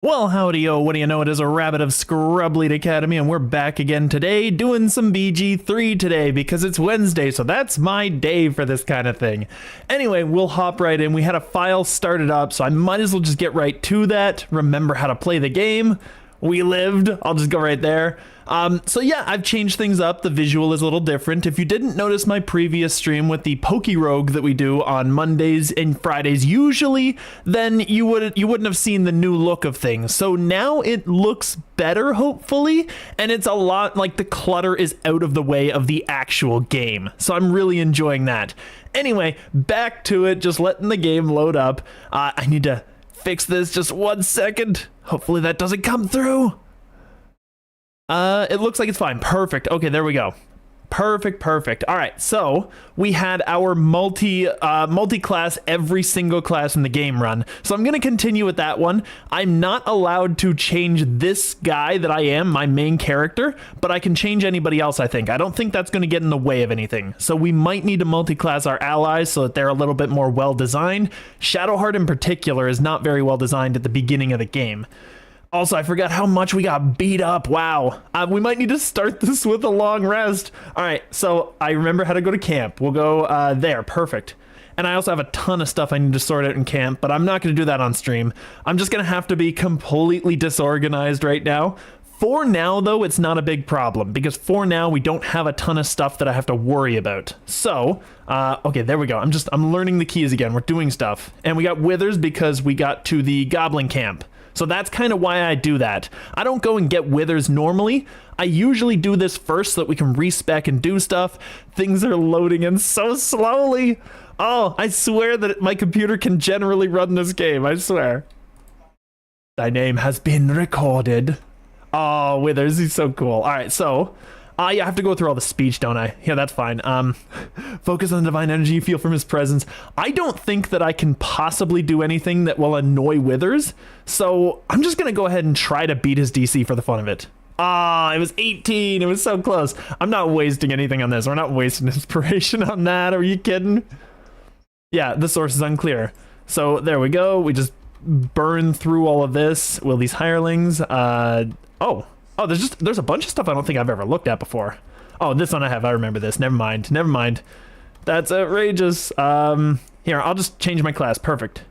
Well, howdy-o, what do you know, it is a rabbit of Scrublead Academy, and we're back again today doing some BG3 today because it's Wednesday, so that's my day for this kind of thing. Anyway, we'll hop right in. We had a file started up, so I might as well just get right to that. Remember how to play the game. We lived. I'll just go right there. So yeah, I've changed things up. The visual is a little different. If you didn't notice my previous stream with the Poke Rogue that we do on Mondays and Fridays usually, then you wouldn't have seen the new look of things. So now it looks better, hopefully, and it's a lot like the clutter is out of the way of the actual game. So I'm really enjoying that. Anyway, back to it, just letting the game load up. I need to fix this just 1 second. Hopefully that doesn't come through. It looks like it's fine. Perfect. Okay, there we go. Perfect. All right, so we had our multi-class every single class in the game run. So I'm going to continue with that one. I'm not allowed to change this guy that I am, my main character, but I can change anybody else, I think. I don't think that's going to get in the way of anything. So we might need to multi-class our allies so that they're a little bit more well-designed. Shadowheart in particular is not very well-designed at the beginning of the game. Also, I forgot how much we got beat up. Wow. We might need to start this with a long rest. All right, so I remember how to go to camp. We'll go there. Perfect. And I also have a ton of stuff I need to sort out in camp, but I'm not going to do that on stream. I'm just going to have to be completely disorganized right now. For now, though, it's not a big problem because for now, we don't have a ton of stuff that I have to worry about. So, okay, there we go. I'm learning the keys again. We're doing stuff. And we got withers because we got to the goblin camp. So that's kind of why I do that. I don't go and get withers normally. I usually do this first so that we can respec and do stuff. Things are loading in so slowly. Oh, I swear that my computer can generally run this game. I swear. Thy name has been recorded. Oh, withers, he's so cool. All right, so yeah, I have to go through all the speech, don't I? Yeah, that's fine. Focus on the divine energy you feel from his presence. I don't think that I can possibly do anything that will annoy withers, so I'm just gonna go ahead and try to beat his DC for the fun of it. It was 18. It was so close. I'm not wasting anything on this. We're not wasting inspiration on that. Are you kidding? Yeah, the source is unclear. So there we go. We just burn through all of this. Will these hirelings? Oh, there's a bunch of stuff I don't think I've ever looked at before. Oh, this one I have. I remember this. Never mind. That's outrageous. Here, I'll just change my class. Perfect.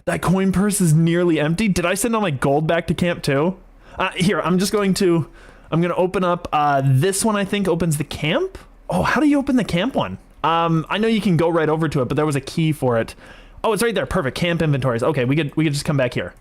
That coin purse is nearly empty. Did I send all my gold back to camp too? Here, I'm going to open up this one. I think opens the camp. Oh, how do you open the camp one? I know you can go right over to it, but there was a key for it. Oh, it's right there. Perfect. Camp inventories. Okay, we could just come back here.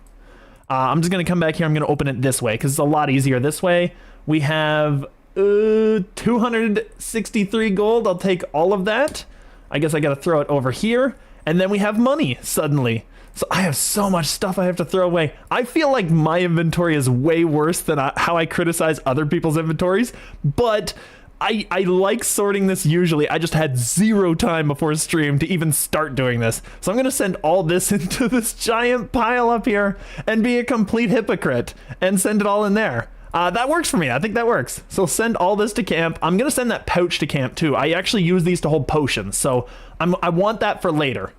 I'm just going to come back here. I'm going to open it this way because it's a lot easier this way. We have 263 gold. I'll take all of that. I guess I got to throw it over here. And then we have money suddenly. So I have so much stuff I have to throw away. I feel like my inventory is way worse than how I criticize other people's inventories. But I like sorting this usually. I just had zero time before stream to even start doing this. So I'm going to send all this into this giant pile up here and be a complete hypocrite and send it all in there. That works for me. I think that works. So send all this to camp. I'm going to send that pouch to camp too. I actually use these to hold potions. So I want that for later.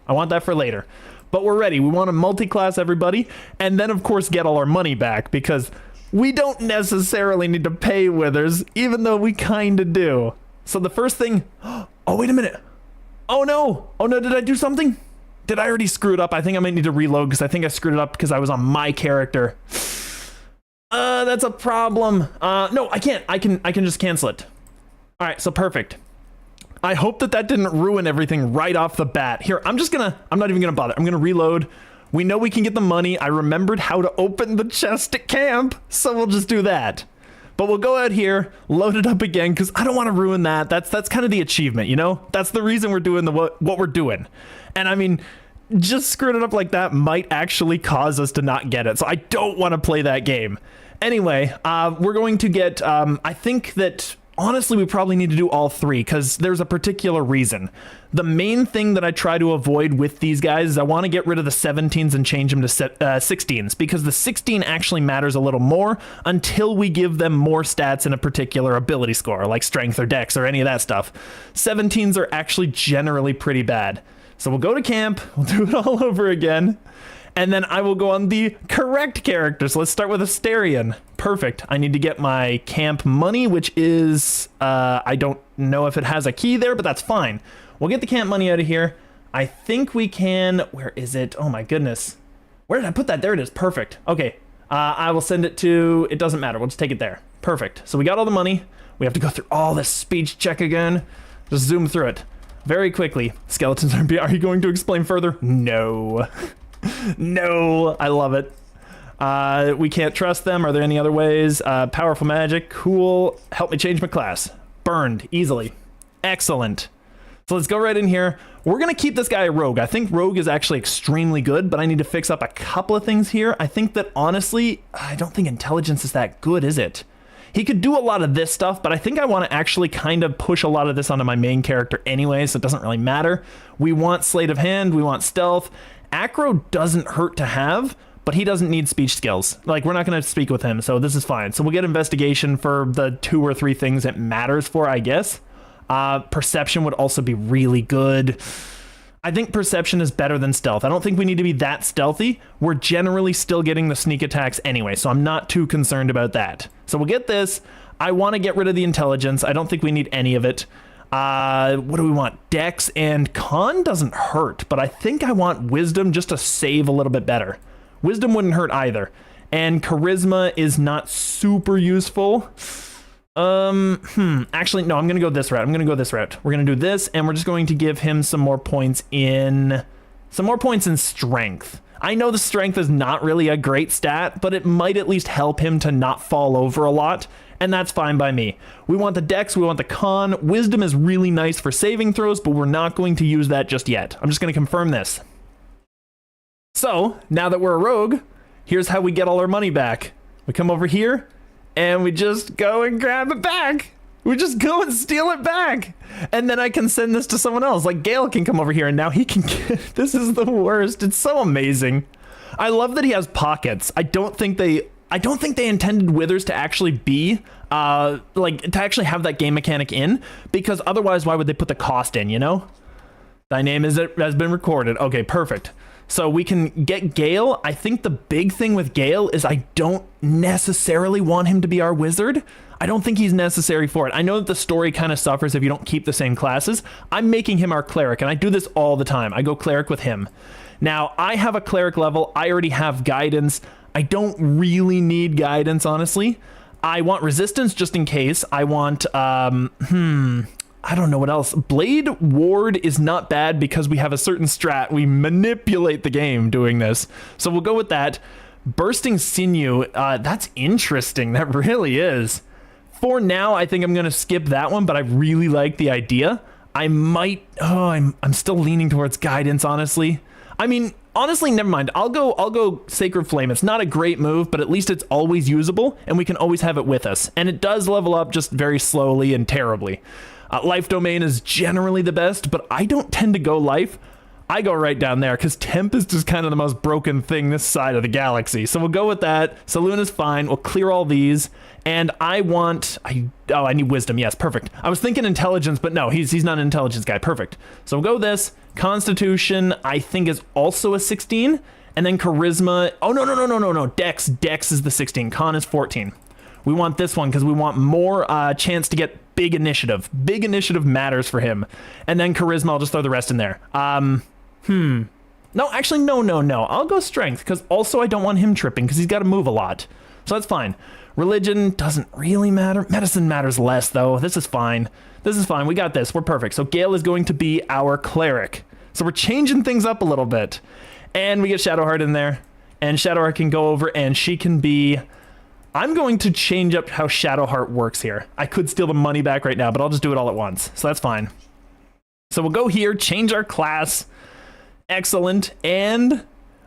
But we're ready. We want to multi-class everybody. And then of course get all our money back because we don't necessarily need to pay withers, even though we kind of do. So the first thing... Oh, wait a minute. Oh, no. Did I do something? Did I already screw it up? I think I might need to reload because I think I screwed it up because I was on my character. That's a problem. No, I can't. I can just cancel it. All right, so perfect. I hope that didn't ruin everything right off the bat. Here, I'm not even going to bother. I'm going to reload. We know we can get the money. I remembered how to open the chest at camp, so we'll just do that. But we'll go out here, load it up again, because I don't want to ruin that. That's kind of the achievement, you know? That's the reason we're doing what we're doing. And I mean, just screwing it up like that might actually cause us to not get it. So I don't want to play that game. Anyway, we're going to get, I think that... Honestly, we probably need to do all three because there's a particular reason. The main thing that I try to avoid with these guys is I want to get rid of the 17s and change them to 16s because the 16 actually matters a little more until we give them more stats in a particular ability score like strength or dex or any of that stuff. 17s are actually generally pretty bad. So we'll go to camp, we'll do it all over again. And then I will go on the correct character. So let's start with Asterion. Perfect. I need to get my camp money, which is, I don't know if it has a key there, but that's fine. We'll get the camp money out of here. I think we can, where is it? Oh my goodness. Where did I put that? There it is. Perfect. Okay. I will send it to, it doesn't matter. We'll just take it there. Perfect. So we got all the money. We have to go through all this speech check again. Just zoom through it very quickly. Skeletons are you going to explain further? No. No. I love it. We can't trust them. Are there any other ways? Powerful magic. Cool. Help me change my class. Burned. Easily. Excellent. So let's go right in here. We're going to keep this guy a rogue. I think rogue is actually extremely good, but I need to fix up a couple of things here. I think that honestly, I don't think intelligence is that good, is it? He could do a lot of this stuff, but I think I want to actually kind of push a lot of this onto my main character anyway, so it doesn't really matter. We want sleight of hand. We want stealth. Acro doesn't hurt to have, but he doesn't need speech skills. Like, we're not going to speak with him, so this is fine. So we'll get investigation for the 2 or 3 things it matters for, I guess. Perception would also be really good. I think perception is better than stealth. I don't think we need to be that stealthy. We're generally still getting the sneak attacks anyway, so I'm not too concerned about that. So we'll get this. I want to get rid of the intelligence. I don't think we need any of it. What do we want? Dex and con doesn't hurt, but I think I want wisdom just to save a little bit better. Wisdom wouldn't hurt either. And charisma is not super useful. Actually, no, I'm going to go this route. We're going to do this, and we're just going to give him some more points in strength. I know the strength is not really a great stat, but it might at least help him to not fall over a lot, and that's fine by me. We want the dex, we want the con. Wisdom is really nice for saving throws, but we're not going to use that just yet. I'm just going to confirm this. So, now that we're a rogue, here's how we get all our money back. We come over here, and we just go and grab it back. We just go and steal it back. And then I can send this to someone else. Like Gale can come over here and now he can get, this is the worst. It's so amazing. I love that he has pockets. I don't think they intended withers to actually be, to actually have that game mechanic in, because otherwise why would they put the cost in, you know? Thy name has been recorded. Okay, perfect. So we can get Gale. I think the big thing with Gale is I don't necessarily want him to be our wizard. I don't think he's necessary for it. I know that the story kind of suffers if you don't keep the same classes. I'm making him our cleric, and I do this all the time. I go cleric with him. Now, I have a cleric level. I already have guidance. I don't really need guidance, honestly. I want resistance just in case. I want, I don't know what else. Blade Ward is not bad because we have a certain strat. We manipulate the game doing this. So we'll go with that. Bursting Sinew, that's interesting. That really is. For now, I think I'm going to skip that one, but I really like the idea. I might, I'm still leaning towards guidance, honestly. I mean, honestly, never mind. I'll go Sacred Flame. It's not a great move, but at least it's always usable and we can always have it with us. And it does level up just very slowly and terribly. Life Domain is generally the best, but I don't tend to go life. I go right down there because Tempest is kind of the most broken thing this side of the galaxy. So we'll go with that. Saloon is fine. We'll clear all these. And I need wisdom. Yes, perfect. I was thinking intelligence, but no, he's not an intelligence guy. Perfect. So we'll go this. Constitution, I think, is also a 16. And then charisma. Oh, no. Dex. Dex is the 16. Con is 14. We want this one because we want more chance to get big initiative. Big initiative matters for him. And then charisma, I'll just throw the rest in there. No, actually, no. I'll go strength because also I don't want him tripping because he's got to move a lot. So that's fine. Religion doesn't really matter. Medicine matters less, though. This is fine. We got this. We're perfect. So Gale is going to be our cleric. So we're changing things up a little bit. And we get Shadowheart in there. And Shadowheart can go over and she can be... I'm going to change up how Shadowheart works here. I could steal the money back right now, but I'll just do it all at once. So that's fine. So we'll go here, change our class. Excellent. And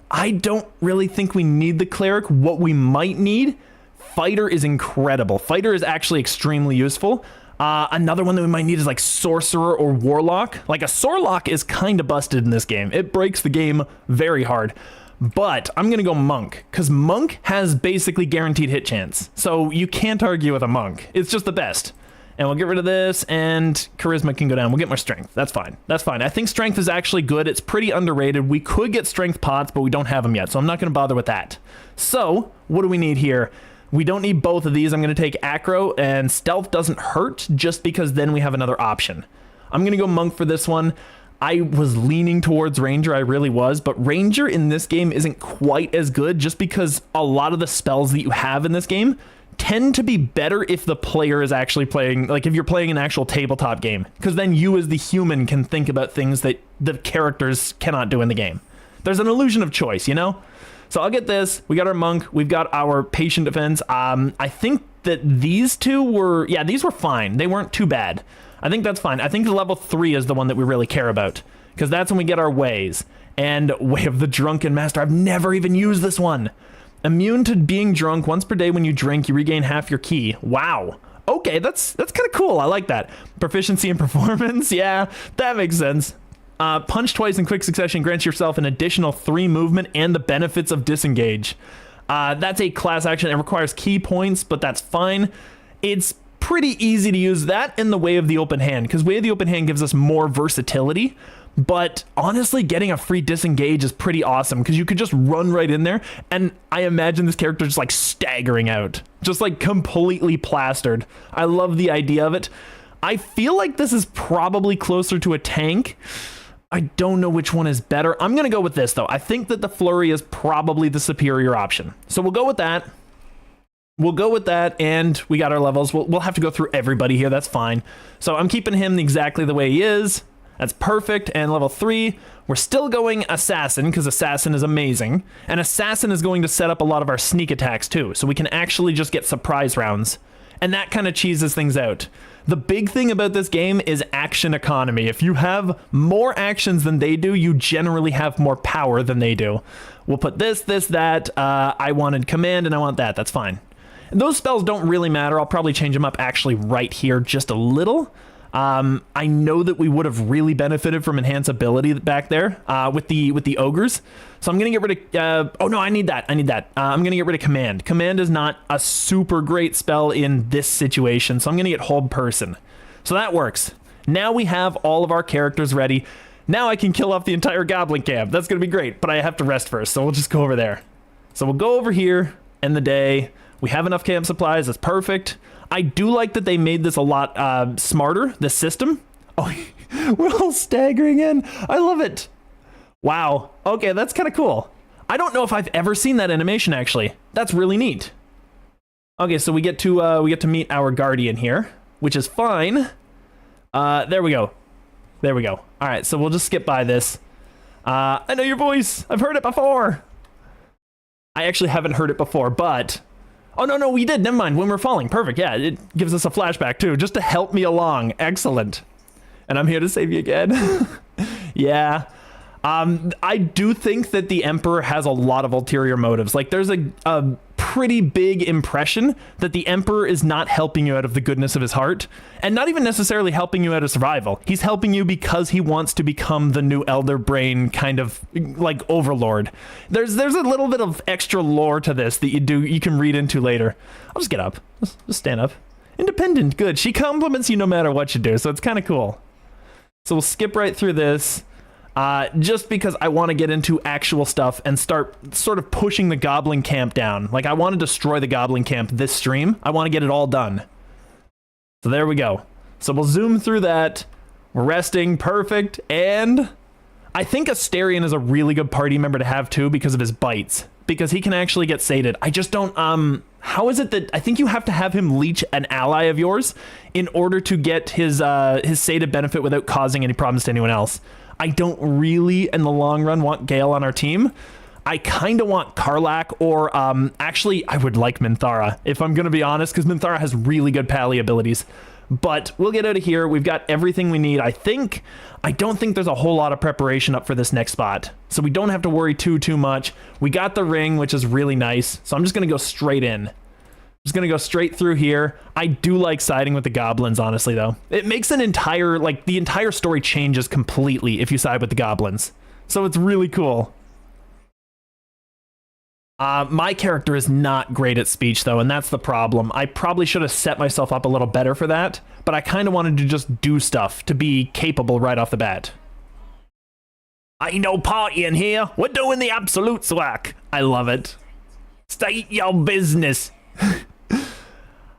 I don't really think we need the cleric. What we might need, fighter is incredible. Fighter is actually extremely useful. Another one that we might need is like sorcerer or warlock. Like a sorlock is kind of busted in this game. It breaks the game very hard. But I'm going to go monk because monk has basically guaranteed hit chance. So you can't argue with a monk. It's just the best. And we'll get rid of this, and charisma can go down. We'll get more strength. That's fine. That's fine. I think strength is actually good. It's pretty underrated. We could get strength pots, but we don't have them yet, so I'm not going to bother with that. So what do we need here? We don't need both of these. I'm going to take acro, and stealth doesn't hurt just because then we have another option. I'm going to go monk for this one. I was leaning towards ranger, I really was, but ranger in this game isn't quite as good just because a lot of the spells that you have in this game tend to be better if the player is actually playing, like if you're playing an actual tabletop game, because then you as the human can think about things that the characters cannot do in the game. There's an illusion of choice, you know? So I'll get this. We got our monk. We've got our patient defense. I think that these two were, yeah, these were fine. They weren't too bad. I think that's fine. I think the level 3 is the one that we really care about, because that's when we get our ways. And Way of the Drunken Master. I've never even used this one. Immune to being drunk. Once per day when you drink, you regain half your ki. Wow. Okay, that's kind of cool. I like that. Proficiency in performance. Yeah, that makes sense. Punch twice in quick succession grants yourself an additional 3 movement and the benefits of disengage. That's a class action. It requires key points, but that's fine. It's pretty easy to use that in the Way of the Open Hand, because Way of the Open Hand gives us more versatility. But honestly, getting a free disengage is pretty awesome because you could just run right in there, and I imagine this character just like staggering out, just like completely plastered. I love the idea of it. I feel like this is probably closer to a tank. I don't know which one is better. I'm gonna go with this though. I think that the flurry is probably the superior option, so we'll go with that. We'll go with that, and we got our levels. We'll have to go through everybody here. That's fine. So I'm keeping him exactly the way he is. That's perfect. And level 3, we're still going assassin because assassin is amazing. And assassin is going to set up a lot of our sneak attacks too. So we can actually just get surprise rounds. And that kind of cheeses things out. The big thing about this game is action economy. If you have more actions than they do, you generally have more power than they do. We'll put this, that. I wanted command and I want that. That's fine. And those spells don't really matter. I'll probably change them up actually right here just a little. I know that we would have really benefited from enhance ability back there with the ogres. So I'm going to get rid of... oh, no, I need that. I'm going to get rid of command. Command is not a super great spell in this situation, so I'm going to get hold person. So that works. Now we have all of our characters ready. Now I can kill off the entire goblin camp. That's going to be great, but I have to rest first, so we'll just go over there. So we'll go over here, end the day. We have enough camp supplies. That's perfect. I do like that they made this a lot smarter, this system. Oh, we're all staggering in. I love it. Wow. Okay, that's kind of cool. I don't know if I've ever seen that animation, actually. That's really neat. Okay, so we get to meet our guardian here, which is fine. There we go. There we go. All right, so we'll just skip by this. I know your voice. I've heard it before. I actually haven't heard it before, but... oh, no, we did. Never mind. When we're falling. Perfect. Yeah, it gives us a flashback, too, just to help me along. Excellent. And I'm here to save you again. Yeah. I do think that the Emperor has a lot of ulterior motives. Like, there's a pretty big impression that the Emperor is not helping you out of the goodness of his heart, and not even necessarily helping you out of survival. He's helping you because he wants to become the new Elder Brain kind of like overlord. There's a little bit of extra lore to this that you can read into later. I'll just get up. Just stand up. Independent, good. She compliments you no matter what you do, so it's kind of cool. So we'll skip right through this. Just because I want to get into actual stuff and start sort of pushing the goblin camp down. Like, I want to destroy the goblin camp this stream. I want to get it all done. So there we go. So we'll zoom through that. We're resting. Perfect. And I think Asterion is a really good party member to have too because of his bites. Because he can actually get sated. I just don't... how is it that... I think you have to have him leech an ally of yours in order to get his sated benefit without causing any problems to anyone else. I don't really, in the long run, want Gale on our team. I kind of want Karlach, or actually, I would like Minthara, if I'm going to be honest, because Minthara has really good pally abilities. But we'll get out of here. We've got everything we need, I think. I don't think there's a whole lot of preparation up for this next spot, so we don't have to worry too much. We got the ring, which is really nice, so I'm just going to go straight in. Just gonna go straight through here. I do like siding with the goblins, honestly, though. It makes an entire, like, the entire story changes completely if you side with the goblins. So it's really cool. My character is not great at speech, though, and that's the problem. I probably should have set myself up a little better for that, but I kind of wanted to just do stuff to be capable right off the bat. Ain't no party in here. We're doing the absolute work. I love it. State your business.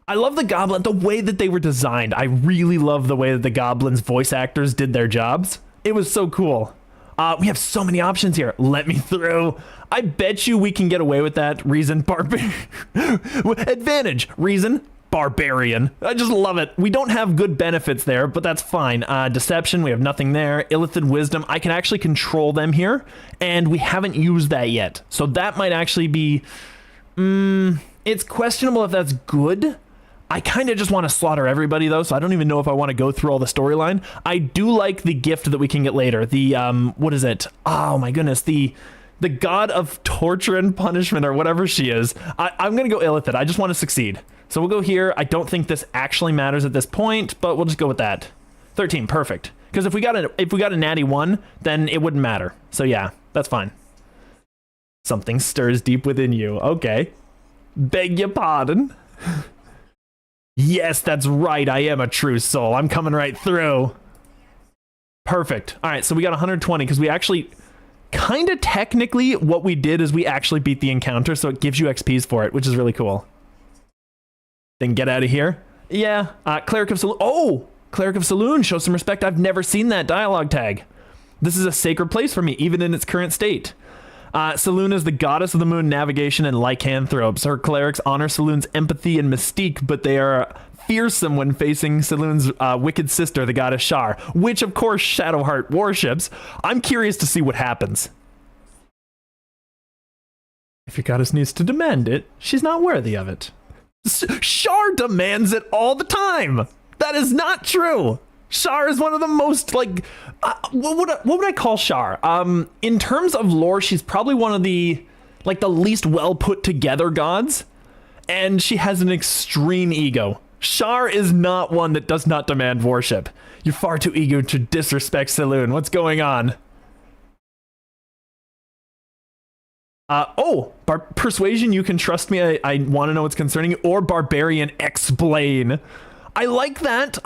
I love the goblin, the way that they were designed. I really love the way that the goblins' voice actors did their jobs. It was so cool. We have so many options here. Let me through. I bet you we can get away with that. Reason, barbarian. Advantage, reason, barbarian. I just love it. We don't have good benefits there, but that's fine. Deception, we have nothing there. Illithid wisdom, I can actually control them here, and we haven't used that yet. So that might actually be... it's questionable if that's good. I kind of just want to slaughter everybody, though, so I don't even know if I want to go through all the storyline. I do like the gift that we can get later. The, what is it? Oh, my goodness. The god of torture and punishment, or whatever she is. I'm going to go Illithid. I just want to succeed. So we'll go here. I don't think this actually matters at this point, but we'll just go with that. 13, perfect. Because if we got a natty 1, then it wouldn't matter. So yeah, that's fine. Something stirs deep within you. Okay. Beg your pardon. Yes, that's right. I am a true soul. I'm coming right through. Perfect. All right, so we got 120 because we actually kind of technically what we did is we actually beat the encounter, so it gives you XPs for it, which is really cool. Then get out of here. Yeah, Cleric of Saloon. Oh, Cleric of Saloon. Show some respect. I've never seen that dialogue tag. This is a sacred place for me, even in its current state. Saloon is the goddess of the moon, navigation, and lycanthropes. Her clerics honor Saloon's empathy and mystique, but they are fearsome when facing Saloon's wicked sister, the goddess Shar, which, of course, Shadowheart worships. I'm curious to see what happens. If your goddess needs to demand it, she's not worthy of it. Shar demands it all the time! That is not true! Shar is one of the most, like, what would I call Shar? In terms of lore, she's probably one of the, like, the least well put together gods, and she has an extreme ego. Shar is not one that does not demand worship. You're far too eager to disrespect Saloon. What's going on? Persuasion, you can trust me. I want to know what's concerning you. Or Barbarian, explain. I like that.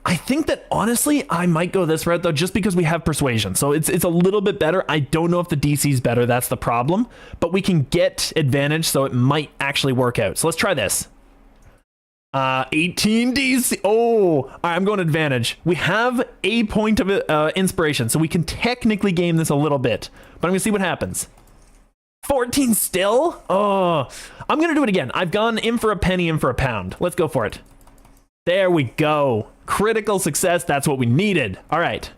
I think that, honestly, I might go this route, though, just because we have Persuasion. So it's a little bit better. I don't know if the DC's better. That's the problem. But we can get advantage, so it might actually work out. So let's try this. 18 DC. Oh, all right, I'm going advantage. We have a point of inspiration, so we can technically game this a little bit. But I'm going to see what happens. 14 still? Oh, I'm going to do it again. I've gone in for a penny, in for a pound. Let's go for it. There we go. Critical success. That's what we needed. All right.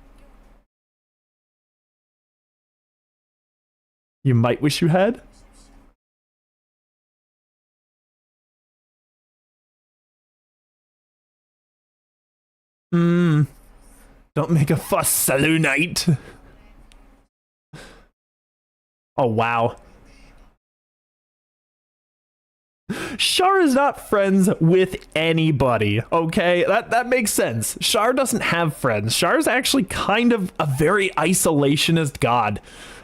You might wish you had. Don't make a fuss, Saloonite. Oh, wow. Shar is not friends with anybody, okay? That makes sense. Shar doesn't have friends. Shar is actually kind of a very isolationist god.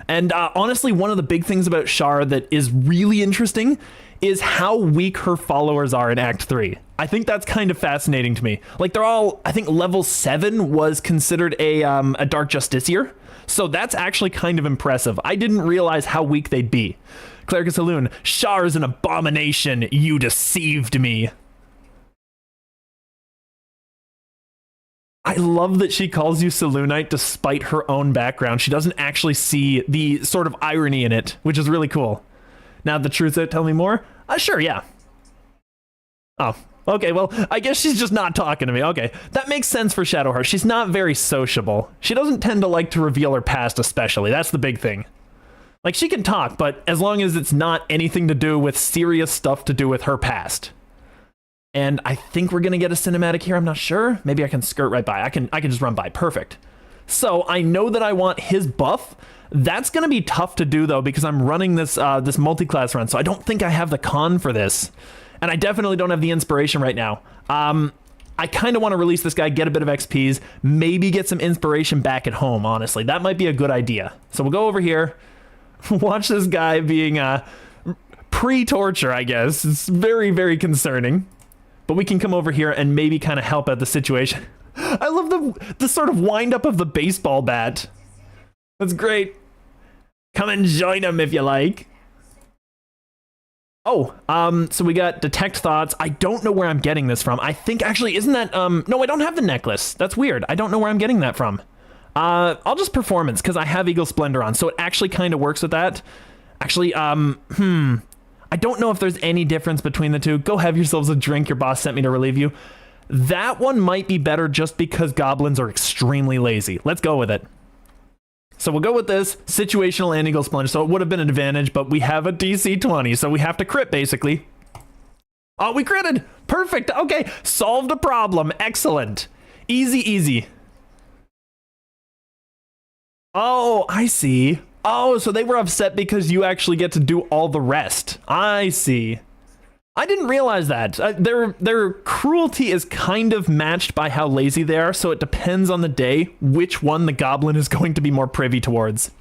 And honestly, one of the big things about Shar that is really interesting is how weak her followers are in Act 3. I think that's kind of fascinating to me. Like, they're all, I think level 7 was considered a Dark Justiciar. So that's actually kind of impressive. I didn't realize how weak they'd be. Cleric of Saloon, Shar is an abomination. You deceived me. I love that she calls you Saloonite despite her own background. She doesn't actually see the sort of irony in it, which is really cool. Now the truth out, tell me more? Sure, yeah. Oh, okay, well, I guess she's just not talking to me. Okay, that makes sense for Shadowheart. She's not very sociable. She doesn't tend to like to reveal her past especially. That's the big thing. Like, she can talk, but as long as it's not anything to do with serious stuff to do with her past. And I think we're gonna get a cinematic here. I'm not sure. Maybe I can skirt right by. I can just run by. Perfect. So I know that I want his buff. That's gonna be tough to do though, because I'm running this this multi-class run. So I don't think I have the con for this, and I definitely don't have the inspiration right now. I kind of want to release this guy, get a bit of XPs, maybe get some inspiration back at home. Honestly, that might be a good idea. So we'll go over here. Watch this guy being pre-torture, I guess. It's very, very concerning. But we can come over here and maybe kind of help out the situation. I love the sort of wind up of the baseball bat. That's great. Come and join him if you like. Oh, so we got detect thoughts. I don't know where I'm getting this from. I think actually, isn't that, no, I don't have the necklace. That's weird. I don't know where I'm getting that from. I'll just performance because I have Eagle Splendor on. So it actually kind of works with that. Actually, I don't know if there's any difference between the two. Go have yourselves a drink. Your boss sent me to relieve you. That one might be better just because goblins are extremely lazy. Let's go with it. So we'll go with this situational and Eagle Splendor. So it would have been an advantage, but we have a DC 20, so we have to crit basically. Oh, we critted. Perfect. Okay, solved a problem. Excellent. Easy, easy. Oh, I see. Oh, so they were upset because you actually get to do all the rest. I see. I didn't realize that. Their cruelty is kind of matched by how lazy they are, so it depends on the day which one the goblin is going to be more privy towards.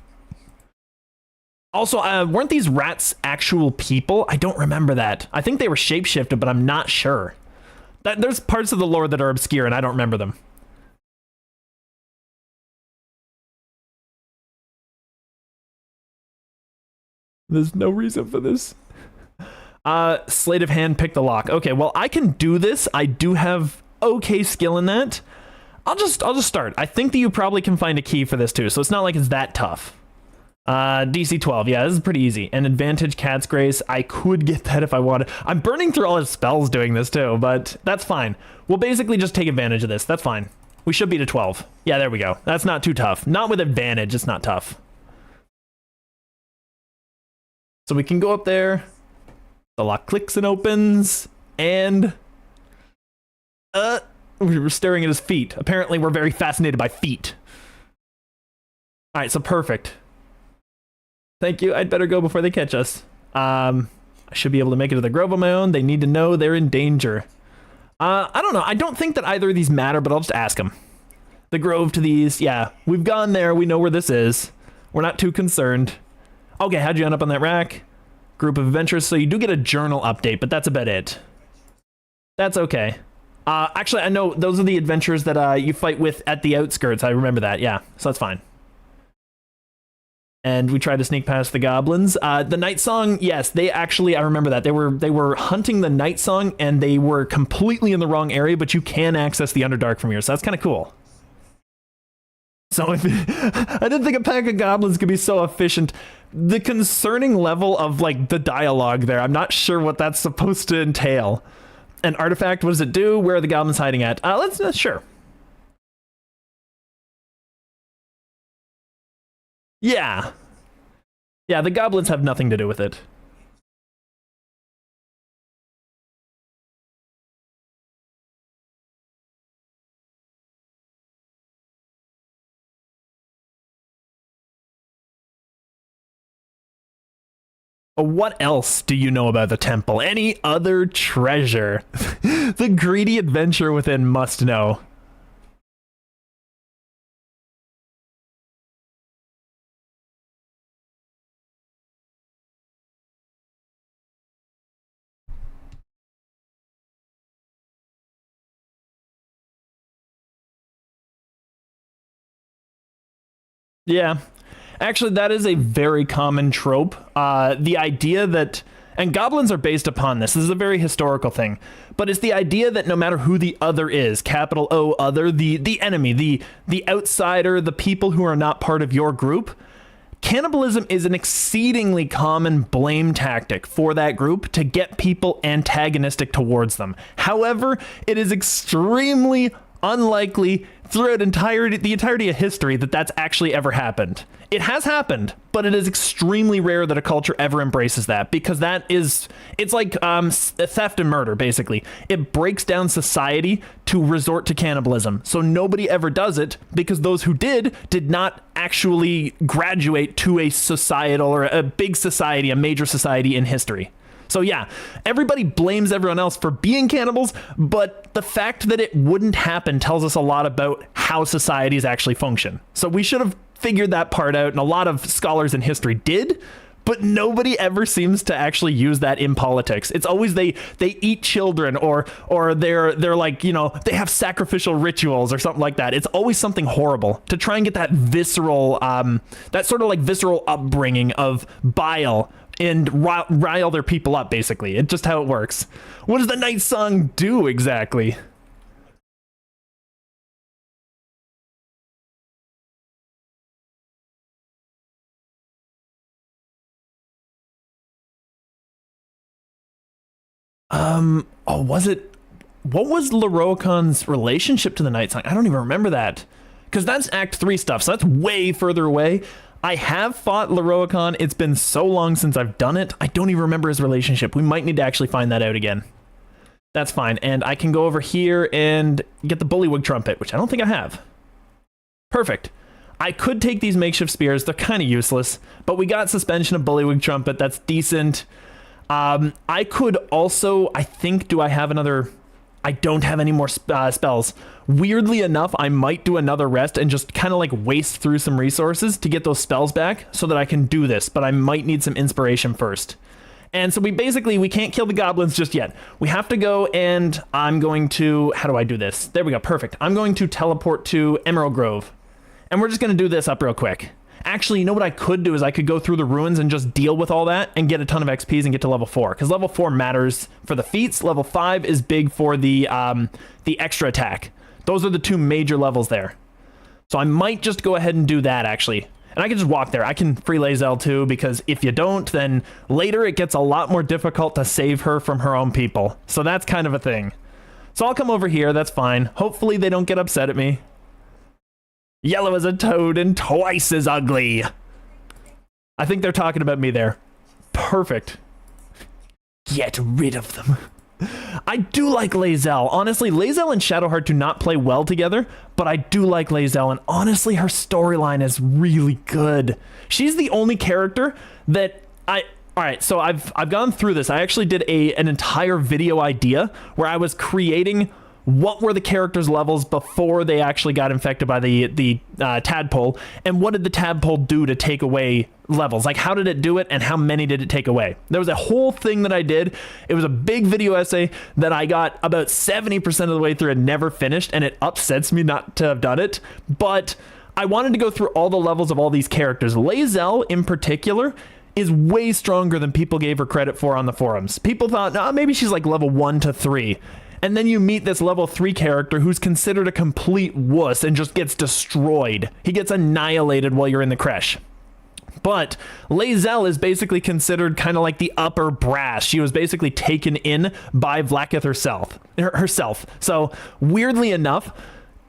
Also, weren't these rats actual people? I don't remember that. I think they were shapeshifted, but I'm not sure. There's parts of the lore that are obscure, and I don't remember them. There's no reason for this. Sleight of hand, pick the lock. Okay, well, I can do this. I do have okay skill in that. I'll just start. I think that you probably can find a key for this too, so it's not like it's that tough. DC 12, yeah, this is pretty easy. And advantage, Cat's Grace. I could get that if I wanted. I'm burning through all his spells doing this too, but that's fine. We'll basically just take advantage of this. That's fine. We should beat a 12. Yeah, there we go. That's not too tough. Not with advantage, it's not tough. So we can go up there. The lock clicks and opens, and we were staring at his feet. Apparently we're very fascinated by feet. All right, so perfect. Thank you. I'd better go before they catch us. I should be able to make it to the grove on my own. They need to know they're in danger. I don't know. I don't think that either of these matter, but I'll just ask them. The grove to these. Yeah, we've gone there. We know where this is. We're not too concerned. Okay, how'd you end up on that rack? Group of adventurers, so you do get a journal update, but that's about it. That's okay. Actually, I know those are the adventurers that you fight with at the outskirts. I remember that, yeah, so that's fine. And we tried to sneak past the goblins. The Night Song, yes, they actually, I remember that. They were hunting the Night Song, and they were completely in the wrong area, but you can access the Underdark from here, so that's kind of cool. So I didn't think a pack of goblins could be so efficient. The concerning level of like the dialogue there, I'm not sure what that's supposed to entail. An artifact, what does it do? Where are the goblins hiding at? Let's sure. Yeah. Yeah, the goblins have nothing to do with it. What else do you know about the temple? Any other treasure? The greedy adventurer within must know. Yeah. Actually, that is a very common trope. The idea that, and goblins are based upon this. This is a very historical thing, but it's the idea that no matter who the other is, capital O other, the enemy, the outsider, the people who are not part of your group, cannibalism is an exceedingly common blame tactic for that group to get people antagonistic towards them. However, it is extremely unlikely throughout the entirety of history that that's actually ever happened. It has happened, but it is extremely rare that a culture ever embraces that, because it's like theft and murder, basically. It breaks down society to resort to cannibalism. So nobody ever does it because those who did not actually graduate to a societal or a big society, a major society in history. So yeah, everybody blames everyone else for being cannibals, but the fact that it wouldn't happen tells us a lot about how societies actually function. So we should have figured that part out, and a lot of scholars in history did, But nobody ever seems to actually use that in politics. It's always they eat children, or they're like, you know, they have sacrificial rituals or something like that. It's always something horrible to try and get that visceral, that sort of like visceral upbringing of bile and rile their people up, basically. It's just how it works. What does the Night Song do exactly? Oh, was it? What was Loroakan's relationship to the Night Song? I don't even remember that. Because that's Act 3 stuff, so that's way further away. I have fought Loroakan. It's been so long since I've done it. I don't even remember his relationship. We might need to actually find that out again. That's fine. And I can go over here and get the Bullywug Trumpet, which I don't think I have. Perfect. I could take these makeshift spears. They're kind of useless. But we got Suspension of Bullywug Trumpet. That's decent. I could also, I think, do I have another... I don't have any more spells. Weirdly enough, I might do another rest and just kind of like waste through some resources to get those spells back so that I can do this, but I might need some inspiration first. And so we can't kill the goblins just yet. We have to go, and I'm going to... How do I do this? There we go, perfect. I'm going to teleport to Emerald Grove. And we're just going to do this up real quick. Actually, you know what I could do is I could go through the ruins and just deal with all that and get a ton of XPs and get to level 4. Because level 4 matters for the feats. Level 5 is big for the extra attack. Those are the two major levels there. So I might just go ahead and do that, actually. And I can just walk there. I can free Lae'zel too, because if you don't, then later it gets a lot more difficult to save her from her own people. So that's kind of a thing. So I'll come over here. That's fine. Hopefully they don't get upset at me. Yellow as a toad and twice as ugly. I think they're talking about me there. Perfect. Get rid of them. I do like Lae'zel. Honestly, Lae'zel and Shadowheart do not play well together, but I do like Lae'zel, and honestly, her storyline is really good. She's the only character that Alright, so I've gone through this. I actually did an entire video idea where I was creating what were the characters' levels before they actually got infected by the tadpole, and what did the tadpole do to take away levels? Like, how did it do it, and how many did it take away? There was a whole thing that I did. It was a big video essay that I got about 70% of the way through and never finished, and it upsets me not to have done it, but I wanted to go through all the levels of all these characters. Lae'zel, in particular, is way stronger than people gave her credit for on the forums. People thought, nah, maybe she's like level 1 to 3. And then you meet this level 3 character who's considered a complete wuss and just gets destroyed. He gets annihilated while you're in the creche. But Lae'zel is basically considered kind of like the upper brass. She was basically taken in by Vlaakith herself. So weirdly enough,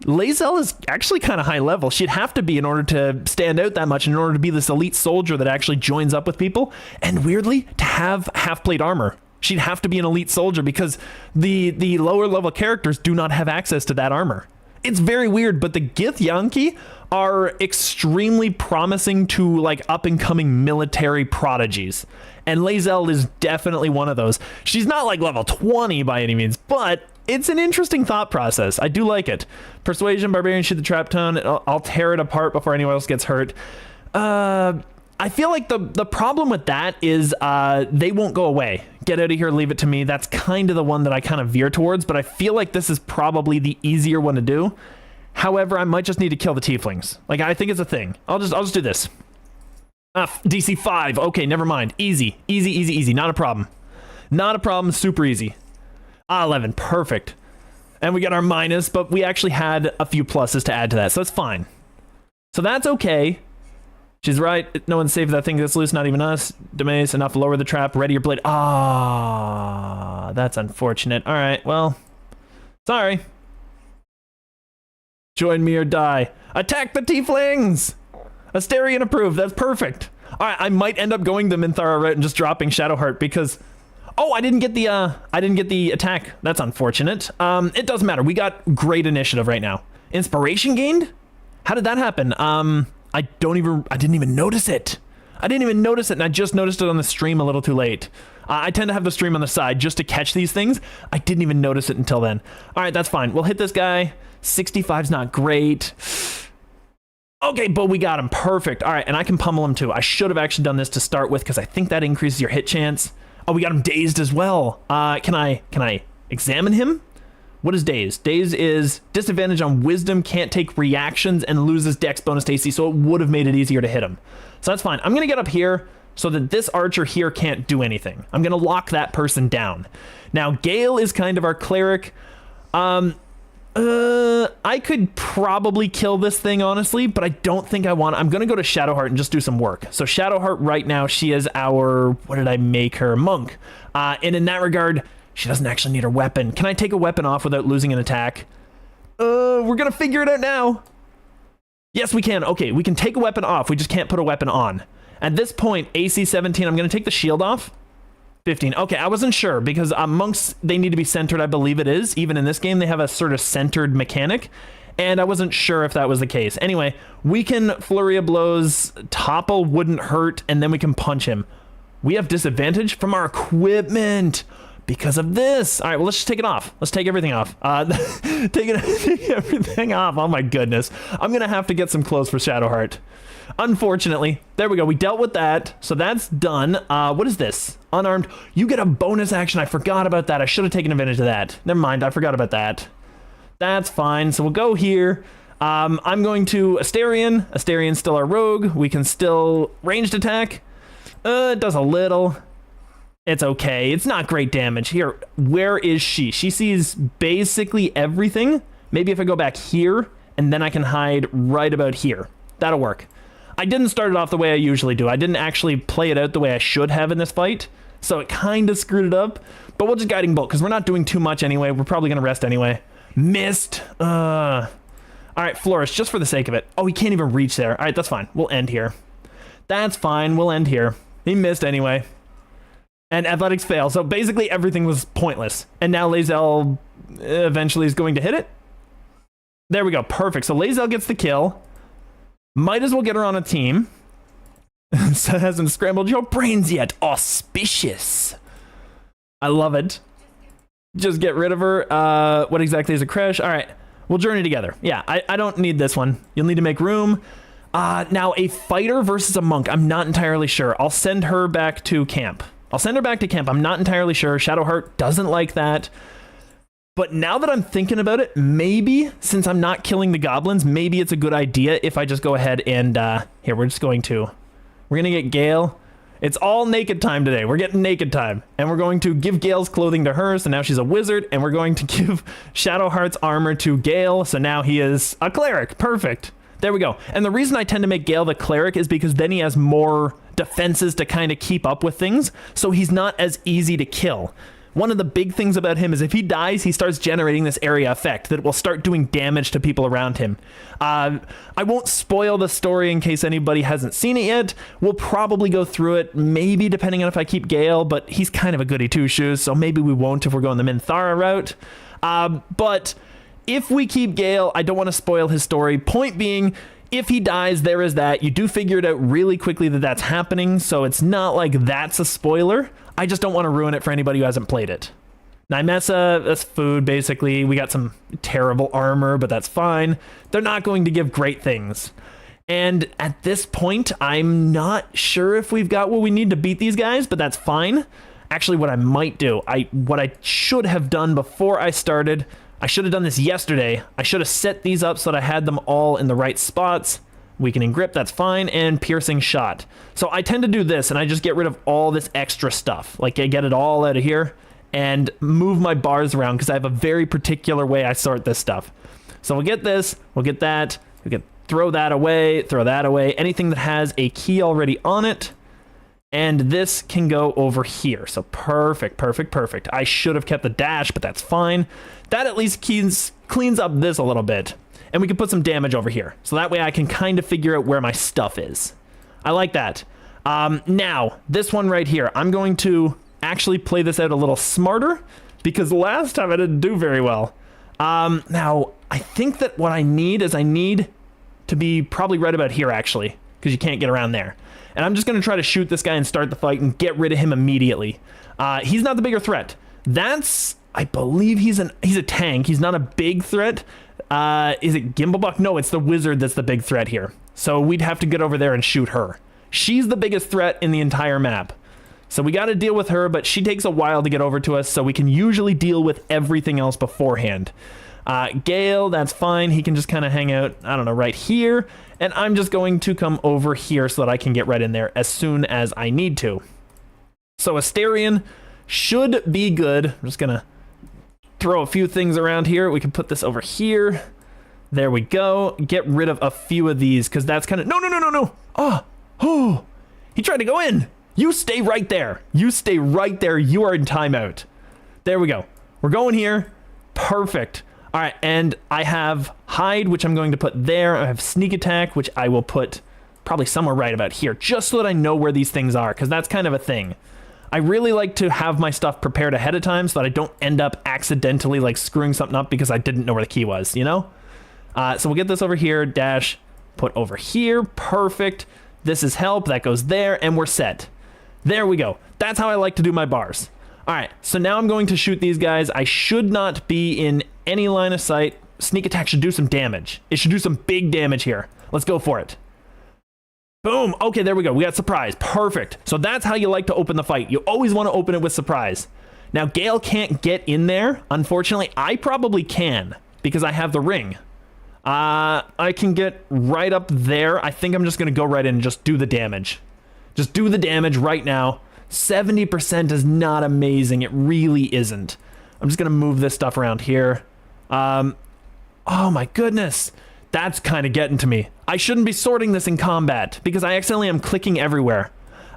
Lae'zel is actually kind of high level. She'd have to be in order to stand out that much, in order to be this elite soldier that actually joins up with people. And weirdly, to have half-plate armor. She'd have to be an elite soldier because the lower level characters do not have access to that armor. It's very weird, but the Githyanki are extremely promising to like up and coming military prodigies. And Lae'zel is definitely one of those. She's not like level 20 by any means, but it's an interesting thought process. I do like it. Persuasion, Barbarian, shoot the trap tone. I'll tear it apart before anyone else gets hurt. I feel like the problem with that is they won't go away. Get out of here, leave it to me. That's kind of the one that I kind of veer towards, but I feel like this is probably the easier one to do. However, I might just need to kill the tieflings. Like, I think it's a thing. I'll just do this. DC 5. Okay, never mind. Easy. Easy, easy, easy. Not a problem. Not a problem. Super easy. 11. Perfect. And we got our minus, but we actually had a few pluses to add to that, so that's fine. So that's okay. She's right. No one saved that thing that's loose, not even us. Demace, enough. Lower the trap. Ready your blade. Ah, that's unfortunate. All right, well, sorry. Join me or die. Attack the tieflings! Asterion approved. That's perfect. All right, I might end up going the Minthara route and just dropping Shadowheart because... Oh, I didn't get the attack. That's unfortunate. It doesn't matter. We got great initiative right now. Inspiration gained? How did that happen? I didn't even notice it. I didn't even notice it, and I just noticed it on the stream a little too late. I tend to have the stream on the side just to catch these things. I didn't even notice it until then. All right, that's fine. We'll hit this guy. 65's not great. Okay, but we got him. Perfect. All right, and I can pummel him too. I should have actually done this to start with because I think that increases your hit chance. Oh, we got him dazed as well. Can I examine him? What is dazed? Dazed is disadvantage on wisdom, can't take reactions, and loses dex bonus to AC, so it would have made it easier to hit him. So that's fine. I'm going to get up here so that this archer here can't do anything. I'm going to lock that person down. Now, Gale is kind of our cleric. I could probably kill this thing, honestly, but I don't think I want. I'm going to go to Shadowheart and just do some work. So Shadowheart right now, she is our, what did I make her? Monk. And in that regard, she doesn't actually need her weapon. Can I take a weapon off without losing an attack? We're going to figure it out now. Yes, we can. Okay, we can take a weapon off. We just can't put a weapon on. At this point, AC 17, I'm going to take the shield off. 15. Okay, I wasn't sure because monks, they need to be centered, I believe it is. Even in this game, they have a sort of centered mechanic, and I wasn't sure if that was the case. Anyway, we can Flurry of Blows, Topple wouldn't hurt, and then we can punch him. We have disadvantage from our equipment because of this. All right, well, let's just take it off. Let's take everything off. Take everything off. Oh my goodness. I'm going to have to get some clothes for Shadowheart. Unfortunately, there we go. We dealt with that, so that's done. What is this? Unarmed. You get a bonus action. I forgot about that. I should have taken advantage of that. Never mind. I forgot about that. That's fine. So we'll go here. I'm going to Asterion. Asterian's still our rogue. We can still ranged attack. It does a little. It's okay. It's not great damage. Here, where is she? She sees basically everything. Maybe if I go back here, and then I can hide right about here. That'll work. I didn't start it off the way I usually do. I didn't actually play it out the way I should have in this fight, so it kind of screwed it up. But we'll just Guiding Bolt, because we're not doing too much anyway. We're probably going to rest anyway. Missed. All right, Flourish, just for the sake of it. Oh, he can't even reach there. All right, that's fine. We'll end here. That's fine. We'll end here. He missed anyway. And Athletics fail, so basically everything was pointless. And now Lae'zel eventually is going to hit it. There we go. Perfect. So Lae'zel gets the kill. Might as well get her on a team. So it hasn't scrambled your brains yet. Auspicious. I love it. Just get rid of her. What exactly is a crash? All right. We'll journey together. Yeah, I don't need this one. You'll need to make room. Now, a fighter versus a monk. I'm not entirely sure. I'll send her back to camp. I'm not entirely sure. Shadowheart doesn't like that. But now that I'm thinking about it, maybe, since I'm not killing the goblins, maybe it's a good idea if I just go ahead and, here, we're going to get Gale. It's all naked time today. We're getting naked time. And we're going to give Gale's clothing to her, so now she's a wizard, and we're going to give Shadowheart's armor to Gale, so now he is a cleric. Perfect. There we go. And the reason I tend to make Gale the cleric is because then he has more defenses to kind of keep up with things, so he's not as easy to kill. One of the big things about him is if he dies, he starts generating this area effect that will start doing damage to people around him. I won't spoil the story in case anybody hasn't seen it yet. We'll probably go through it, maybe depending on if I keep Gale, but he's kind of a goody two-shoes, so maybe we won't if we're going the Minthara route. But if we keep Gale, I don't want to spoil his story. Point being, if he dies, there is that. You do figure it out really quickly that that's happening, so it's not like that's a spoiler. I just don't want to ruin it for anybody who hasn't played it. Nymessa, that's food, basically. We got some terrible armor, but that's fine. They're not going to give great things. And at this point, I'm not sure if we've got what we need to beat these guys, but that's fine. Actually, what I might do, what I should have done before I started, I should have done this yesterday. I should have set these up so that I had them all in the right spots. Weakening grip, that's fine, and piercing shot. So I tend to do this, and I just get rid of all this extra stuff. Like, I get it all out of here, and move my bars around, because I have a very particular way I sort this stuff. So we'll get this, we'll get that, we can throw that away, anything that has a key already on it, and this can go over here. So perfect. I should have kept the dash, but that's fine. That at least cleans up this a little bit. And we can put some damage over here. So that way I can kind of figure out where my stuff is. I like that. Now, this one right here, I'm going to actually play this out a little smarter because last time I didn't do very well. Now, I think that what I need to be probably right about here, actually, because you can't get around there. And I'm just going to try to shoot this guy and start the fight and get rid of him immediately. He's not the bigger threat. I believe he's a tank. He's not a big threat. Is it Gimblebuck? No, it's the wizard that's the big threat here. So we'd have to get over there and shoot her. She's the biggest threat in the entire map. So we got to deal with her, but she takes a while to get over to us, so we can usually deal with everything else beforehand. Gale, that's fine. He can just kind of hang out, I don't know, right here. And I'm just going to come over here so that I can get right in there as soon as I need to. So Asterion should be good. I'm just going to throw a few things around here. We can put this over here. There we go. Get rid of a few of these, because that's kind of... No. Oh, he tried to go in. You stay right there. You stay right there. You are in timeout. There we go. We're going here. Perfect. All right, and I have hide, which I'm going to put there. I have sneak attack, which I will put probably somewhere right about here, just so that I know where these things are, because that's kind of a thing. I really like to have my stuff prepared ahead of time so that I don't end up accidentally like screwing something up because I didn't know where the key was, you know? So we'll get this over here, dash, put over here. Perfect. This is help. That goes there, and we're set. There we go. That's how I like to do my bars. All right, so now I'm going to shoot these guys. I should not be in any line of sight. Sneak attack should do some damage. It should do some big damage here. Let's go for it. Boom. Okay, there we go. We got surprise. Perfect. So that's how you like to open the fight. You always want to open it with surprise. Now, Gale can't get in there. Unfortunately, I probably can because I have the ring. I can get right up there. I think I'm just going to go right in and just do the damage. Just do the damage right now. 70% is not amazing. It really isn't. I'm just going to move this stuff around here. Oh my goodness. That's kind of getting to me. I shouldn't be sorting this in combat because I accidentally am clicking everywhere.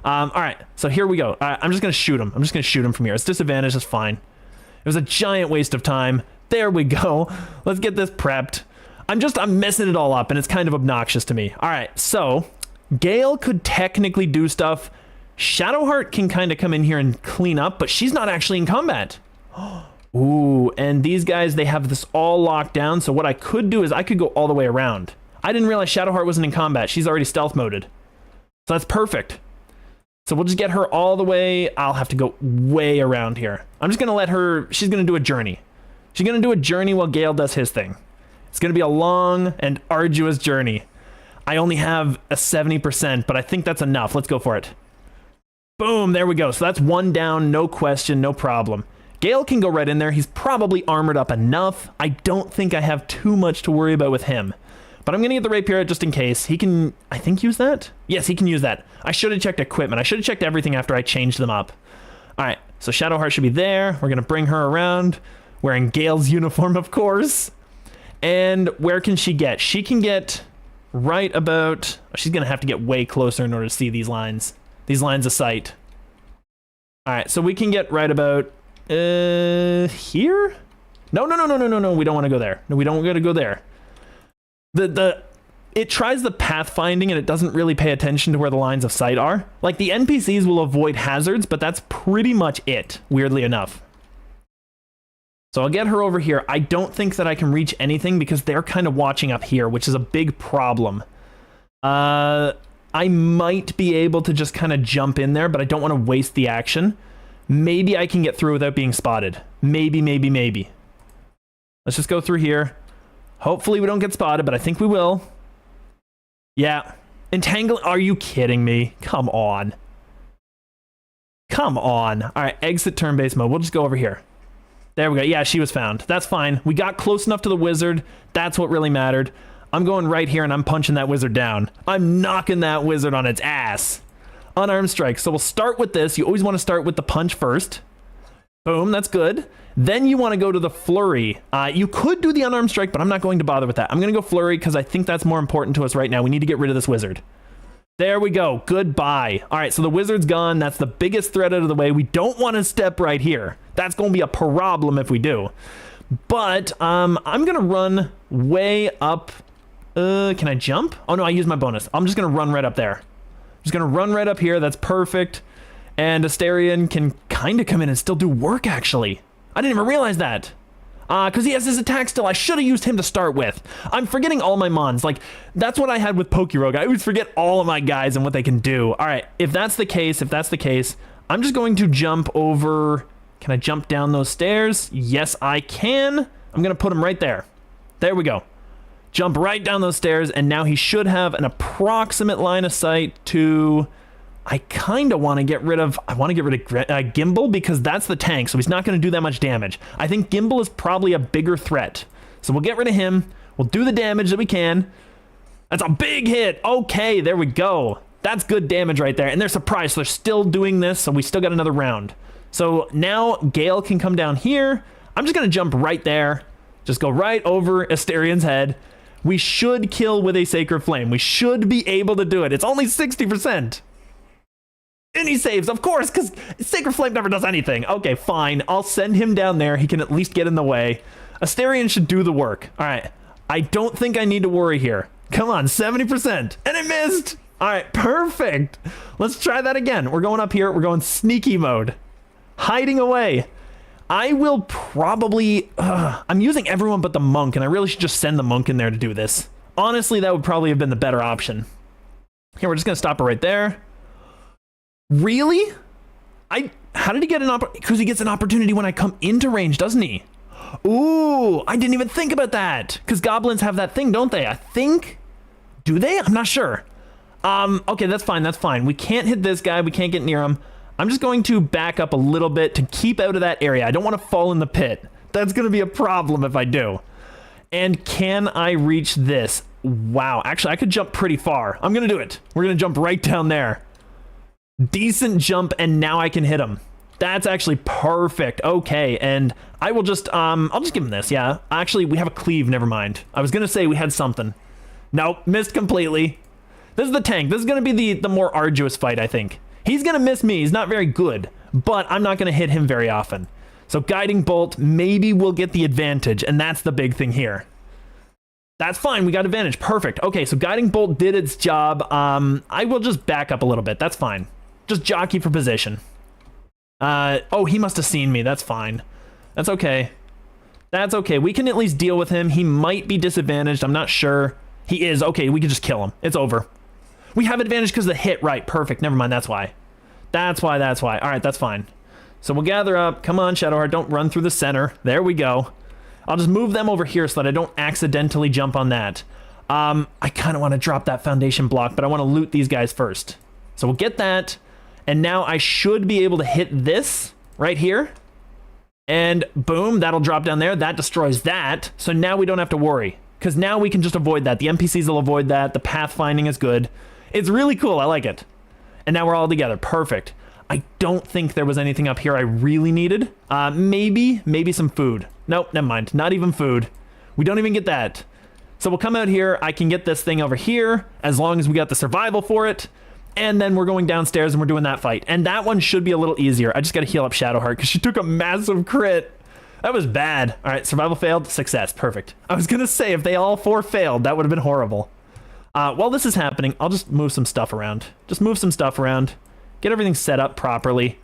All right, so here we go. I'm just going to shoot him. I'm just going to shoot him from here. It's disadvantage. It's fine. It was a giant waste of time. There we go. Let's get this prepped. I'm messing it all up, and it's kind of obnoxious to me. All right, so Gale could technically do stuff. Shadowheart can kind of come in here and clean up, but she's not actually in combat. Ooh, and these guys, they have this all locked down, so what I could do is I could go all the way around. I didn't realize Shadowheart wasn't in combat. She's already stealth moded. So that's perfect. So we'll just get her all the way. I'll have to go way around here. I'm just going to let her, she's going to do a journey. She's going to do a journey while Gale does his thing. It's going to be a long and arduous journey. I only have a 70%, but I think that's enough. Let's go for it. Boom, there we go. So that's one down, no question, no problem. Gale can go right in there. He's probably armored up enough. I don't think I have too much to worry about with him. But I'm going to get the rapier just in case. He can, I think, use that? Yes, he can use that. I should have checked equipment. I should have checked everything after I changed them up. All right, so Shadowheart should be there. We're going to bring her around, wearing Gale's uniform, of course. And where can she get? She can get right about... She's going to have to get way closer in order to see these lines of sight. All right, so we can get right about here? No, we don't want to go there. No, we don't want to go there. It tries the pathfinding and it doesn't really pay attention to where the lines of sight are. Like, the NPCs will avoid hazards, but that's pretty much it, weirdly enough. So I'll get her over here. I don't think that I can reach anything because they're kind of watching up here, which is a big problem. I might be able to just kind of jump in there, but I don't want to waste the action. Maybe I can get through without being spotted. Maybe. Let's just go through here. Hopefully we don't get spotted, but I think we will. Yeah. Entangle. Are you kidding me? Come on. Come on. All right, exit turn-based mode. We'll just go over here. There we go. Yeah, she was found. That's fine. We got close enough to the wizard. That's what really mattered. I'm going right here and I'm punching that wizard down. I'm knocking that wizard on its ass. Unarmed strike. So we'll start with this. You always want to start with the punch first. Boom, that's good. Then you want to go to the flurry. You could do the unarmed strike, but I'm not going to bother with that. I'm going to go flurry because I think that's more important to us right now. We need to get rid of this wizard. There we go. Goodbye. All right, so the wizard's gone. That's the biggest threat out of the way. We don't want to step right here. That's going to be a problem if we do. But I'm going to run way up. Can I jump? Oh, no, I used my bonus. I'm just going to run right up there. I'm just going to run right up here. That's perfect. And Asterion can kind of come in and still do work, actually. I didn't even realize that. Because he has his attack still. I should have used him to start with. I'm forgetting all my mons. Like, that's what I had with Pokerogue. I always forget all of my guys and what they can do. All right, if that's the case, I'm just going to jump over. Can I jump down those stairs? Yes, I can. I'm going to put him right there. There we go. Jump right down those stairs, and now he should have an approximate line of sight to... I kind of want to get rid of... I want to get rid of Gimbal, because that's the tank, so he's not going to do that much damage. I think Gimbal is probably a bigger threat. So we'll get rid of him. We'll do the damage that we can. That's a big hit. Okay, there we go. That's good damage right there. And they're surprised, so they're still doing this, so we still got another round. So now Gale can come down here. I'm just going to jump right there. Just go right over Asterian's head. We should kill with a Sacred Flame. We should be able to do it. It's only 60%. And he saves, of course, because Sacred Flame never does anything. Okay, fine. I'll send him down there. He can at least get in the way. Asterian should do the work. All right. I don't think I need to worry here. Come on, 70%. And it missed. All right, perfect. Let's try that again. We're going up here. We're going sneaky mode. Hiding away. I will probably... I'm using everyone but the monk, and I really should just send the monk in there to do this. Honestly, that would probably have been the better option. Here, we're just going to stop it right there. Really? How did he get an opportunity? Because he gets an opportunity when I come into range, doesn't he? Ooh, I didn't even think about that. Because goblins have that thing, don't they? I think... Do they? I'm not sure. Okay, that's fine, that's fine. We can't hit this guy. We can't get near him. I'm just going to back up a little bit to keep out of that area. I don't want to fall in the pit. That's going to be a problem if I do. And can I reach this? Wow, actually, I could jump pretty far. I'm going to do it. We're going to jump right down there. Decent jump, and now I can hit him. That's actually perfect. Okay, and I will just, I'll just give him this, yeah. Actually, we have a cleave, never mind. I was going to say we had something. Nope, missed completely. This is the tank. This is going to be the more arduous fight, I think. He's going to miss me. He's not very good, but I'm not going to hit him very often. So Guiding Bolt, maybe we'll get the advantage, and that's the big thing here. That's fine. We got advantage. Perfect. Okay, so Guiding Bolt did its job. I will just back up a little bit. That's fine. Just jockey for position. Oh, he must have seen me. That's fine. That's okay. That's okay. We can at least deal with him. He might be disadvantaged. I'm not sure. He is. Okay, we can just kill him. It's over. We have advantage because of the hit. Right, perfect. Never mind, that's why. That's why. All right, that's fine. So we'll gather up. Come on, Shadowheart, don't run through the center. There we go. I'll just move them over here so that I don't accidentally jump on that. I kind of want to drop that foundation block, but I want to loot these guys first. So we'll get that. And now I should be able to hit this right here. And boom, that'll drop down there. That destroys that. So now we don't have to worry, because now we can just avoid that. The NPCs will avoid that. The pathfinding is good. It's really cool. I like it. And now we're all together. Perfect. I don't think there was anything up here I really needed. Maybe some food. Nope, never mind. Not even food. We don't even get that. So we'll come out here. I can get this thing over here as long as we got the survival for it. And then we're going downstairs and we're doing that fight. And that one should be a little easier. I just got to heal up Shadowheart because she took a massive crit. That was bad. All right, survival failed. Success. Perfect. I was going to say, if they all four failed, that would have been horrible. While this is happening, I'll just move some stuff around. Just move some stuff around. Get everything set up properly.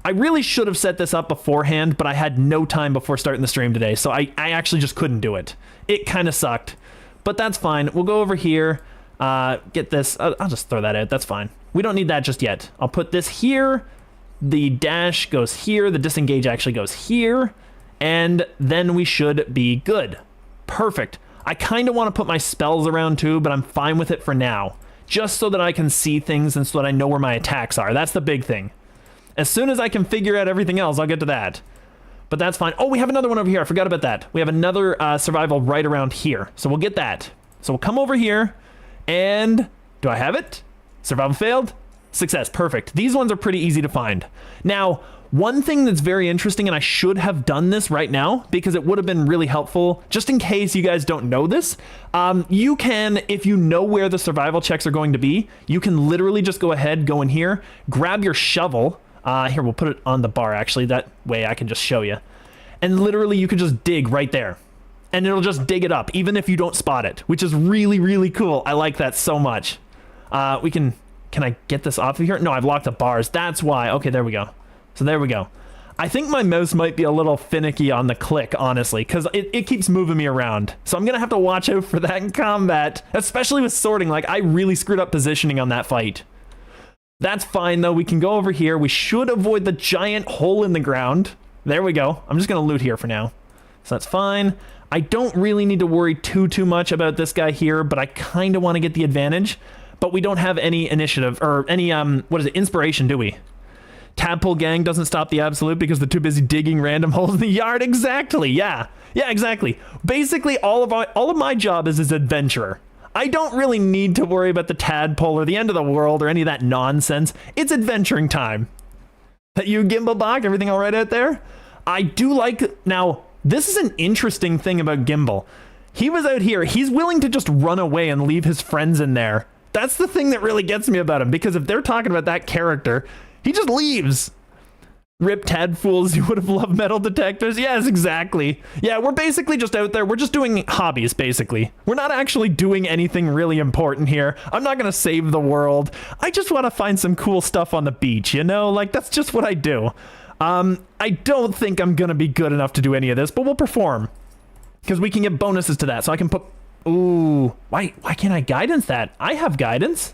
I really should have set this up beforehand, but I had no time before starting the stream today, so I actually just couldn't do it. It kind of sucked, but that's fine. We'll go over here, get this. I'll just throw that out. That's fine. We don't need that just yet. I'll put this here. The dash goes here. The disengage actually goes here, and then we should be good. Perfect. I kind of want to put my spells around too, but I'm fine with it for now. Just so that I can see things and so that I know where my attacks are. That's the big thing. As soon as I can figure out everything else, I'll get to that. But that's fine. Oh, we have another one over here. I forgot about that. We have another survival right around here. So we'll get that. So we'll come over here. And do I have it? Survival failed. Success. Perfect. These ones are pretty easy to find. Now, one thing that's very interesting, and I should have done this right now because it would have been really helpful, just in case you guys don't know this, you can, if you know where the survival checks are going to be, you can literally just go ahead, go in here, grab your shovel. Here, we'll put it on the bar, actually. That way I can just show you. And literally, you can just dig right there. And it'll just dig it up, even if you don't spot it, which is really, really cool. I like that so much. Can I get this off of here? No, I've locked the bars. That's why. Okay, there we go. So there we go. I think my mouse might be a little finicky on the click, honestly, because it keeps moving me around. So I'm going to have to watch out for that in combat, especially with sorting. Like, I really screwed up positioning on that fight. That's fine, though. We can go over here. We should avoid the giant hole in the ground. There we go. I'm just going to loot here for now. So that's fine. I don't really need to worry too much about this guy here, but I kind of want to get the advantage. But we don't have any initiative or any, what is it, inspiration, do we? Tadpole Gang doesn't stop the absolute because they're too busy digging random holes in the yard. Exactly, yeah. Yeah, exactly. Basically, all of my job is as adventurer. I don't really need to worry about the tadpole or the end of the world or any of that nonsense. It's adventuring time. That you, Gimblebach? Everything all right out there? I do like... Now, this is an interesting thing about Gimbal. He was out here. He's willing to just run away and leave his friends in there. That's the thing that really gets me about him, because if they're talking about that character, he just leaves. Rip Tad fools, you would have loved metal detectors. Yes, exactly. Yeah, we're basically just out there. We're just doing hobbies, basically. We're not actually doing anything really important here. I'm not going to save the world. I just want to find some cool stuff on the beach, you know? Like, that's just what I do. I don't think I'm going to be good enough to do any of this, but we'll perform. Because we can get bonuses to that, so I can put... Ooh, why can't I guidance that? I have guidance.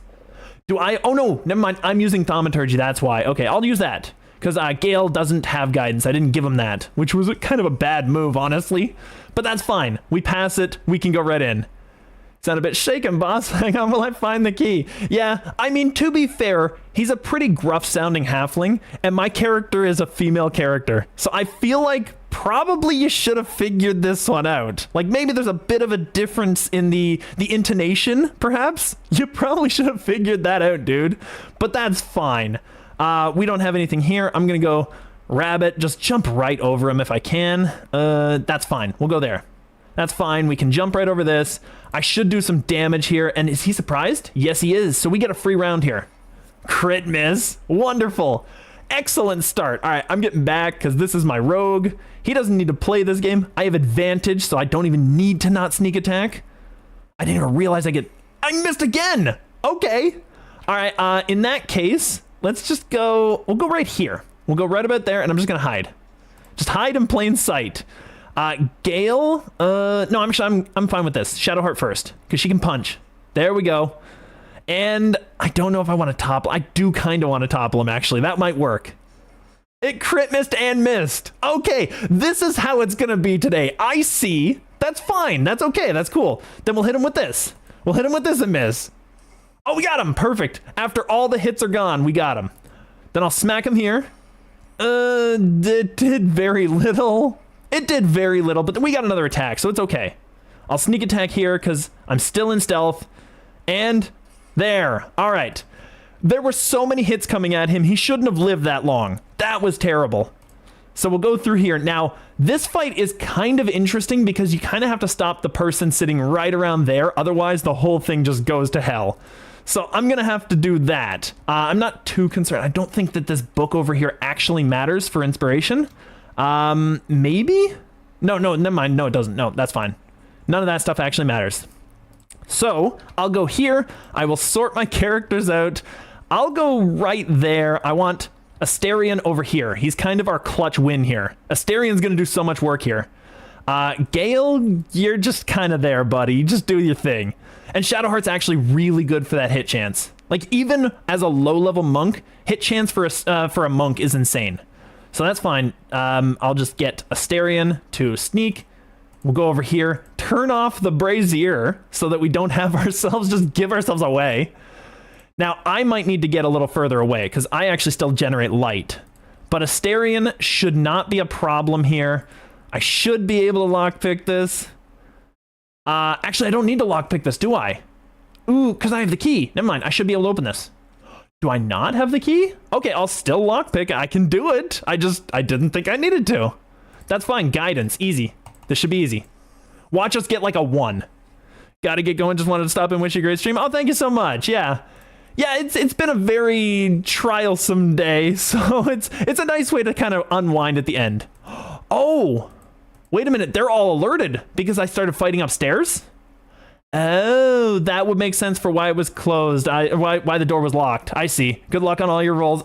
Do I? Oh, no, never mind. I'm using thaumaturgy, that's why. Okay, I'll use that. Because Gale doesn't have guidance. I didn't give him that, which was kind of a bad move, honestly. But that's fine. We pass it. We can go right in. Sound a bit shaken, boss. Hang on while I find the key. Yeah, I mean, to be fair, he's a pretty gruff-sounding halfling, and my character is a female character. So I feel like probably you should have figured this one out. Like, maybe there's a bit of a difference in the intonation, perhaps? You probably should have figured that out, dude. But that's fine. We don't have anything here. I'm gonna go rabbit, just jump right over him if I can. That's fine. We'll go there. That's fine. We can jump right over this. I should do some damage here. And is he surprised? Yes, he is. So we get a free round here. Crit miss. Wonderful. Excellent start. All right, I'm getting back because this is my rogue. He doesn't need to play this game. I have advantage, so I don't even need to not sneak attack. I didn't even realize I missed again. Okay. All right, in that case, let's just go. We'll go right here. We'll go right about there, and I'm just going to hide. Just hide in plain sight. Gale, no, I'm fine with this. Shadowheart first, because she can punch. There we go. And I don't know if I want to topple. I do kind of want to topple him, actually. That might work. It crit missed and missed. Okay, this is how it's going to be today. I see. That's fine. That's okay. That's cool. Then we'll hit him with this. We'll hit him with this and miss. Oh, we got him. Perfect. After all the hits are gone, we got him. Then I'll smack him here. It did very little. It did very little, but we got another attack, so it's okay. I'll sneak attack here because I'm still in stealth. And there. All right. There were so many hits coming at him. He shouldn't have lived that long. That was terrible. So we'll go through here. Now, this fight is kind of interesting because you kind of have to stop the person sitting right around there. Otherwise, the whole thing just goes to hell. So I'm going to have to do that. I'm not too concerned. I don't think that this book over here actually matters for inspiration. Maybe? No, never mind. No, it doesn't. No, that's fine. None of that stuff actually matters. So I'll go here. I will sort my characters out. I'll go right there. I want Asterion over here. He's kind of our clutch win here. Asterion's going to do so much work here. Gale, you're just kind of there, buddy. Just do your thing. And Shadowheart's actually really good for that hit chance. Like, even as a low-level monk, hit chance for a monk is insane. So that's fine. I'll just get Asterion to sneak. We'll go over here, turn off the brazier so that we don't have ourselves just give ourselves away. Now, I might need to get a little further away because I actually still generate light. But Asterion should not be a problem here. I should be able to lockpick this. Actually, I don't need to lockpick this, do I? Ooh, because I have the key. Never mind, I should be able to open this. Do I not have the key? Okay, I'll still lockpick. I can do it. I didn't think I needed to. That's fine. Guidance. Easy. This should be easy. Watch us get like a 1. Gotta get going. Just wanted to stop and wish you a great stream. Oh, thank you so much. Yeah. Yeah, it's been a very trialsome day, so it's a nice way to kind of unwind at the end. Oh, wait a minute. They're all alerted because I started fighting upstairs? Oh, that would make sense for why it was closed. Why the door was locked. I see. Good luck on all your rolls.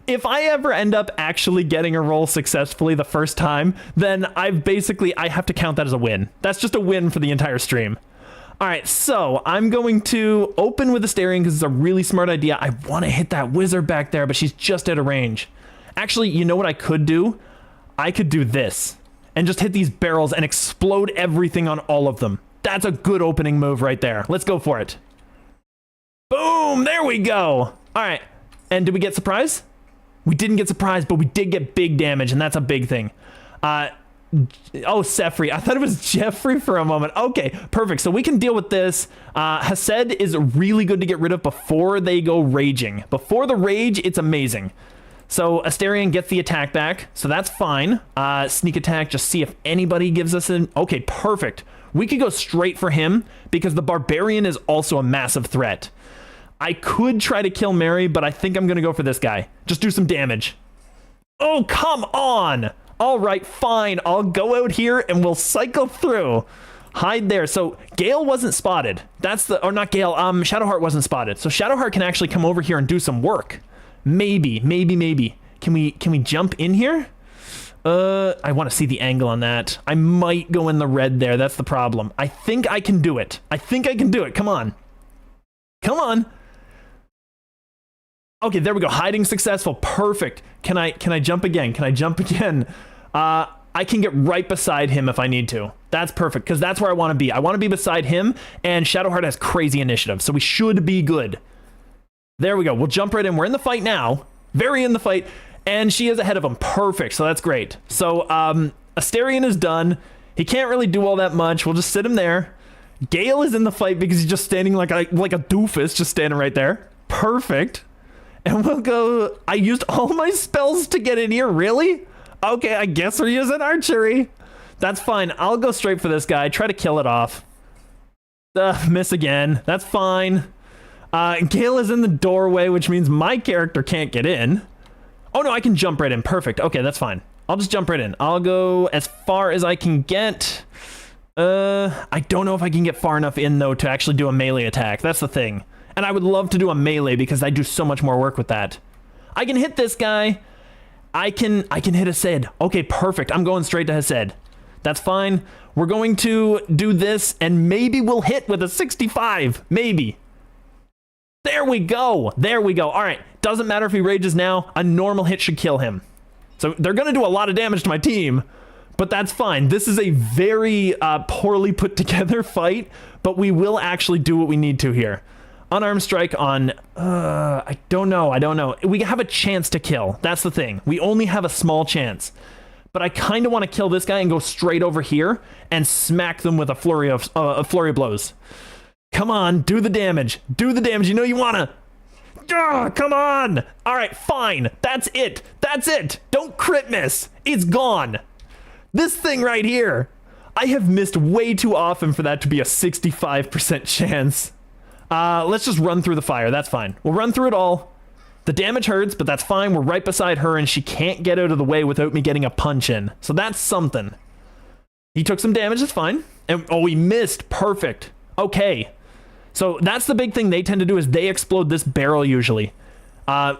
If I ever end up actually getting a roll successfully the first time, then I have to count that as a win. That's just a win for the entire stream. All right, so I'm going to open with Asterion because it's a really smart idea. I want to hit that wizard back there, but she's just out of range. Actually, you know what I could do? I could do this. and just hit these barrels and explode everything on all of them. That's a good opening move right there. Let's go for it. Boom, there we go. All right, and did we get surprise? We didn't get surprise, but we did get big damage, and that's a big thing. Oh, Sefri. I thought it was Jeffrey for a moment. Okay, perfect. So we can deal with this. Hased is really good to get rid of before they go raging. Before the rage, it's amazing. So Asterion gets the attack back, so that's fine. Sneak attack, just see if anybody gives us an... Okay, perfect. We could go straight for him because the Barbarian is also a massive threat. I could try to kill Mary, but I think I'm going to go for this guy. Just do some damage. Oh, come on! All right, fine. I'll go out here and we'll cycle through. Hide there. So Gale wasn't spotted. That's the, or not Gale, Shadowheart wasn't spotted. So Shadowheart can actually come over here and do some work. Maybe. Can we jump in here? I want to see the angle on that. I might go in the red there. That's the problem. I think I can do it. Come on. Come on. Okay, there we go. Hiding successful. Perfect. Can I jump again? I can get right beside him if I need to. That's perfect, because that's where I want to be. I want to be beside him, and Shadowheart has crazy initiative, so we should be good. There we go. We'll jump right in. We're in the fight now. Very in the fight, and she is ahead of him. Perfect, so that's great. So, Asterion is done. He can't really do all that much. We'll just sit him there. Gale is in the fight because he's just standing like a doofus, just standing right there. Perfect. And we'll go... I used all my spells to get in here, really? Okay, I guess we're using archery. That's fine. I'll go straight for this guy. Try to kill it off. Miss again. That's fine. Gale is in the doorway, which means my character can't get in. Oh, no, I can jump right in. Perfect. Okay, that's fine. I'll just jump right in. I'll go as far as I can get. I don't know if I can get far enough in, though, to actually do a melee attack. That's the thing. And I would love to do a melee because I do so much more work with that. I can hit this guy. I can hit Hased. Okay, perfect. I'm going straight to Hased. That's fine. We're going to do this, and maybe we'll hit with a 65. Maybe. There we go. All right. Doesn't matter if he rages now. A normal hit should kill him. So they're going to do a lot of damage to my team, but that's fine. This is a very poorly put together fight, but we will actually do what we need to here. Unarmed strike on, I don't know. We have a chance to kill. That's the thing. We only have a small chance. But I kind of want to kill this guy and go straight over here and smack them with a flurry of blows. Come on, do the damage. You know you want to. Come on. All right, fine. That's it. Don't crit miss. It's gone. This thing right here. I have missed way too often for that to be a 65% chance. Let's just run through the fire. That's fine. We'll run through it all. The damage hurts, but that's fine. We're right beside her, and she can't get out of the way without me getting a punch in. So that's something. He took some damage. That's fine. And oh, he missed. Perfect. Okay. So that's the big thing they tend to do is they explode this barrel usually. Wow.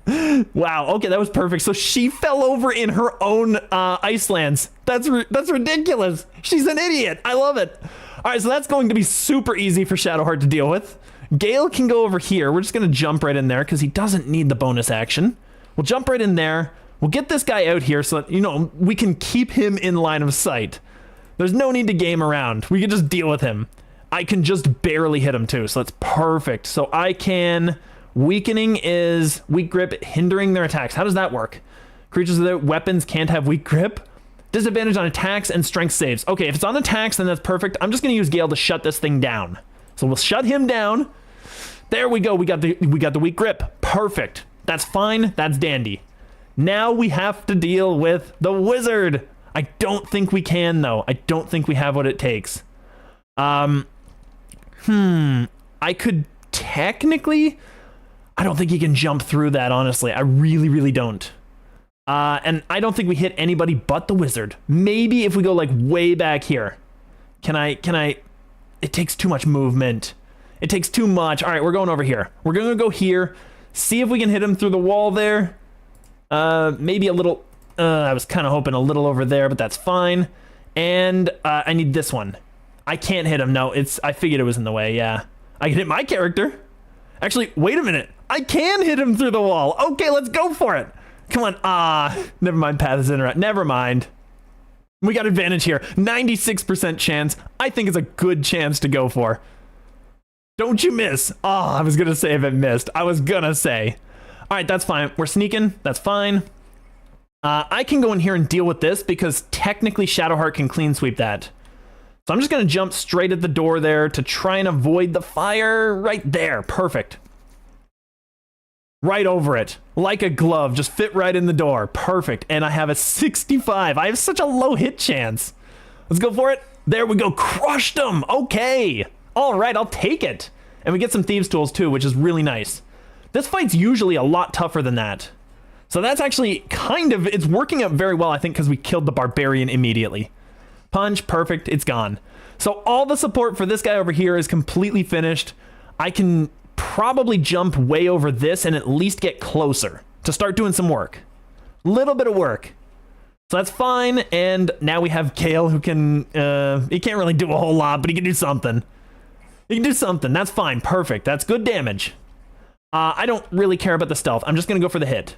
Okay, that was perfect. So she fell over in her own ice lands. That's ridiculous. She's an idiot. I love it. All right, so that's going to be super easy for Shadowheart to deal with. Gale can go over here. We're just going to jump right in there because he doesn't need the bonus action. We'll jump right in there. We'll get this guy out here so that, you know, we can keep him in line of sight. There's no need to game around. We can just deal with him. I can just barely hit him too, so that's perfect. So I can... Weakening is weak grip, hindering their attacks. How does that work? Creatures without weapons can't have weak grip. Disadvantage on attacks and strength saves. Okay, if it's on attacks, then that's perfect. I'm just going to use Gale to shut this thing down. So we'll shut him down. There we go. We got the weak grip. Perfect. That's fine. That's dandy. Now we have to deal with the wizard. I don't think we can, though. I don't think we have what it takes. I could technically... I don't think he can jump through that, honestly. I really, really don't. And I don't think we hit anybody but the wizard. Maybe if we go, like, way back here. Can I... It takes too much movement. It takes too much. All right, we're going over here. We're going to go here. See if we can hit him through the wall there. Maybe a little... I was kind of hoping a little over there, but that's fine. And I need this one. I can't hit him. No, I figured it was in the way, yeah. I can hit my character. Actually, wait a minute. I can hit him through the wall. Okay, let's go for it. Come on. Never mind. Path is interrupted. Never mind. We got advantage here. 96% chance. I think it's a good chance to go for. Don't you miss. Oh, I was going to say if it missed. I was going to say. All right, that's fine. We're sneaking. That's fine. I can go in here and deal with this because technically Shadowheart can clean sweep that. So I'm just going to jump straight at the door there to try and avoid the fire right there. Perfect. Right over it. Like a glove. Just fit right in the door. Perfect. And I have a 65. I have such a low hit chance. Let's go for it. There we go. Crushed them. Okay. All right, I'll take it. And we get some Thieves' Tools too, which is really nice. This fight's usually a lot tougher than that. So that's actually kind of, it's working out very well, I think, because we killed the Barbarian immediately. Punch, perfect, it's gone. So all the support for this guy over here is completely finished. I can probably jump way over this and at least get closer to start doing some work. Little bit of work. So that's fine, and now we have Gale who can, he can't really do a whole lot, but he can do something. He can do something, that's fine, perfect, that's good damage. I don't really care about the stealth, I'm just gonna go for the hit.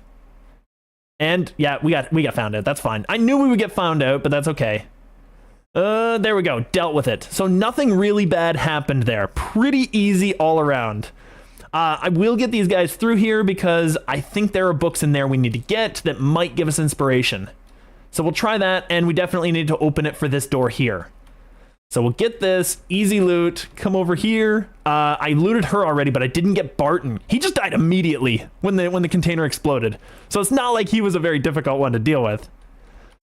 And yeah, we got found out. That's fine. I knew we would get found out, but that's okay. There we go. Dealt with it. So nothing really bad happened there. Pretty easy all around. I will get these guys through here because I think there are books in there we need to get that might give us inspiration. So we'll try that, and we definitely need to open it for this door here. So we'll get this. Easy loot. Come over here. I looted her already, but I didn't get Barton. He just died immediately when the container exploded. So it's not like he was a very difficult one to deal with.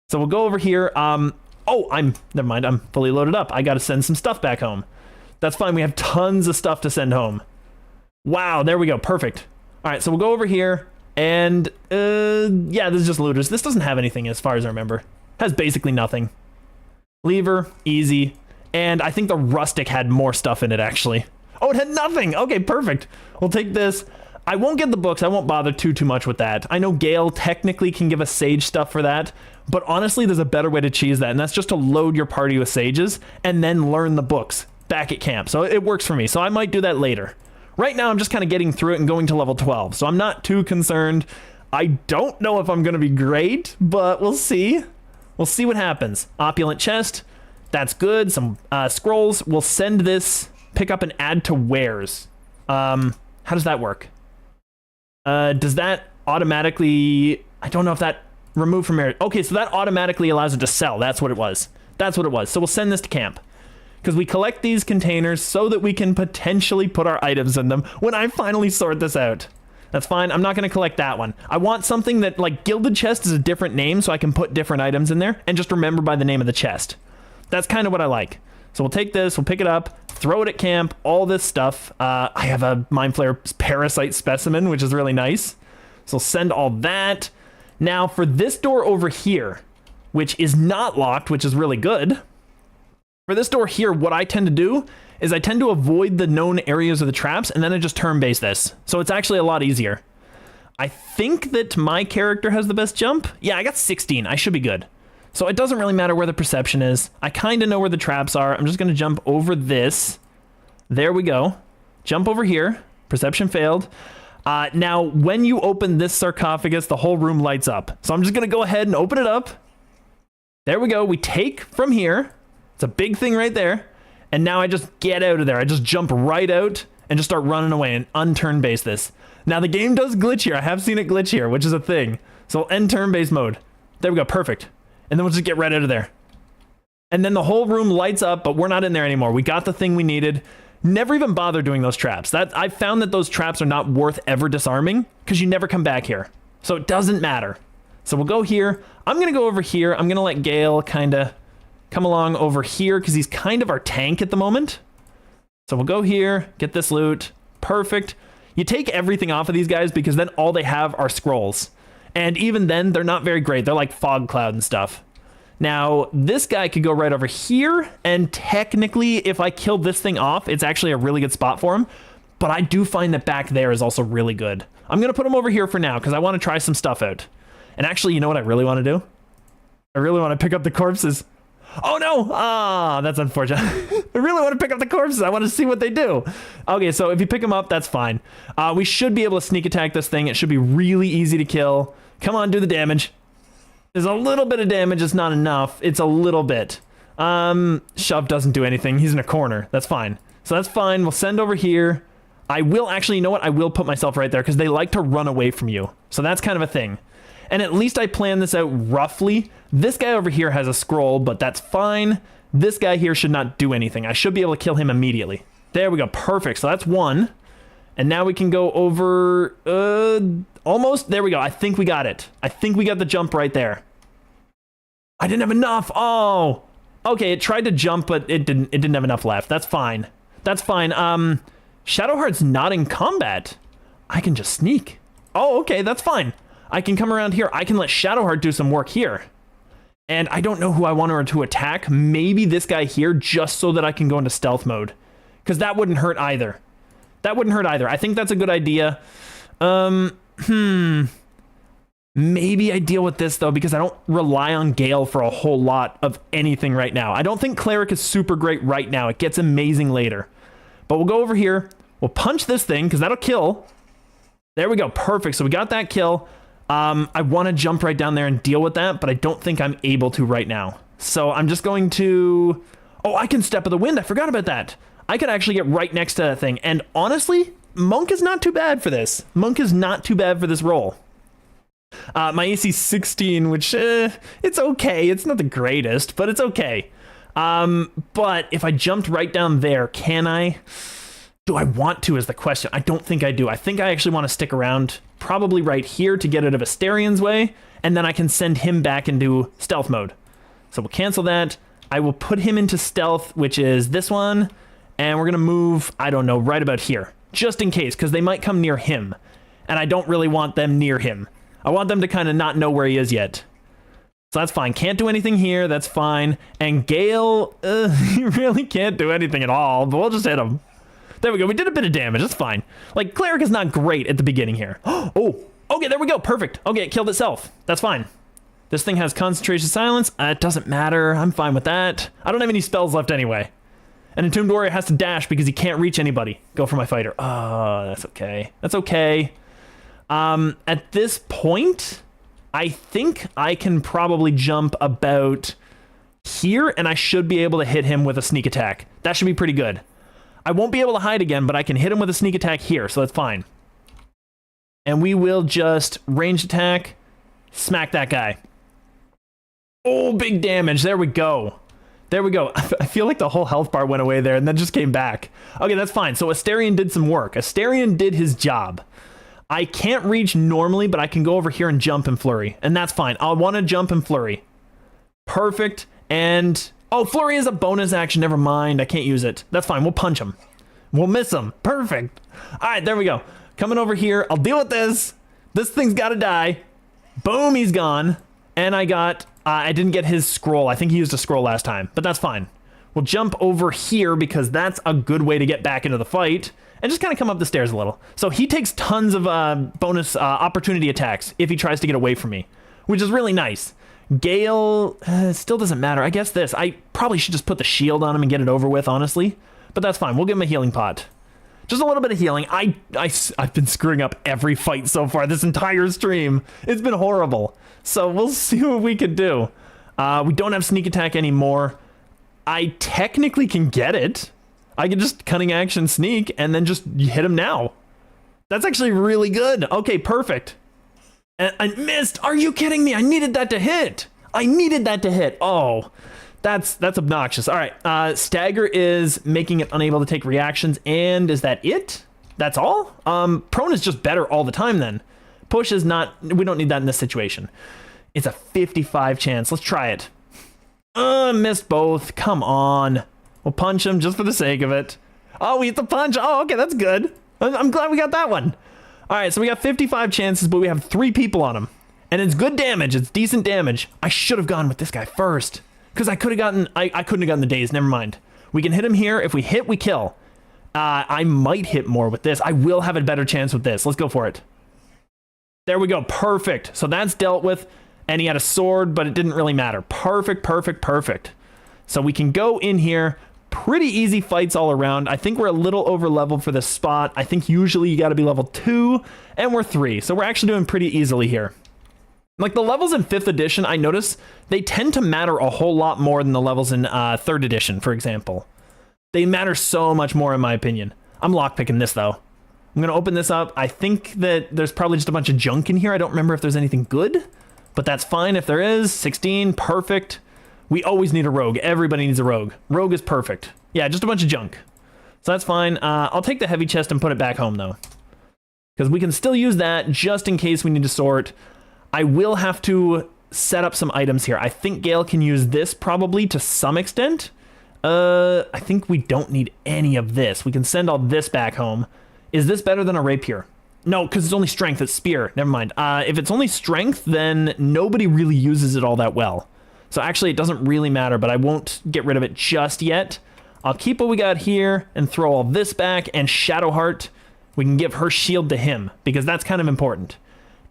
So we'll go over here. Oh, never mind. I'm fully loaded up. I got to send some stuff back home. That's fine. We have tons of stuff to send home. Wow, there we go. Perfect. All right, so we'll go over here. And yeah, this is just looters. This doesn't have anything as far as I remember. It has basically nothing. Lever, easy. And I think the rustic had more stuff in it, actually. Oh, it had nothing. Okay, perfect. We'll take this. I won't get the books. I won't bother too much with that. I know Gale technically can give us sage stuff for that, but honestly, there's a better way to cheese that, and that's just to load your party with sages and then learn the books back at camp. So it works for me. So I might do that later. Right now, I'm just kind of getting through it and going to level 12, so I'm not too concerned. I don't know if I'm going to be great, but we'll see. We'll see what happens. Opulent chest. That's good. Some scrolls. We'll send this, pick up and add to wares. How does that work? Does that automatically... I don't know if that remove from area. Okay, so that automatically allows it to sell. That's what it was. That's what it was. So we'll send this to camp. Because we collect these containers so that we can potentially put our items in them when I finally sort this out. That's fine. I'm not going to collect that one. I want something that, like, Gilded Chest is a different name so I can put different items in there and just remember by the name of the chest. That's kind of what I like. So we'll take this, we'll pick it up, throw it at camp, all this stuff. I have a Mind Flayer Parasite Specimen, which is really nice. So we'll send all that. Now for this door over here, which is not locked, which is really good. For this door here, what I tend to do is I tend to avoid the known areas of the traps, and then I just turn-base this. So it's actually a lot easier. I think that my character has the best jump. Yeah, I got 16. I should be good. So it doesn't really matter where the perception is. I kind of know where the traps are. I'm just going to jump over this. There we go. Jump over here. Perception failed. Now, when you open this sarcophagus, the whole room lights up. So I'm just going to go ahead and open it up. There we go. We take from here. It's a big thing right there. And now I just get out of there. I just jump right out and just start running away and unturn base this. Now, the game does glitch here. I have seen it glitch here, which is a thing. So end turn-based mode. There we go. Perfect. And then we'll just get right out of there. And then the whole room lights up, but we're not in there anymore. We got the thing we needed. Never even bother doing those traps. I found that those traps are not worth ever disarming because you never come back here. So it doesn't matter. So we'll go here. I'm going to go over here. I'm going to let Gale kind of come along over here because he's kind of our tank at the moment. So we'll go here, get this loot. Perfect. You take everything off of these guys because then all they have are scrolls. And even then, they're not very great. They're like fog cloud and stuff. Now, this guy could go right over here, and technically, if I kill this thing off, it's actually a really good spot for him. But I do find that back there is also really good. I'm going to put him over here for now, because I want to try some stuff out. And actually, you know what I really want to do? I really want to pick up the corpses. Oh, no! Ah, that's unfortunate. I really want to pick up the corpses. I want to see what they do. Okay, so if you pick them up, that's fine. We should be able to sneak attack this thing. It should be really easy to kill. Come on, do the damage. There's a little bit of damage. It's not enough. It's a little bit. Shove doesn't do anything. He's in a corner. That's fine. So that's fine. We'll send over here. I will actually, you know what? I will put myself right there because they like to run away from you. So that's kind of a thing. And at least I planned this out roughly. This guy over here has a scroll, but that's fine. This guy here should not do anything. I should be able to kill him immediately. There we go. Perfect. So that's one. And now we can go over, almost. There we go. I think we got it. I think we got the jump right there. I didn't have enough. Oh, okay. It tried to jump, but it didn't have enough left. That's fine. That's fine. Shadowheart's not in combat. I can just sneak. Oh, okay. That's fine. I can come around here. I can let Shadowheart do some work here. And I don't know who I want her to attack. Maybe this guy here, just so that I can go into stealth mode. Because that wouldn't hurt either. That wouldn't hurt either. I think that's a good idea. Maybe I deal with this, though, because I don't rely on Gale for a whole lot of anything right now. I don't think Cleric is super great right now. It gets amazing later. But we'll go over here. We'll punch this thing, because that'll kill. There we go. Perfect. So we got that kill. I want to jump right down there and deal with that, but I don't think I'm able to right now. So I'm just going to... Oh, I can Step of the Wind. I forgot about that. I could actually get right next to that thing. And honestly, Monk is not too bad for this. Monk is not too bad for this role. My AC 16, which, it's okay. It's not the greatest, but it's okay. But if I jumped right down there, can I? Do I want to is the question. I don't think I do. I think I actually want to stick around probably right here to get out of Asterian's way, and then I can send him back into stealth mode. So we'll cancel that. I will put him into stealth, which is this one, and we're going to move, I don't know, right about here, just in case, because they might come near him, and I don't really want them near him. I want them to kind of not know where he is yet. So that's fine. Can't do anything here. That's fine. And Gale, he really can't do anything at all, but we'll just hit him. There we go. We did a bit of damage. That's fine. Like, Cleric is not great at the beginning here. Oh, okay, there we go. Perfect. Okay, it killed itself. That's fine. This thing has concentration silence. It doesn't matter. I'm fine with that. I don't have any spells left anyway. And Entombed Warrior has to dash because he can't reach anybody. Go for my fighter. Oh, that's okay. That's okay. At this point, I think I can probably jump about here, and I should be able to hit him with a sneak attack. That should be pretty good. I won't be able to hide again, but I can hit him with a sneak attack here, so that's fine. And we will just ranged attack, smack that guy. Oh, big damage. There we go. There we go. I feel like the whole health bar went away there and then just came back. Okay, that's fine. So Astarion did some work. Astarion did his job. I can't reach normally, but I can go over here and jump and flurry. And that's fine. I'll want to jump and flurry. Perfect. And... oh, flurry is a bonus action. Never mind. I can't use it. That's fine. We'll punch him. We'll miss him. Perfect. All right, there we go. Coming over here. I'll deal with this. This thing's got to die. Boom, he's gone. And I got... I didn't get his scroll. I think he used a scroll last time, but that's fine. We'll jump over here because that's a good way to get back into the fight. And just kind of come up the stairs a little. So he takes tons of bonus opportunity attacks if he tries to get away from me, which is really nice. Gale still doesn't matter. I guess this. I probably should just put the shield on him and get it over with, honestly. But that's fine. We'll give him a healing pot. Just a little bit of healing. I've been screwing up every fight so far this entire stream. It's been horrible. So we'll see what we can do. We don't have sneak attack anymore. I technically can get it. I can just cunning action sneak and then just hit him now. That's actually really good. Okay, perfect. And I missed. Are you kidding me? I needed that to hit. I needed that to hit. Oh, that's obnoxious. All right. Stagger is making it unable to take reactions. And is that it? That's all? Prone is just better all the time then. Push is not. We don't need that in this situation. It's a 55 chance. Let's try it. Missed both. Come on. We'll punch him just for the sake of it. Oh, we hit the punch. Oh, okay, that's good. I'm glad we got that one. All right, so we got 55 chances, but we have 3 people on him. And it's good damage. It's decent damage. I should have gone with this guy first. Because I could have gotten... I couldn't have gotten the daze. Never mind. We can hit him here. If we hit, we kill. I might hit more with this. I will have a better chance with this. Let's go for it. There we go. Perfect. So that's dealt with. And he had a sword, but it didn't really matter. Perfect, perfect, perfect. So we can go in here. Pretty easy fights all around. I think we're a little over leveled for this spot. I think usually you got to be level 2, and we're 3. So we're actually doing pretty easily here. Like the levels in 5th edition, I notice they tend to matter a whole lot more than the levels in 3rd edition, for example. They matter so much more in my opinion. I'm lockpicking this though. I'm gonna open this up. I think that there's probably just a bunch of junk in here. I don't remember if there's anything good, but that's fine if there is. 16, perfect. We always need a rogue. Everybody needs a rogue. Rogue is perfect. Yeah, just a bunch of junk. So that's fine. I'll take the heavy chest and put it back home though, because we can still use that just in case we need to sort. I will have to set up some items here. I think Gale can use this probably to some extent. I think we don't need any of this. We can send all this back home. Is this better than a rapier? No, because it's only strength. It's spear. Never mind. If it's only strength, then nobody really uses it all that well. So actually, it doesn't really matter, but I won't get rid of it just yet. I'll keep what we got here and throw all this back, and Shadowheart, we can give her shield to him, because that's kind of important.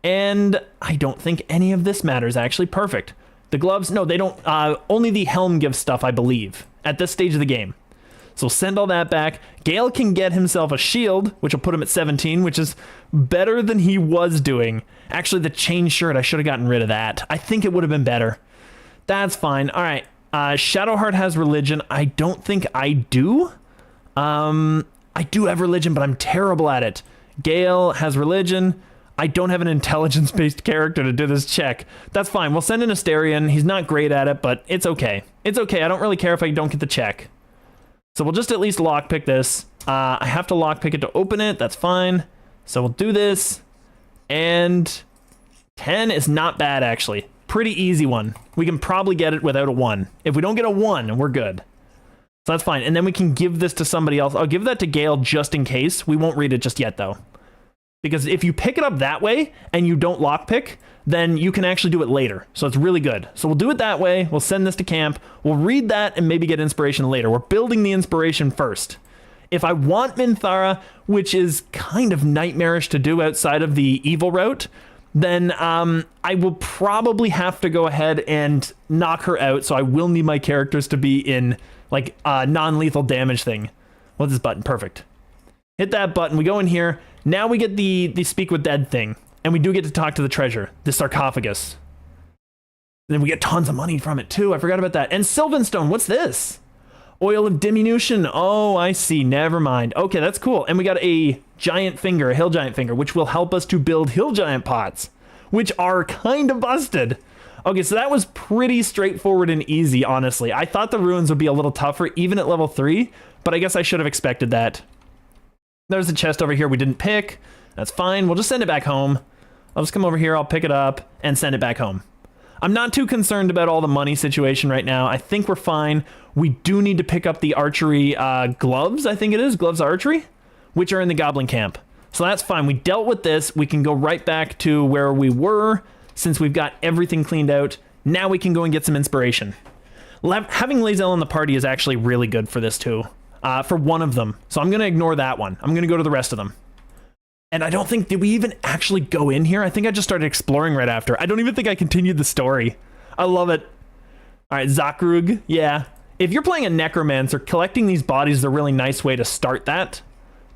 And I don't think any of this matters, actually. Perfect. The gloves, no, they don't. Only the helm gives stuff, I believe, at this stage of the game. So send all that back. Gale can get himself a shield, which will put him at 17, which is better than he was doing. Actually, the chain shirt, I should have gotten rid of that. I think it would have been better. That's fine. All right. Shadowheart has religion. I don't think I do. I do have religion, but I'm terrible at it. Gale has religion. I don't have an intelligence-based character to do this check. That's fine. We'll send in Asterion. He's not great at it, but it's okay. It's okay. I don't really care if I don't get the check. So we'll just at least lockpick this. I have to lockpick it to open it. That's fine. So we'll do this. And 10 is not bad, actually. Pretty easy one. We can probably get it without a 1. If we don't get a 1, we're good. So that's fine. And then we can give this to somebody else. I'll give that to Gale just in case. We won't read it just yet, though. Because if you pick it up that way and you don't lockpick, then you can actually do it later. So it's really good. So we'll do it that way. We'll send this to camp. We'll read that and maybe get inspiration later. We're building the inspiration first. If I want Minthara, which is kind of nightmarish to do outside of the evil route, then I will probably have to go ahead and knock her out. So I will need my characters to be in like a non-lethal damage thing. What's this button? Perfect. Hit that button. We go in here. Now we get the speak with dead thing. And we do get to talk to the treasure, the sarcophagus. And then we get tons of money from it too. I forgot about that. And Sylvanstone, what's this? Oil of diminution. Oh, I see. Never mind. Okay, that's cool. And we got a giant finger, a hill giant finger, which will help us to build hill giant pots, which are kind of busted. Okay, so that was pretty straightforward and easy, honestly. I thought the ruins would be a little tougher, even at level 3, but I guess I should have expected that. There's a chest over here we didn't pick. That's fine. We'll just send it back home. I'll just come over here. I'll pick it up and send it back home. I'm not too concerned about all the money situation right now. I think we're fine. We do need to pick up the archery gloves, I think it is. Gloves archery, which are in the goblin camp. So that's fine. We dealt with this. We can go right back to where we were since we've got everything cleaned out. Now we can go and get some inspiration. Having Lae'zel in the party is actually really good for this too. For one of them. So I'm going to ignore that one. I'm going to go to the rest of them. And I don't think, did we even actually go in here? I think I just started exploring right after. I don't even think I continued the story. I love it. All right, Zakrug. Yeah. If you're playing a necromancer, collecting these bodies is a really nice way to start that.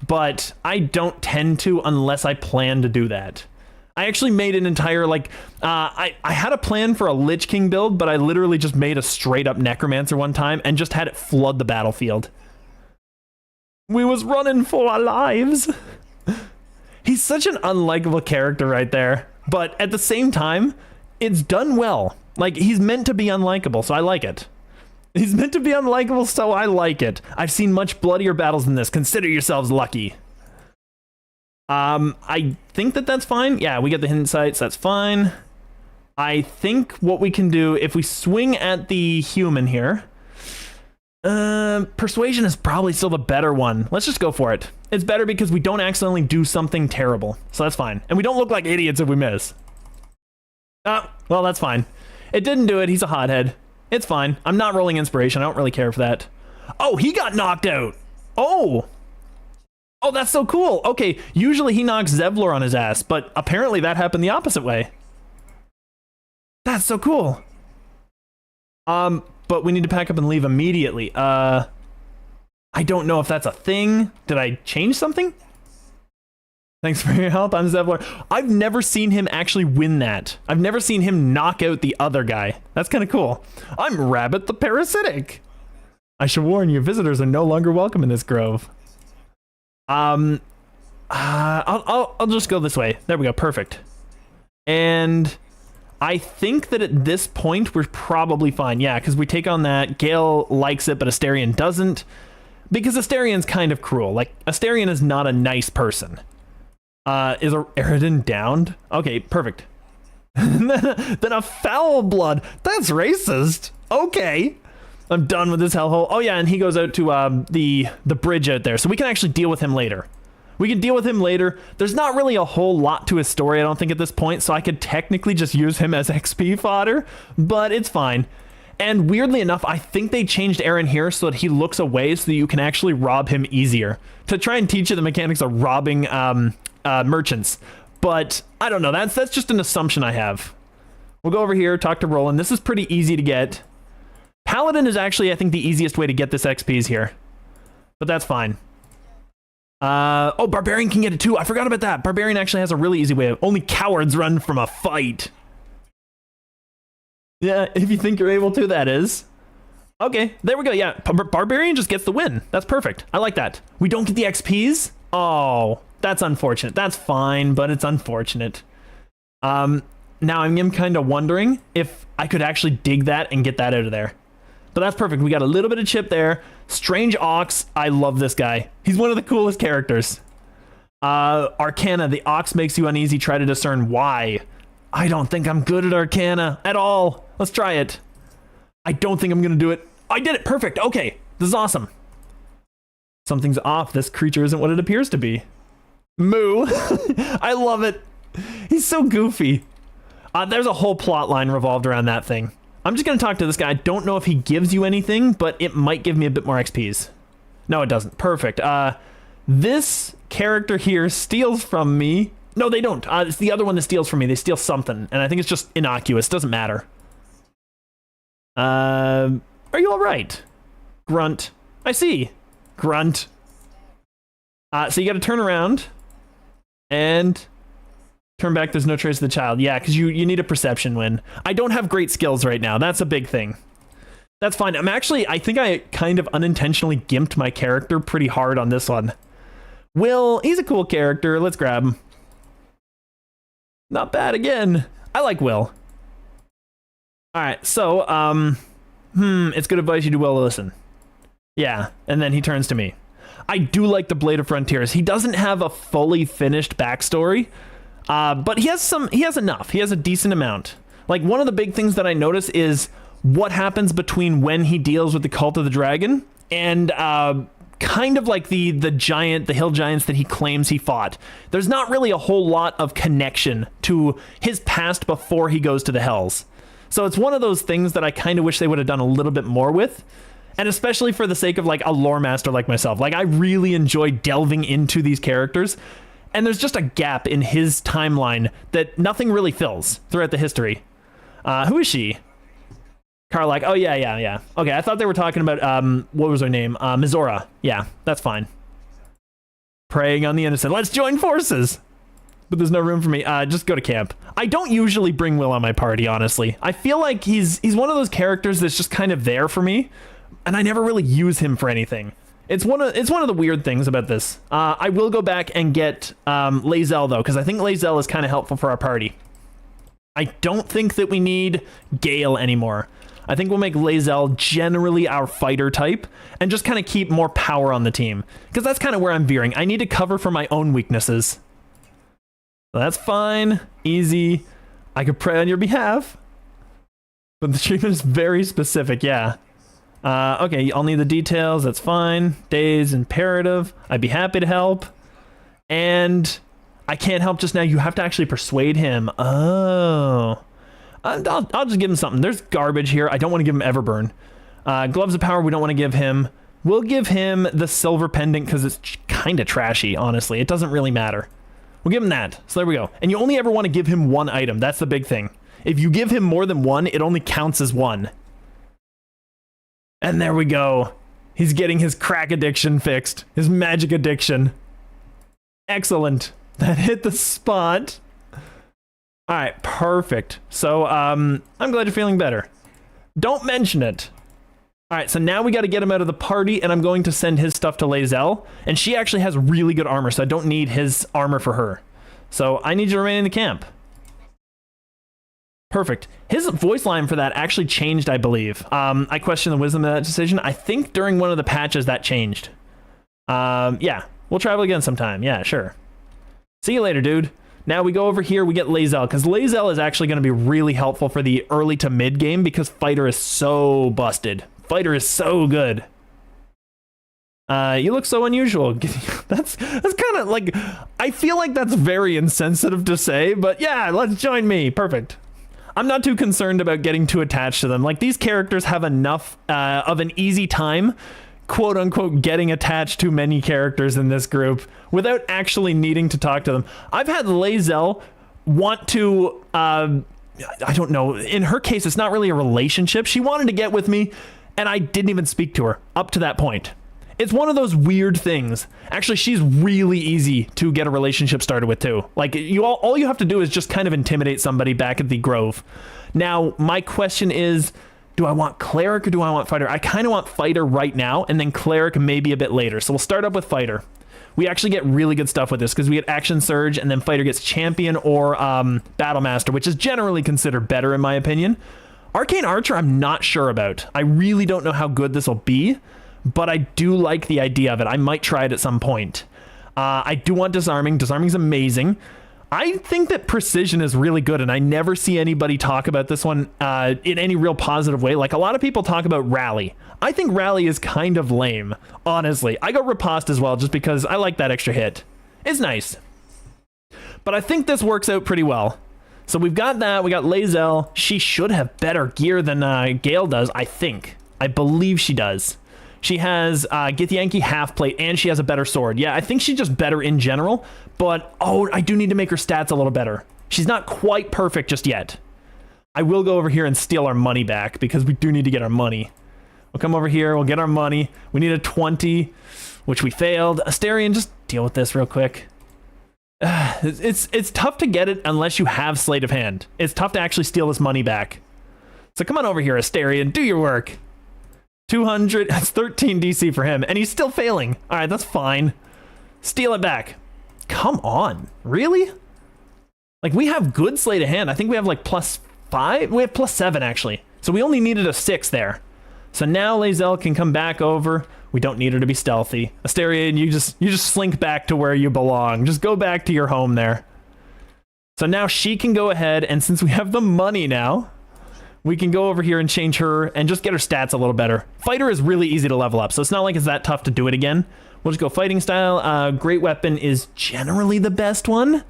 But I don't tend to unless I plan to do that. I actually made an entire, like, I had a plan for a Lich King build, but I literally just made a straight up necromancer one time and just had it flood the battlefield. We was running for our lives. He's such an unlikable character right there. But at the same time, it's done well. Like, he's meant to be unlikable, so I like it. He's meant to be unlikable, so I like it. I've seen much bloodier battles than this. Consider yourselves lucky. I think that that's fine. Yeah, we get the insights. That's fine. I think what we can do, if we swing at the human here... persuasion is probably still the better one. Let's just go for it. It's better because we don't accidentally do something terrible. So that's fine. And we don't look like idiots if we miss. Well, that's fine. It didn't do it. He's a hothead. It's fine. I'm not rolling inspiration. I don't really care for that. Oh, he got knocked out. Oh, that's so cool. Okay, usually he knocks Zevlor on his ass, but apparently that happened the opposite way. That's so cool. But we need to pack up and leave immediately. I don't know if that's a thing. Did I change something? Thanks for your help. I'm Zevlor. I've never seen him actually win that. I've never seen him knock out the other guy. That's kind of cool. I'm Rabbit the Parasitic. I should warn you, visitors are no longer welcome in this grove. I'll just go this way. There we go. Perfect. And I think that at this point we're probably fine. Yeah, because we take on that. Gale likes it, but Asterion doesn't. Because Asterion's kind of cruel. Like, Asterion is not a nice person. Is Eridan downed? Okay, perfect. Then a foul blood. That's racist. Okay. I'm done with this hellhole. Oh yeah, and he goes out to the bridge out there, so we can actually deal with him later. We can deal with him later. There's not really a whole lot to his story, I don't think, at this point, so I could technically just use him as XP fodder, but it's fine. And weirdly enough, I think they changed Aaron here so that he looks away so that you can actually rob him easier. To try and teach you the mechanics of robbing merchants. But I don't know, that's just an assumption I have. We'll go over here, talk to Roland. This is pretty easy to get. Paladin is actually, I think, the easiest way to get this XPs here. But that's fine. Oh, Barbarian can get it too. I forgot about that. Barbarian actually has a really easy way. Only cowards run from a fight. Yeah, if you think you're able to, that is. Okay, there we go. Yeah, Barbarian just gets the win. That's perfect. I like that. We don't get the XPs? Oh, that's unfortunate. That's fine, but it's unfortunate. Now I'm kind of wondering if I could actually dig that and get that out of there. But that's perfect. We got a little bit of chip there. Strange Ox. I love this guy. He's one of the coolest characters. Arcana. The Ox makes you uneasy. Try to discern why. I don't think I'm good at Arcana at all. Let's try it. I don't think I'm going to do it. I did it. Perfect. Okay. This is awesome. Something's off. This creature isn't what it appears to be. Moo. I love it. He's so goofy. There's a whole plot line revolved around that thing. I'm just going to talk to this guy. I don't know if he gives you anything, but it might give me a bit more XPs. No, it doesn't. Perfect. This character here steals from me. No, they don't. It's the other one that steals from me. They steal something, and I think it's just innocuous. Doesn't matter. Are you all right? Grunt. I see. Grunt. So you got to turn around and turn back. There's no trace of the child. Yeah, because you need a perception win. I don't have great skills right now. That's a big thing. That's fine. I think I kind of unintentionally gimped my character pretty hard on this one. Will, he's a cool character. Let's grab him. Not bad again. I like Will. All right, so, it's good advice. You do well to listen. Yeah, and then he turns to me. I do like the Blade of Frontiers. He doesn't have a fully finished backstory, but he has enough. He has a decent amount. Like, one of the big things that I notice is what happens between when he deals with the Cult of the Dragon and kind of like the hill giants that he claims he fought. There's not really a whole lot of connection to his past before he goes to the Hells. So it's one of those things that I kind of wish they would have done a little bit more with. And especially for the sake of like a lore master like myself. Like, I really enjoy delving into these characters. And there's just a gap in his timeline that nothing really fills throughout the history. Who is she? Karlak. Oh, yeah. Okay, I thought they were talking about, what was her name? Mizora. Yeah, that's fine. Preying on the innocent. Let's join forces! But there's no room for me. Just go to camp. I don't usually bring Will on my party, honestly. I feel like he's one of those characters that's just kind of there for me, and I never really use him for anything. It's one of the weird things about this. I will go back and get Lae'zel, though, because I think Lae'zel is kind of helpful for our party. I don't think that we need Gale anymore. I think we'll make Lae'zel generally our fighter type and just kind of keep more power on the team, because that's kind of where I'm veering. I need to cover for my own weaknesses. So that's fine. Easy. I could pray on your behalf. But the treatment is very specific, yeah. Okay, I'll need the details. That's fine. Days imperative. I'd be happy to help. And I can't help just now. You have to actually persuade him. Oh. I'll just give him something. There's garbage here. I don't want to give him Everburn. Gloves of Power, we don't want to give him. We'll give him the Silver Pendant because it's kind of trashy, honestly. It doesn't really matter. We'll give him that. So there we go. And you only ever want to give him one item. That's the big thing. If you give him more than one, it only counts as one. And there we go. He's getting his crack addiction fixed. His magic addiction. Excellent. That hit the spot. All right, perfect. So I'm glad you're feeling better. Don't mention it. All right, so now we got to get him out of the party, and I'm going to send his stuff to Lae'zel. And she actually has really good armor, so I don't need his armor for her. So I need you to remain in the camp. Perfect. His voice line for that actually changed, I believe. I question the wisdom of that decision. I think during one of the patches that changed. Yeah, we'll travel again sometime. Yeah, sure. See you later, dude. Now we go over here, we get Lae'zel, because Lae'zel is actually going to be really helpful for the early to mid game because Fighter is so busted. Fighter is so good. You look so unusual. That's kind of like, I feel like that's very insensitive to say, but yeah, let's join me. Perfect. I'm not too concerned about getting too attached to them. Like, these characters have enough of an easy time, quote unquote, getting attached to many characters in this group without actually needing to talk to them. I've had Lae'zel want to, I don't know, in her case, it's not really a relationship. She wanted to get with me, and I didn't even speak to her up to that point. It's one of those weird things. Actually, she's really easy to get a relationship started with too. Like, all you have to do is just kind of intimidate somebody back at the Grove. Now, my question is, do I want Cleric or do I want Fighter? I kind of want Fighter right now, and then Cleric maybe a bit later. So we'll start up with Fighter. We actually get really good stuff with this because we get Action Surge, and then Fighter gets Champion or Battle Master, which is generally considered better in my opinion. Arcane Archer, I'm not sure about. I really don't know how good this will be, but I do like the idea of it. I might try it at some point. I do want Disarming. Disarming's amazing. I think that Precision is really good, and I never see anybody talk about this one in any real positive way. Like, a lot of people talk about Rally. I think Rally is kind of lame, honestly. I go Riposte as well, just because I like that extra hit. It's nice. But I think this works out pretty well. So we've got that. We got Lae'zel. She should have better gear than Gale does, I think. I believe she does. She has Githyanki half plate, and she has a better sword. Yeah, I think she's just better in general, but oh, I do need to make her stats a little better. She's not quite perfect just yet. I will go over here and steal our money back because we do need to get our money. We'll come over here, we'll get our money. We need a 20, which we failed. Asterion, just deal with this real quick. It's tough to get it unless you have Sleight of Hand. It's tough to actually steal this money back. So come on over here, Asterion, do your work. 200, that's 13 DC for him, and he's still failing. All right, that's fine. Steal it back. Come on, really? Like, we have good Sleight of Hand. I think we have like +5. We have +7 actually. So we only needed a 6 there. So now Lae'zel can come back over. We don't need her to be stealthy. Asterion, you just slink back to where you belong. Just go back to your home there. So now she can go ahead, and since we have the money now, we can go over here and change her and just get her stats a little better. Fighter is really easy to level up, so it's not like it's that tough to do it again. We'll just go fighting style. Great weapon is generally the best one.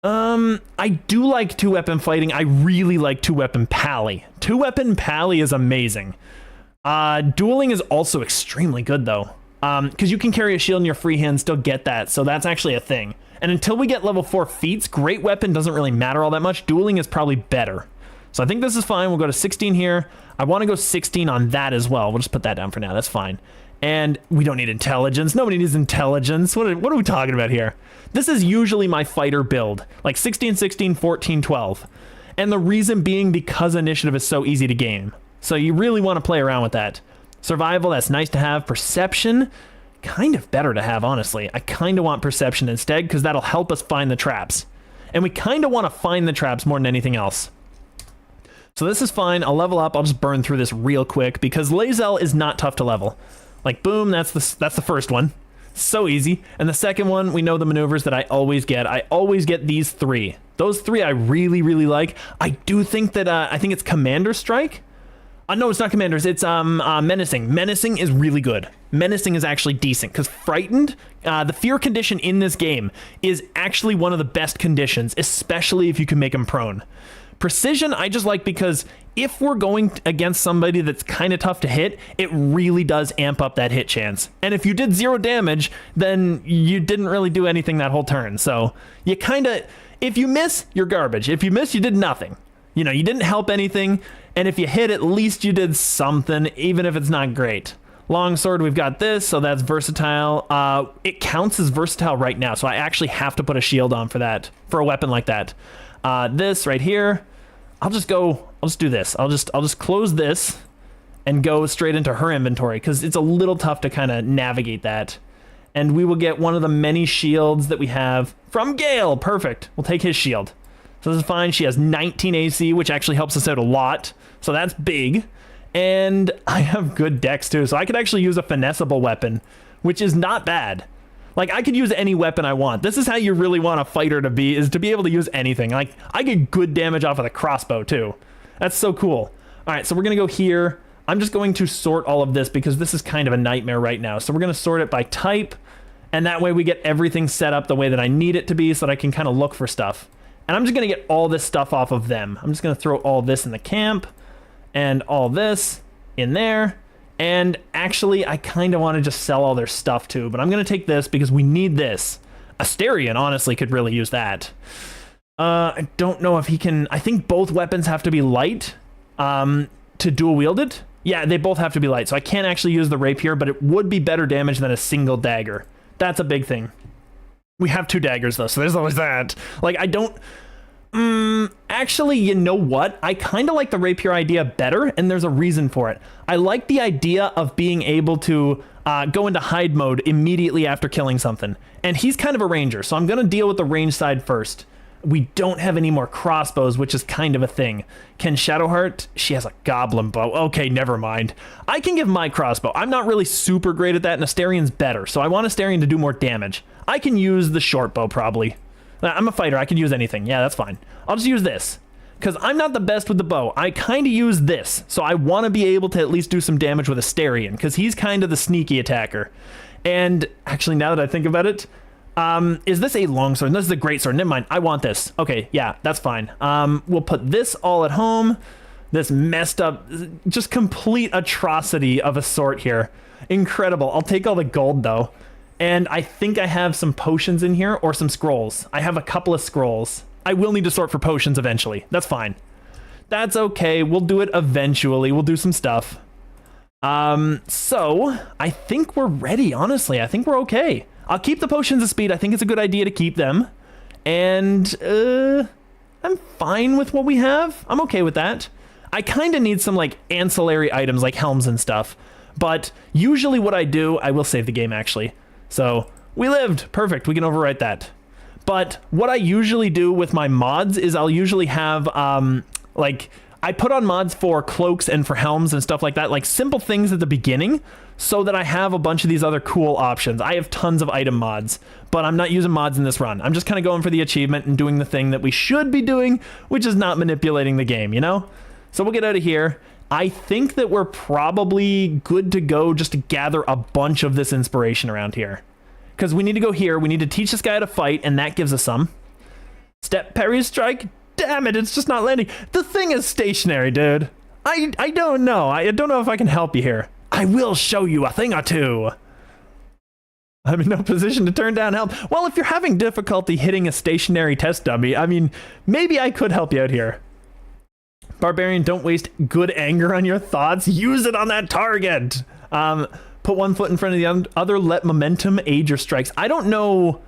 I do like 2-weapon fighting. I really like 2-weapon pally. 2-weapon pally is amazing. Dueling is also extremely good though. Because you can carry a shield in your free hand and still get that, so that's actually a thing. And until we get level 4 feats, great weapon doesn't really matter all that much. Dueling is probably better. So I think this is fine. We'll go to 16 here. I want to go 16 on that as well. We'll just put that down for now. That's fine. And we don't need intelligence. Nobody needs intelligence. What are we talking about here? This is usually my fighter build. Like 16, 16, 14, 12. And the reason being because initiative is so easy to game. So you really want to play around with that. Survival, that's nice to have. Perception, kind of better to have, honestly. I kind of want perception instead because that'll help us find the traps. And we kind of want to find the traps more than anything else. So this is fine. I'll level up. I'll just burn through this real quick because Lae'zel is not tough to level. Like, boom, that's the first one. So easy. And the second one, we know the maneuvers that I always get. I always get these 3. Those 3 I really, really like. I do think that, I think it's Commander Strike. No, it's not Commanders. It's Menacing. Menacing is really good. Menacing is actually decent because Frightened, the fear condition in this game is actually one of the best conditions, especially if you can make him prone. Precision, I just like because if we're going against somebody that's kind of tough to hit, it really does amp up that hit chance. And if you did 0 damage, then you didn't really do anything that whole turn. So you kind of, if you miss, you're garbage. If you miss, you did nothing. You know, you didn't help anything. And if you hit, at least you did something, even if it's not great. Longsword, we've got this, so that's versatile. It counts as versatile right now, so I actually have to put a shield on for that, for a weapon like that. This right here, I'll just do this. I'll just close this and go straight into her inventory, because it's a little tough to kind of navigate that. And we will get one of the many shields that we have from Gale. Perfect. We'll take his shield. So this is fine. She has 19 AC, which actually helps us out a lot. So that's big. And I have good dex too, so I could actually use a finessable weapon, which is not bad. Like, I could use any weapon I want. This is how you really want a fighter to be, is to be able to use anything. Like, I get good damage off of the crossbow too. That's so cool. All right, so we're gonna go here. I'm just going to sort all of this because this is kind of a nightmare right now. So we're gonna sort it by type, and that way we get everything set up the way that I need it to be so that I can kind of look for stuff. And I'm just gonna get all this stuff off of them. I'm just gonna throw all this in the camp, and all this in there. And actually, I kind of want to just sell all their stuff too, but I'm going to take this because we need this. Asterion, honestly, could really use that. I don't know if he can... I think both weapons have to be light to dual wield it. Yeah, they both have to be light, so I can't actually use the rapier, but it would be better damage than a single dagger. That's a big thing. We have 2 daggers, though, so there's always that. Like, I don't... actually, you know what? I kind of like the rapier idea better, and there's a reason for it. I like the idea of being able to go into hide mode immediately after killing something. And he's kind of a ranger, so I'm going to deal with the range side first. We don't have any more crossbows, which is kind of a thing. Can Shadowheart? She has a goblin bow. Okay, never mind. I can give my crossbow. I'm not really super great at that, and Astarion's better, so I want Astarion to do more damage. I can use the short bow, probably. I'm a fighter. I can use anything. Yeah, that's fine. I'll just use this because I'm not the best with the bow. I kind of use this, so I want to be able to at least do some damage with Astarion because he's kind of the sneaky attacker. And actually, now that I think about it, is this a longsword? This is a greatsword. Never mind. I want this. Okay, yeah, that's fine. We'll put this all at home. This messed up, just complete atrocity of a sort here. Incredible. I'll take all the gold though. And I think I have some potions in here or some scrolls. I have a couple of scrolls. I will need to sort for potions eventually. That's fine. That's okay. We'll do it eventually. We'll do some stuff. So I think we're ready, honestly. I think we're okay. I'll keep the potions of speed. I think it's a good idea to keep them. And I'm fine with what we have. I'm okay with that. I kind of need some like ancillary items like helms and stuff. But usually what I do, I will save the game actually. So we lived. Perfect. We can overwrite that. But what I usually do with my mods is I'll usually have like I put on mods for cloaks and for helms and stuff like that, like simple things at the beginning so that I have a bunch of these other cool options. I have tons of item mods, but I'm not using mods in this run. I'm just kind of going for the achievement and doing the thing that we should be doing, which is not manipulating the game, you know? So we'll get out of here. I think that we're probably good to go just to gather a bunch of this inspiration around here. Because we need to go here, we need to teach this guy how to fight, and that gives us some. Step parry strike? Damn it, it's just not landing. The thing is stationary, dude. I don't know. I don't know if I can help you here. I will show you a thing or two. I'm in no position to turn down help. Well, if you're having difficulty hitting a stationary test dummy, I mean, maybe I could help you out here. Barbarian, don't waste good anger on your thoughts. Use it on that target. Put one foot in front of the other. Let momentum aid your strikes. I don't know.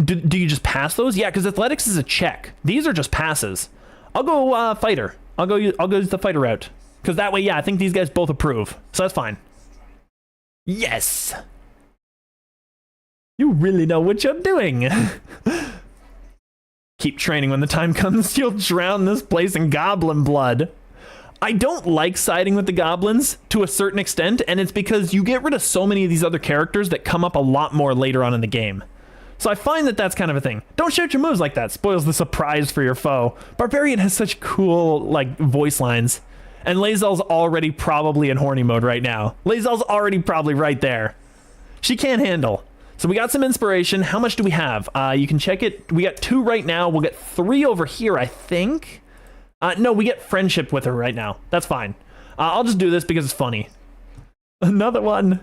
Do you just pass those? Yeah, because athletics is a check. These are just passes. I'll go fighter. I'll go use the fighter route. Because that way, yeah, I think these guys both approve. So that's fine. Yes. You really know what you're doing. Keep training. When the time comes, you'll drown this place in goblin blood. I don't like siding with the goblins to a certain extent, and it's because you get rid of so many of these other characters that come up a lot more later on in the game. So I find that that's kind of a thing. Don't shout your moves like that. Spoils the surprise for your foe. Barbarian has such cool, like, voice lines. And Lae'zel's already probably in horny mode right now. Lae'zel's already probably right there. She can't handle. So we got some inspiration. How much do we have? You can check it. We got 2 right now. We'll get 3 over here, I think. No, we get friendship with her right now. That's fine. I'll just do this because it's funny. Another one.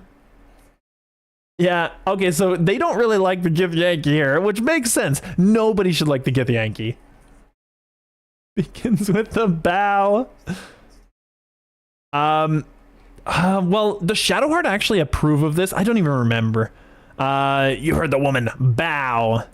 Yeah, okay, so they don't really like the Githyanki here, which makes sense. Nobody should like the Githyanki. Begins with the bow. Well, does Shadowheart actually approve of this? I don't even remember. You heard the woman. Bow.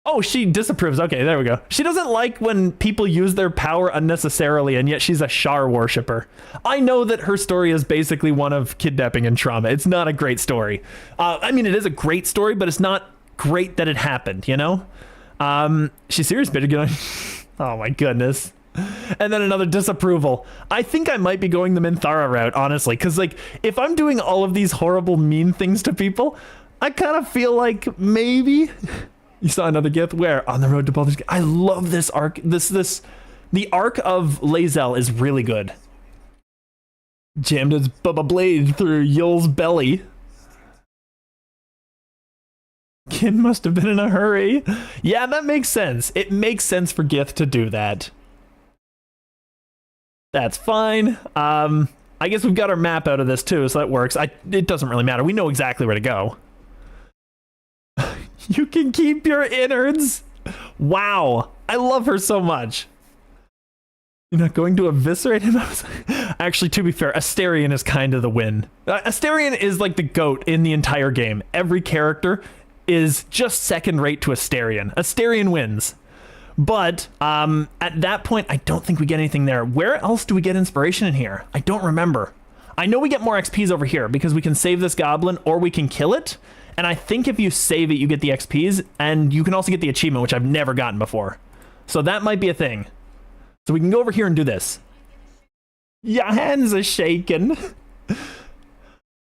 Oh, she disapproves. Okay, there we go. She doesn't like when people use their power unnecessarily, and yet she's a Shar worshiper. I know that her story is basically one of kidnapping and trauma. It's not a great story. I mean, it is a great story, but it's not great that it happened, you know? She's serious, but again, oh my goodness. And then another disapproval. I think I might be going the Minthara route, honestly, because like if I'm doing all of these horrible, mean things to people, I kind of feel like maybe. You saw another gift? Where? On the road to Baldur's Gate. I love this arc. The arc of Lae'zel is really good. Jammed his Bubba blade through Yul's belly. Kin must have been in a hurry. Yeah, that makes sense. It makes sense for Gith to do that. That's fine. I guess we've got our map out of this too, so that works. It doesn't really matter. We know exactly where to go. You can keep your innards. Wow. I love her so much. You're not going to eviscerate him? Actually, to be fair, Astarion is kind of the win. Astarion is like the GOAT in the entire game. Every character is just second rate to Astarion. Astarion wins. But at that point, I don't think we get anything there. Where else do we get inspiration in here? I don't remember. I know we get more XPs over here because we can save this goblin or we can kill it. And I think if you save it, you get the XPs, and you can also get the achievement, which I've never gotten before. So that might be a thing. So we can go over here and do this. Your hands are shaking.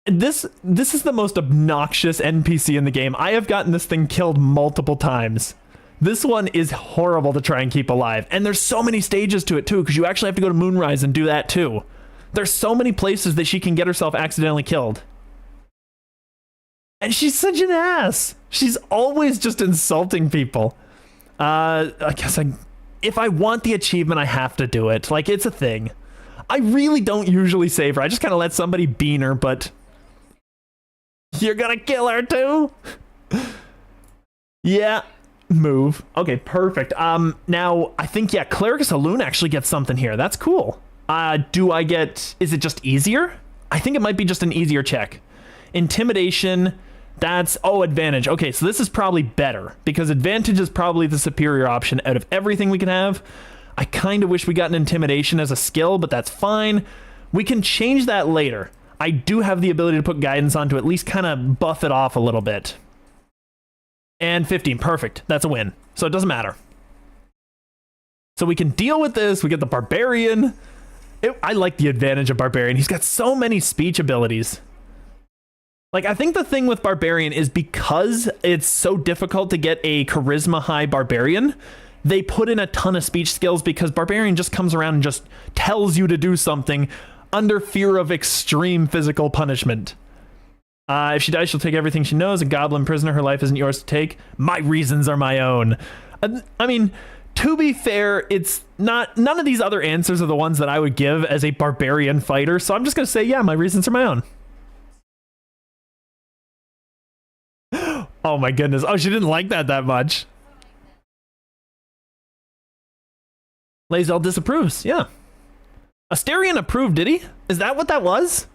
This is the most obnoxious NPC in the game. I have gotten this thing killed multiple times. This one is horrible to try and keep alive. And there's so many stages to it, too, because you actually have to go to Moonrise and do that, too. There's so many places that she can get herself accidentally killed. And she's such an ass. She's always just insulting people. I guess if I want the achievement, I have to do it. Like, it's a thing. I really don't usually save her. I just kind of let somebody bean her, but you're gonna kill her too? Yeah, move. Okay, perfect. Now, I think, yeah, Cleric Saloon actually gets something here. That's cool. Do I get... Is it just easier? I think it might be just an easier check. Intimidation... That's, oh, advantage. Okay, so this is probably better because advantage is probably the superior option out of everything we can have. I kind of wish we got an intimidation as a skill, but that's fine. We can change that later. I do have the ability to put guidance on to at least kind of buff it off a little bit. And 15, perfect. That's a win. So it doesn't matter. So we can deal with this. We get the Barbarian. I like the advantage of Barbarian. He's got so many speech abilities. Like, I think the thing with Barbarian is because it's so difficult to get a charisma high Barbarian, they put in a ton of speech skills because Barbarian just comes around and just tells you to do something under fear of extreme physical punishment. If she dies, she'll take everything she knows. A goblin prisoner, her life isn't yours to take. My reasons are my own. I mean, to be fair, it's not... None of these other answers are the ones that I would give as a Barbarian fighter, so I'm just going to say, yeah, my reasons are my own. Oh my goodness. Oh, she didn't like that much. Lae'zel disapproves. Yeah. Astarion approved, did he? Is that what that was?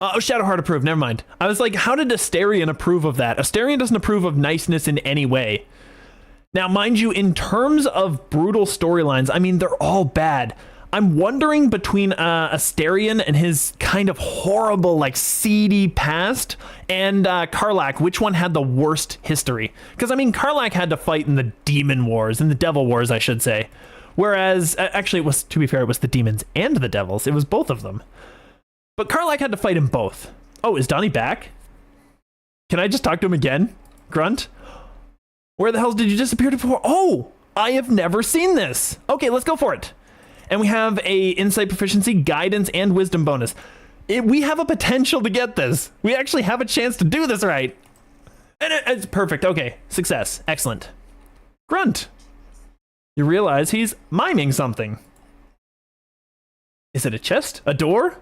Oh, Shadowheart approved. Never mind. I was like, how did Astarion approve of that? Astarion doesn't approve of niceness in any way. Now, mind you, in terms of brutal storylines, I mean, they're all bad. I'm wondering between Astarion and his kind of horrible, like, seedy past and Karlach, which one had the worst history? Because, I mean, Karlach had to fight in the Demon Wars, in the Devil Wars, I should say. Whereas, actually, it was, to be fair, it was the Demons and the Devils. It was both of them. But Karlach had to fight in both. Oh, is Donnie back? Can I just talk to him again? Grunt? Where the hell did you disappear before? Oh, I have never seen this. Okay, let's go for it. And we have a insight proficiency, guidance, and wisdom bonus. We have a potential to get this. We actually have a chance to do this right. And it's perfect. Okay, success. Excellent. Grunt. You realize he's miming something. Is it a chest? A door?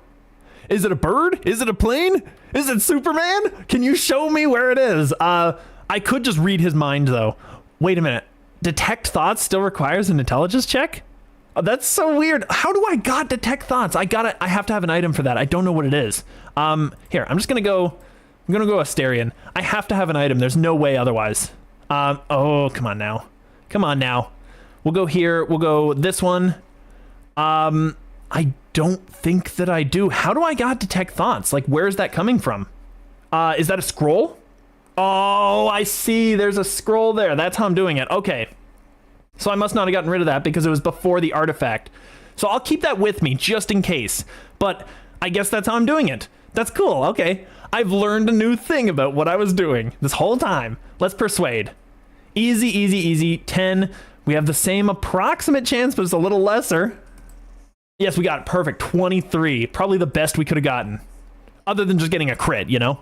Is it a bird? Is it a plane? Is it Superman? Can you show me where it is? I could just read his mind, though. Wait a minute. Detect thoughts still requires an intelligence check? Oh, that's so weird. How do I got detect thoughts? I have to have an item for that. I don't know what it is. Here, I'm gonna go Asterion. I have to have an item. There's no way otherwise. Oh, come on now. Come on now. We'll go here. We'll go this one. I don't think that I do. How do I got detect thoughts? Like, where is that coming from? Is that a scroll? Oh, I see. There's a scroll there. That's how I'm doing it. Okay. So I must not have gotten rid of that because it was before the artifact. So I'll keep that with me just in case. But I guess that's how I'm doing it. That's cool. Okay. I've learned a new thing about what I was doing this whole time. Let's persuade. Easy, easy, easy. 10. We have the same approximate chance, but it's a little lesser. Yes, we got it. Perfect. 23. Probably the best we could have gotten. Other than just getting a crit, you know?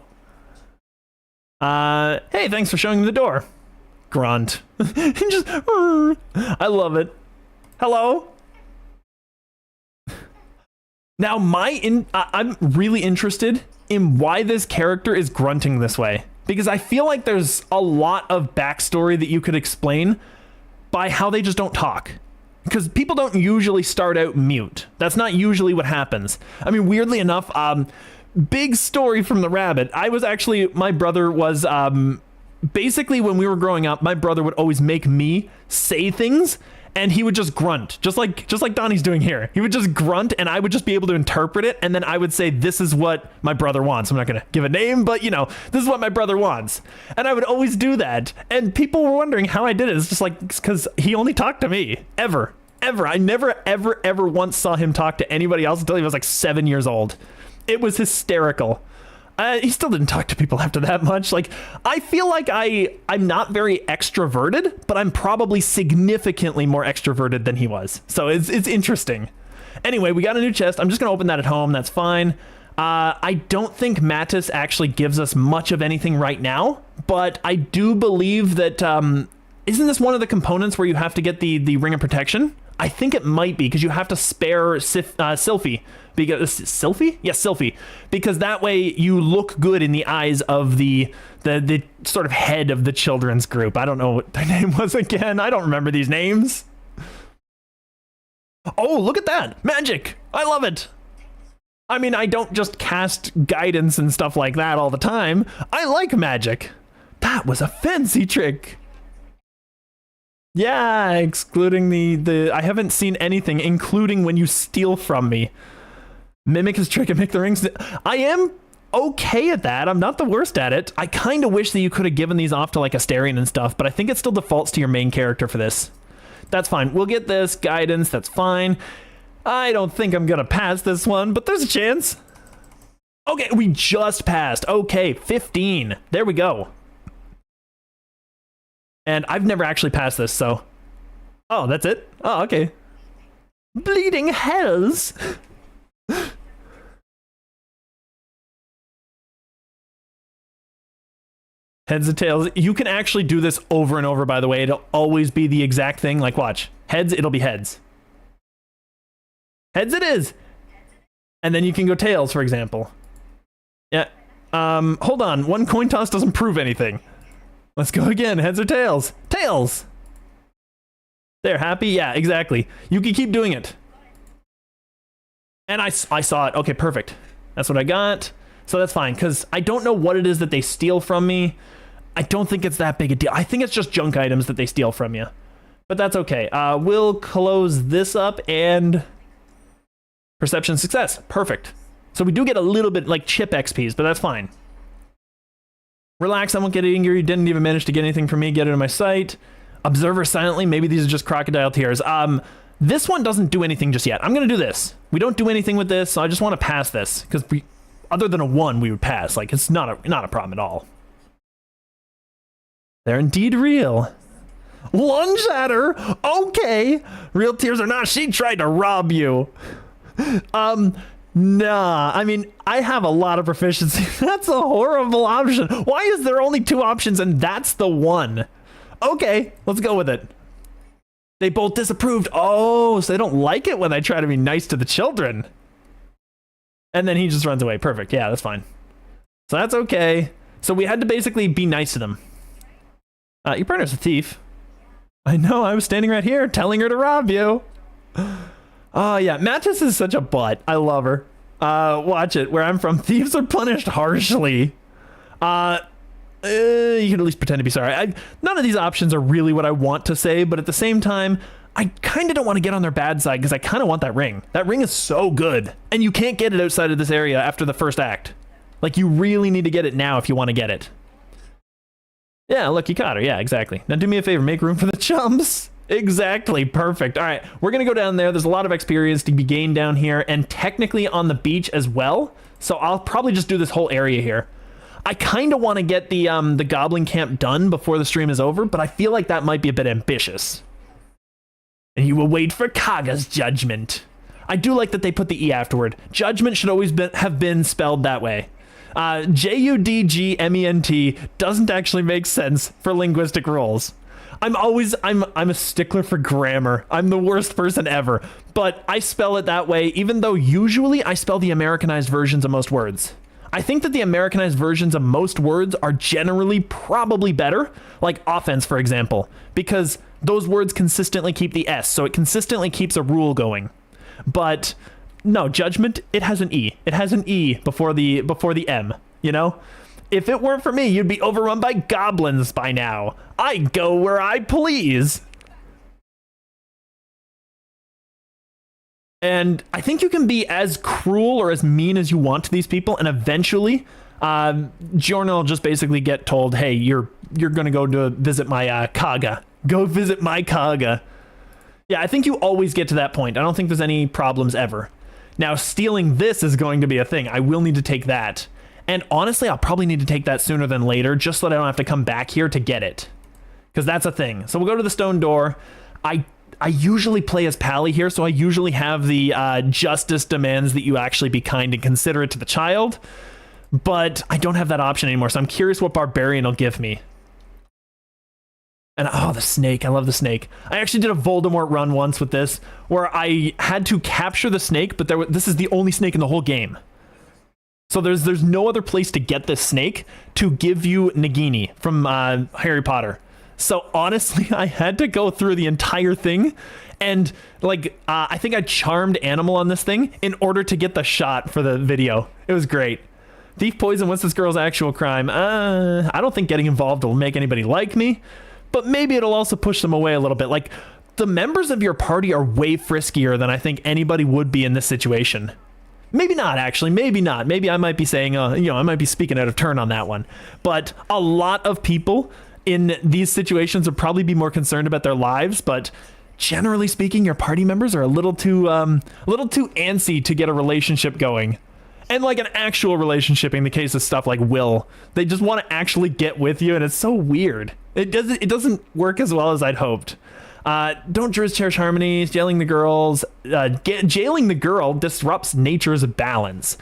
Hey, thanks for showing me the door. Grunt. Just, I love it. Hello? Now, I'm really interested in why this character is grunting this way. Because I feel like there's a lot of backstory that you could explain by how they just don't talk. Because people don't usually start out mute. That's not usually what happens. I mean, weirdly enough, big story from the rabbit. My brother was, basically when we were growing up, my brother would always make me say things and he would just grunt, just like Donnie's doing here. He would just grunt and I would just be able to interpret it. And then I would say, this is what my brother wants. I'm not going to give a name, but you know, this is what my brother wants. And I would always do that. And people were wondering how I did it. It's just like, because he only talked to me ever. I never, ever once saw him talk to anybody else until he was like 7 years old. It was hysterical. He still didn't talk to people after that much. Like, I feel like I'm not very extroverted, but I'm probably significantly more extroverted than he was. So it's interesting. Anyway, we got a new chest. I'm just going to open that at home. That's fine. I don't think Mattis actually gives us much of anything right now, but I do believe that, isn't this one of the components where you have to get the Ring of Protection? I think it might be, because you have to spare Sylphie. Because Sylphie? Yes, Sylphie. Because that way you look good in the eyes of the sort of head of the children's group. I don't know what their name was again. I don't remember these names. Oh, look at that. Magic. I love it. I mean, I don't just cast guidance and stuff like that all the time. I like magic. That was a fancy trick. Yeah, excluding the I haven't seen anything, including when you steal from me. Mimic his trick and make the rings. I am okay at that. I'm not the worst at it. I kind of wish that you could have given these off to like Asterion and stuff, but I think it still defaults to your main character for this. That's fine. We'll get this guidance. That's fine. I don't think I'm gonna pass this one, but there's a chance. Okay, we just passed. Okay, 15. There we go. And I've never actually passed this, so... Oh, that's it? Oh, okay. Bleeding hells! Heads and tails. You can actually do this over and over, by the way. It'll always be the exact thing. Like, watch. Heads, it'll be heads. Heads it is! And then you can go tails, for example. Yeah. Hold on. One coin toss doesn't prove anything. Let's go again. Heads or tails? Tails! They're happy? Yeah, exactly. You can keep doing it. And I saw it. Okay, perfect. That's what I got. So that's fine, because I don't know what it is that they steal from me. I don't think it's that big a deal. I think it's just junk items that they steal from you. But that's okay. We'll close this up and... Perception success. Perfect. So we do get a little bit like chip XPs, but that's fine. Relax, I won't get angry. You didn't even manage to get anything from me. Get it in my sight. Observer silently. Maybe these are just crocodile tears. This one doesn't do anything just yet. I'm going to do this. We don't do anything with this, so I just want to pass this. Because other than a 1, we would pass. Like, it's not a problem at all. They're indeed real. Lunge at her. Okay. Real tears or not, she tried to rob you. Nah, I mean, I have a lot of proficiency. That's a horrible option. Why is there only 2 options and that's the one? Okay, let's go with it. They both disapproved. Oh, so they don't like it when I try to be nice to the children. And then he just runs away. Perfect. Yeah, that's fine. So that's okay. So we had to basically be nice to them. Your partner's a thief. I know, I was standing right here telling her to rob you. Oh, yeah. Mattis is such a butt. I love her. Watch it. Where I'm from, thieves are punished harshly. You can at least pretend to be sorry. None of these options are really what I want to say, but at the same time, I kind of don't want to get on their bad side because I kind of want that ring. That ring is so good, and you can't get it outside of this area after the first act. Like, you really need to get it now if you want to get it. Yeah, look, you caught her. Yeah, exactly. Now do me a favor, make room for the chumps. Exactly, perfect. All right, we're gonna go down there. There's a lot of experience to be gained down here, and technically on the beach as well. So I'll probably just do this whole area here. I kind of want to get the goblin camp done before the stream is over, but I feel like that might be a bit ambitious. And you will wait for Kaga's judgment. I do like that they put the E afterward. Judgment should always have been spelled that way. Judgment doesn't actually make sense for linguistic rules. I'm a stickler for grammar. I'm the worst person ever, but I spell it that way, even though usually I spell the Americanized versions of most words. I think that the Americanized versions of most words are generally probably better, like offense, for example, because those words consistently keep the S, so it consistently keeps a rule going. But no, judgment, it has an E. It has an E before the M, you know? If it weren't for me, you'd be overrun by goblins by now. I go where I please. And I think you can be as cruel or as mean as you want to these people, and eventually, Giorno will just basically get told, hey, you're gonna go to visit my Kaga. Go visit my Kaga. Yeah, I think you always get to that point. I don't think there's any problems ever. Now, stealing this is going to be a thing. I will need to take that. And honestly, I'll probably need to take that sooner than later, just so that I don't have to come back here to get it. Because that's a thing. So we'll go to the stone door. I usually play as Pally here, so I usually have the justice demands that you actually be kind and considerate to the child. But I don't have that option anymore, so I'm curious what Barbarian will give me. And oh, the snake. I love the snake. I actually did a Voldemort run once with this, where I had to capture the snake, but this is the only snake in the whole game. So there's no other place to get this snake to give you Nagini from Harry Potter. So honestly, I had to go through the entire thing, and like I think I charmed Animal on this thing in order to get the shot for the video. It was great. Thief poison, what's this girl's actual crime? I don't think getting involved will make anybody like me, but maybe it'll also push them away a little bit. Like, the members of your party are way friskier than I think anybody would be in this situation. Maybe not, actually. Maybe not. Maybe I might be saying, I might be speaking out of turn on that one. But a lot of people in these situations would probably be more concerned about their lives. But generally speaking, your party members are a little too antsy to get a relationship going. And like an actual relationship in the case of stuff like Will. They just want to actually get with you, and it's so weird. It doesn't work as well as I'd hoped. Don't Druids cherish harmony? Jailing the girls. Jailing the girl disrupts nature's balance.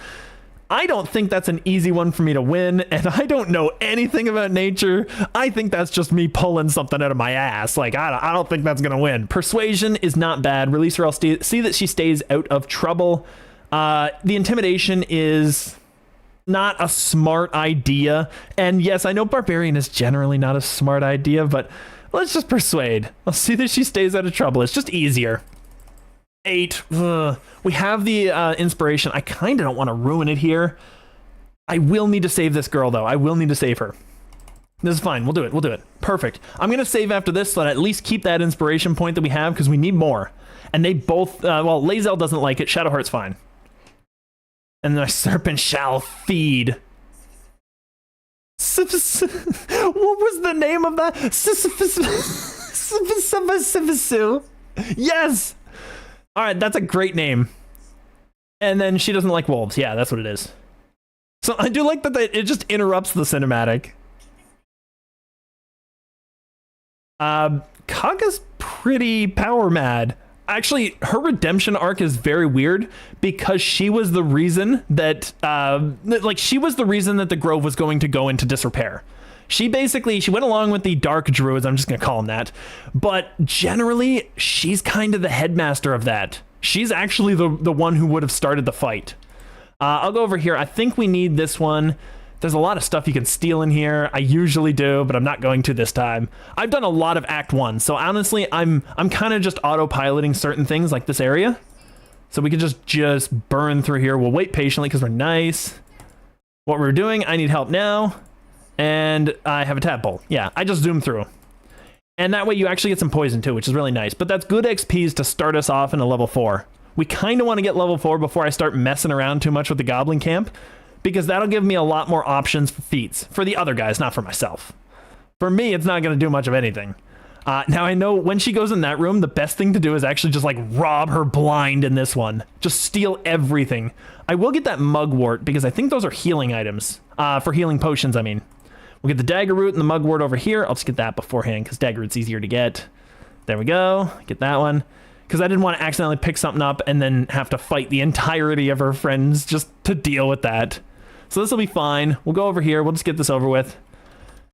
I don't think that's an easy one for me to win, and I don't know anything about nature. I think that's just me pulling something out of my ass. Like, I don't think that's gonna win. Persuasion is not bad. Release her, I'll see that she stays out of trouble. The intimidation is not a smart idea. And yes, I know Barbarian is generally not a smart idea, but let's just persuade. I'll see that she stays out of trouble. It's just easier. 8. Ugh. We have the inspiration. I kind of don't want to ruin it here. I will need to save this girl, though. I will need to save her. This is fine. We'll do it. We'll do it. Perfect. I'm going to save after this so that I at least keep that inspiration point that we have, because we need more. And they both... well, Lae'zel doesn't like it. Shadowheart's fine. And the serpent shall feed. What was the name of that? Yes! Alright, that's a great name. And then she doesn't like wolves. Yeah, that's what it is. So I do like that it just interrupts the cinematic. Kaga's pretty power mad. Actually, her redemption arc is very weird because she was the reason that she was the reason that the grove was going to go into disrepair. She went along with the dark druids, I'm just gonna call them that, but generally she's kind of the headmaster of that. She's actually the one who would have started the fight. I'll go over here. I think we need this one. There's a lot of stuff you can steal in here. I usually do, but I'm not going to this time. I've done a lot of Act 1, so honestly, I'm kind of just autopiloting certain things like this area. So we can just burn through here. We'll wait patiently because we're nice. What we're doing, I need help now. And I have a tadpole. Yeah, I just zoom through. And that way you actually get some poison too, which is really nice. But that's good XPs to start us off in a level 4. We kind of want to get level 4 before I start messing around too much with the goblin camp, because that'll give me a lot more options for feats. For the other guys, not for myself. For me, it's not going to do much of anything. Now, I know when she goes in that room, the best thing to do is actually just, like, rob her blind in this one. Just steal everything. I will get that mugwort, because I think those are healing items. For healing potions, I mean. We'll get the dagger root and the mugwort over here. I'll just get that beforehand, because dagger root's easier to get. There we go. Get that one. Because I didn't want to accidentally pick something up and then have to fight the entirety of her friends just to deal with that. So this will be fine. We'll go over here. We'll just get this over with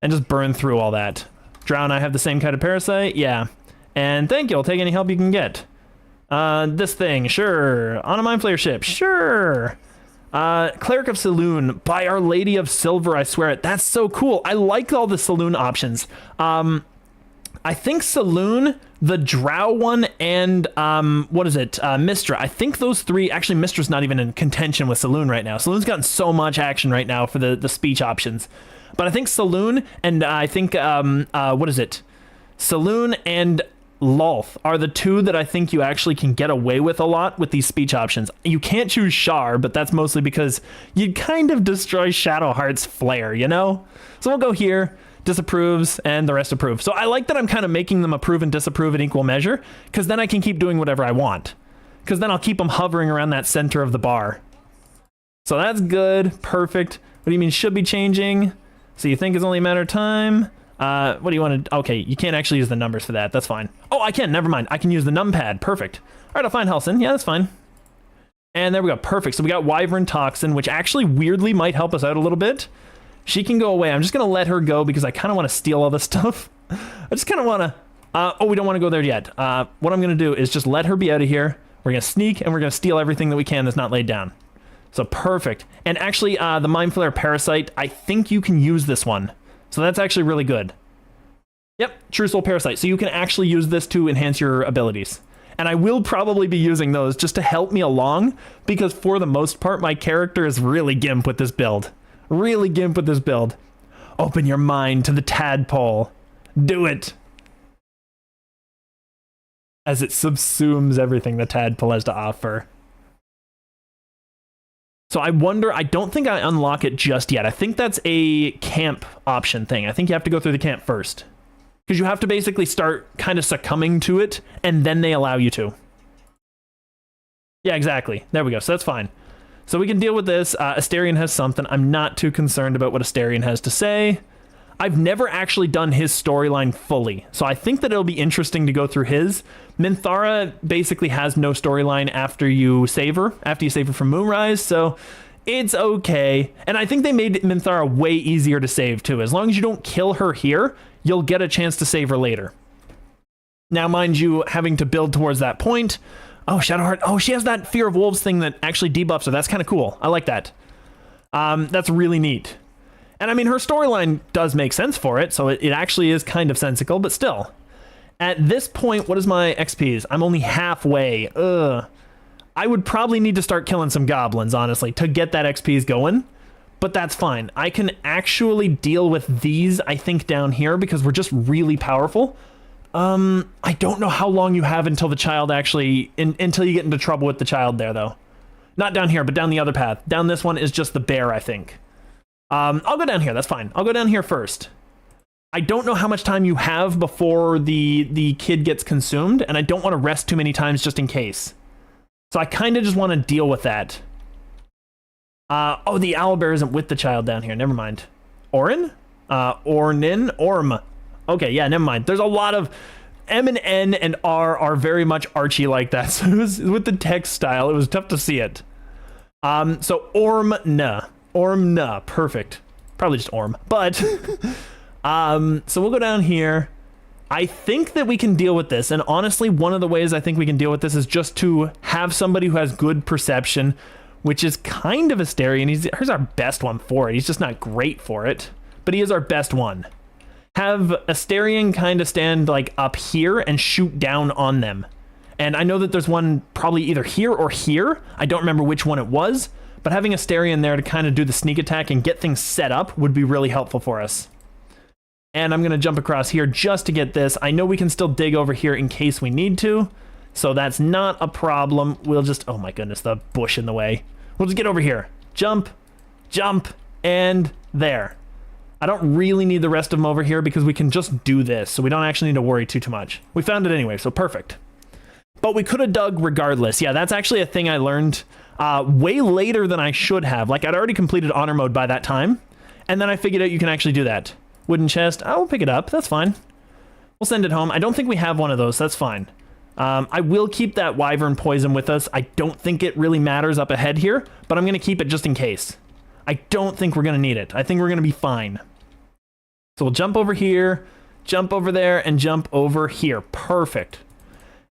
and just burn through all that. Drow, I have the same kind of parasite. Yeah. And thank you. I'll take any help you can get. This thing. Sure. On a mind flayer ship. Sure. Cleric of Saloon. By Our Lady of Silver, I swear it. That's so cool. I like all the Saloon options. I think Saloon, the Drow one, and what is it? Mistra. I think those three, actually Mistra's not even in contention with Saloon right now. Saloon's gotten so much action right now for the speech options. But I think Saloon and I think, what is it? Saloon and Lolth are the two that I think you actually can get away with a lot with these speech options. You can't choose Shar, but that's mostly because you'd kind of destroy Shadowheart's flair, you know? So we'll go here. Disapproves, and the rest approve. So I like that I'm kind of making them approve and disapprove in equal measure, because then I can keep doing whatever I want. Because then I'll keep them hovering around that center of the bar. So that's good. Perfect. What do you mean should be changing? So you think it's only a matter of time? What do you want to... Okay, you can't actually use the numbers for that. That's fine. Oh, I can. Never mind. I can use the numpad. Perfect. All right, I'll find Halsin. Yeah, that's fine. And there we go. Perfect. So we got Wyvern Toxin, which actually weirdly might help us out a little bit. She can go away. I'm just going to let her go because I kind of want to steal all this stuff. I just kind of want to... oh, we don't want to go there yet. What I'm going to do is just let her be out of here. We're going to sneak, and we're going to steal everything that we can that's not laid down. So perfect. And actually, the Mind Flayer Parasite, I think you can use this one. So that's actually really good. Yep, True Soul Parasite. So you can actually use this to enhance your abilities. And I will probably be using those just to help me along, because for the most part, my character is really gimp with this build. Really gimp with this build. Open your mind to the tadpole. Do it. As it subsumes everything the tadpole has to offer. So I wonder, I don't think I unlock it just yet. I think that's a camp option thing. I think you have to go through the camp first. Because you have to basically start kind of succumbing to it, and then they allow you to. Yeah, exactly. There we go. So that's fine. So we can deal with this. Asterion has something. I'm not too concerned about what Asterion has to say. I've never actually done his storyline fully, so I think that it'll be interesting to go through his. Minthara basically has no storyline after you save her from Moonrise, so it's okay. And I think they made Minthara way easier to save too. As long as you don't kill her here, you'll get a chance to save her later. Now, mind you, having to build towards that point... Oh, Shadowheart. Oh, she has that Fear of Wolves thing that actually debuffs her. That's kind of cool. I like that. That's really neat. And I mean, her storyline does make sense for it, so it actually is kind of sensical, but still. At this point, what is my XPs? I'm only halfway. Ugh. I would probably need to start killing some goblins, honestly, to get that XPs going. But that's fine. I can actually deal with these, I think, down here, because we're just really powerful. I don't know how long you have until the child actually, until you get into trouble with the child there, though. Not down here, but down the other path. Down this one is just the bear, I think. I'll go down here, that's fine. I'll go down here first. I don't know how much time you have before the kid gets consumed, and I don't want to rest too many times just in case. So I kind of just want to deal with that. Oh, the owlbear isn't with the child down here, never mind. Orin? Ornin? Orm. Okay, yeah, never mind. There's a lot of... M and N and R are very much Archie like that. So it was, with the text style, it was tough to see it. So Ormna. Ormna. Perfect. Probably just Orm. But, so we'll go down here. I think that we can deal with this. And honestly, one of the ways I think we can deal with this is just to have somebody who has good perception. which is kind of Asterion. Here's our best one for it. He's just not great for it, but he is our best one. Have Asterion kind of stand like up here and shoot down on them. And I know that there's one probably either here or here. I don't remember which one it was, but having Asterion there to kind of do the sneak attack and get things set up would be really helpful for us. And I'm going to jump across here just to get this. I know we can still dig over here in case we need to, so that's not a problem. We'll just, oh my goodness, the bush in the way. We'll just get over here. Jump, jump, and there. I don't really need the rest of them over here because we can just do this, so we don't actually need to worry too much. We found it anyway, so perfect. But we could have dug regardless. Yeah, that's actually a thing I learned way later than I should have. Like, I'd already completed honor mode by that time, and then I figured out you can actually do that. Wooden chest, I will pick it up, that's fine. We'll send it home. I don't think we have one of those, that's fine. I will keep that wyvern poison with us. I don't think it really matters up ahead here, but I'm going to keep it just in case. I don't think we're going to need it. I think we're going to be fine. So we'll jump over here, jump over there, and jump over here. Perfect.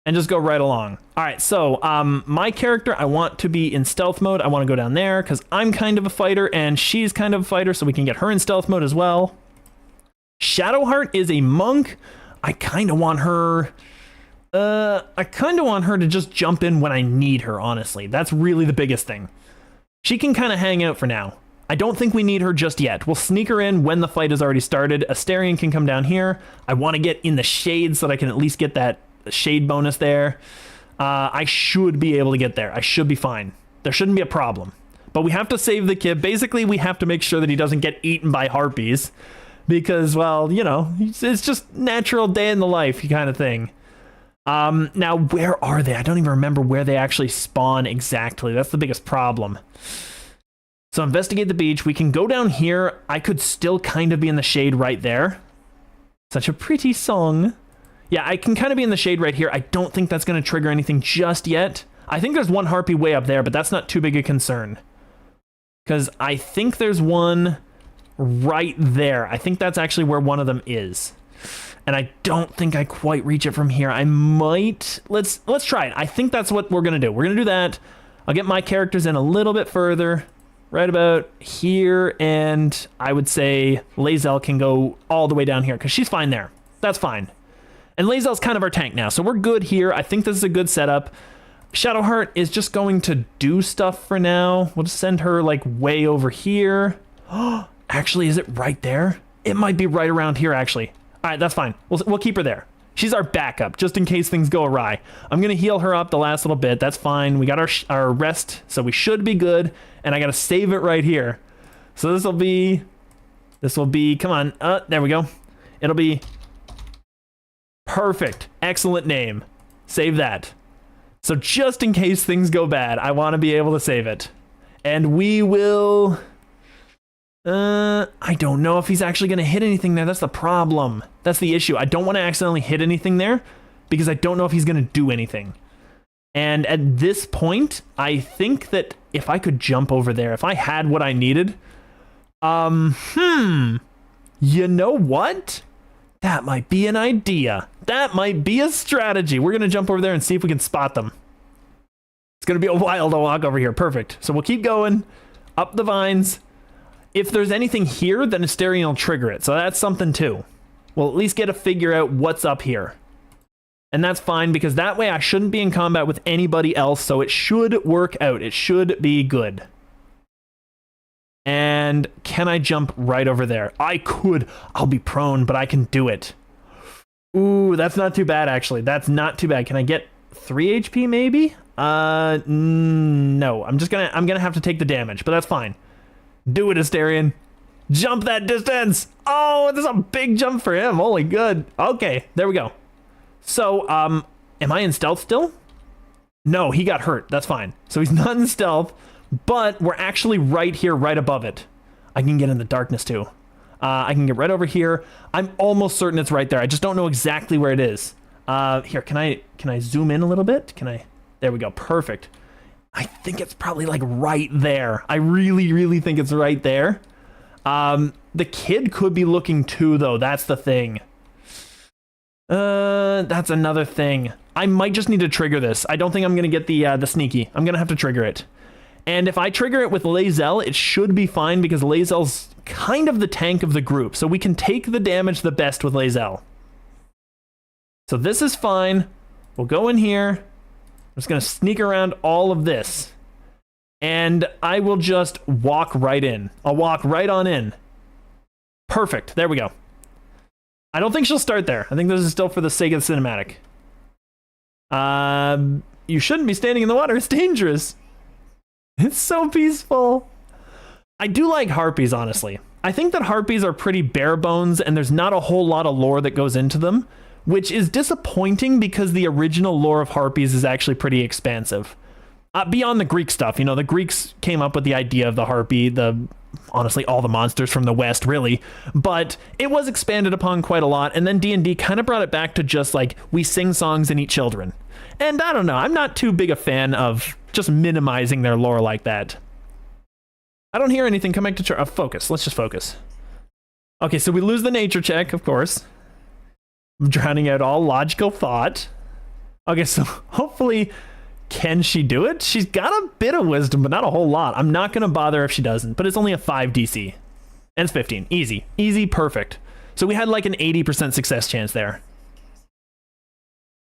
And just go right along. All right, so my character, I want to be in stealth mode. I want to go down there because I'm kind of a fighter and she's kind of a fighter, so we can get her in stealth mode as well. Shadowheart is a monk. I kind of want her... to just jump in when I need her, honestly. That's really the biggest thing. She can kind of hang out for now. I don't think we need her just yet. We'll sneak her in when the fight has already started. Asterion can come down here. I want to get in the shade so that I can at least get that shade bonus there. I should be able to get there. I should be fine. There shouldn't be a problem. But we have to save the kid. Basically, we have to make sure that he doesn't get eaten by harpies. Because, well, you know, it's just natural day in the life kind of thing. Now, where are they? I don't even remember where they actually spawn exactly. That's the biggest problem. So investigate the beach. We can go down here. I could still kind of be in the shade right there. Such a pretty song. Yeah, I can kind of be in the shade right here. I don't think that's going to trigger anything just yet. I think there's one harpy way up there, but that's not too big a concern. Because I think there's one right there. I think that's actually where one of them is. And I don't think I quite reach it from here. I might... Let's try it. I think that's what we're going to do. We're going to do that. I'll get my characters in a little bit further. Right about here. And I would say Lae'zel can go all the way down here because she's fine there. That's fine. And Lae'zel's kind of our tank now. So we're good here. I think this is a good setup. Shadowheart is just going to do stuff for now. We'll just send her like way over here. Actually, is it right there? It might be right around here, actually. All right, that's fine. We'll keep her there. She's our backup, just in case things go awry. I'm going to heal her up the last little bit. That's fine. We got our rest, so we should be good. And I got to save it right here. So this will be, come on. There we go. It'll be perfect. Excellent name. Save that. So just in case things go bad, I want to be able to save it. And we will... I don't know if he's actually going to hit anything there. That's the problem. That's the issue. I don't want to accidentally hit anything there because I don't know if he's going to do anything. And at this point, I think that if I could jump over there, if I had what I needed, you know what? That might be an idea. That might be a strategy. We're going to jump over there and see if we can spot them. It's going to be a while to walk over here. Perfect. So we'll keep going up the vines. If there's anything here, then Asterion will trigger it. So that's something too. We'll at least get to figure out what's up here. And that's fine because that way I shouldn't be in combat with anybody else. So it should work out. It should be good. And can I jump right over there? I could. I'll be prone, but I can do it. Ooh, that's not too bad, actually. That's not too bad. Can I get 3 HP maybe? No. I'm gonna have to take the damage, but that's fine. Do it, Asterion. Jump that distance. Oh, there's a big jump for him. Holy good. Okay, there we go. So, am I in stealth still? No, he got hurt. That's fine. So he's not in stealth, but we're actually right here, right above it. I can get in the darkness too. I can get right over here. I'm almost certain it's right there. I just don't know exactly where it is. Here, can I zoom in a little bit? There we go. Perfect. I think it's probably like right there. I really, really think it's right there. The kid could be looking too, though. That's the thing. That's another thing. I might just need to trigger this. I don't think I'm going to get the sneaky. I'm going to have to trigger it. And if I trigger it with Lae'zel, it should be fine because Lae'zel's kind of the tank of the group. So we can take the damage the best with Lae'zel. So this is fine. We'll go in here. I'm just going to sneak around all of this. And I will just walk right in. I'll walk right on in. Perfect. There we go. I don't think she'll start there. I think this is still for the sake of the cinematic. You shouldn't be standing in the water. It's dangerous. It's so peaceful. I do like harpies, honestly. I think that harpies are pretty bare bones and there's not a whole lot of lore that goes into them, which is disappointing because the original lore of harpies is actually pretty expansive. Beyond the Greek stuff, you know, the Greeks came up with the idea of the harpy, honestly, all the monsters from the West, really. But it was expanded upon quite a lot, and then D&D kind of brought it back to just, like, we sing songs and eat children. And I don't know, I'm not too big a fan of just minimizing their lore like that. I don't hear anything. Come back to focus. Let's just focus. Okay, so we lose the nature check, of course. I'm drowning out all logical thought. Okay, so hopefully... Can she do it? She's got a bit of wisdom, but not a whole lot. I'm not going to bother if she doesn't, but it's only a 5 DC. And it's 15. Easy. Easy, perfect. So we had like an 80% success chance there.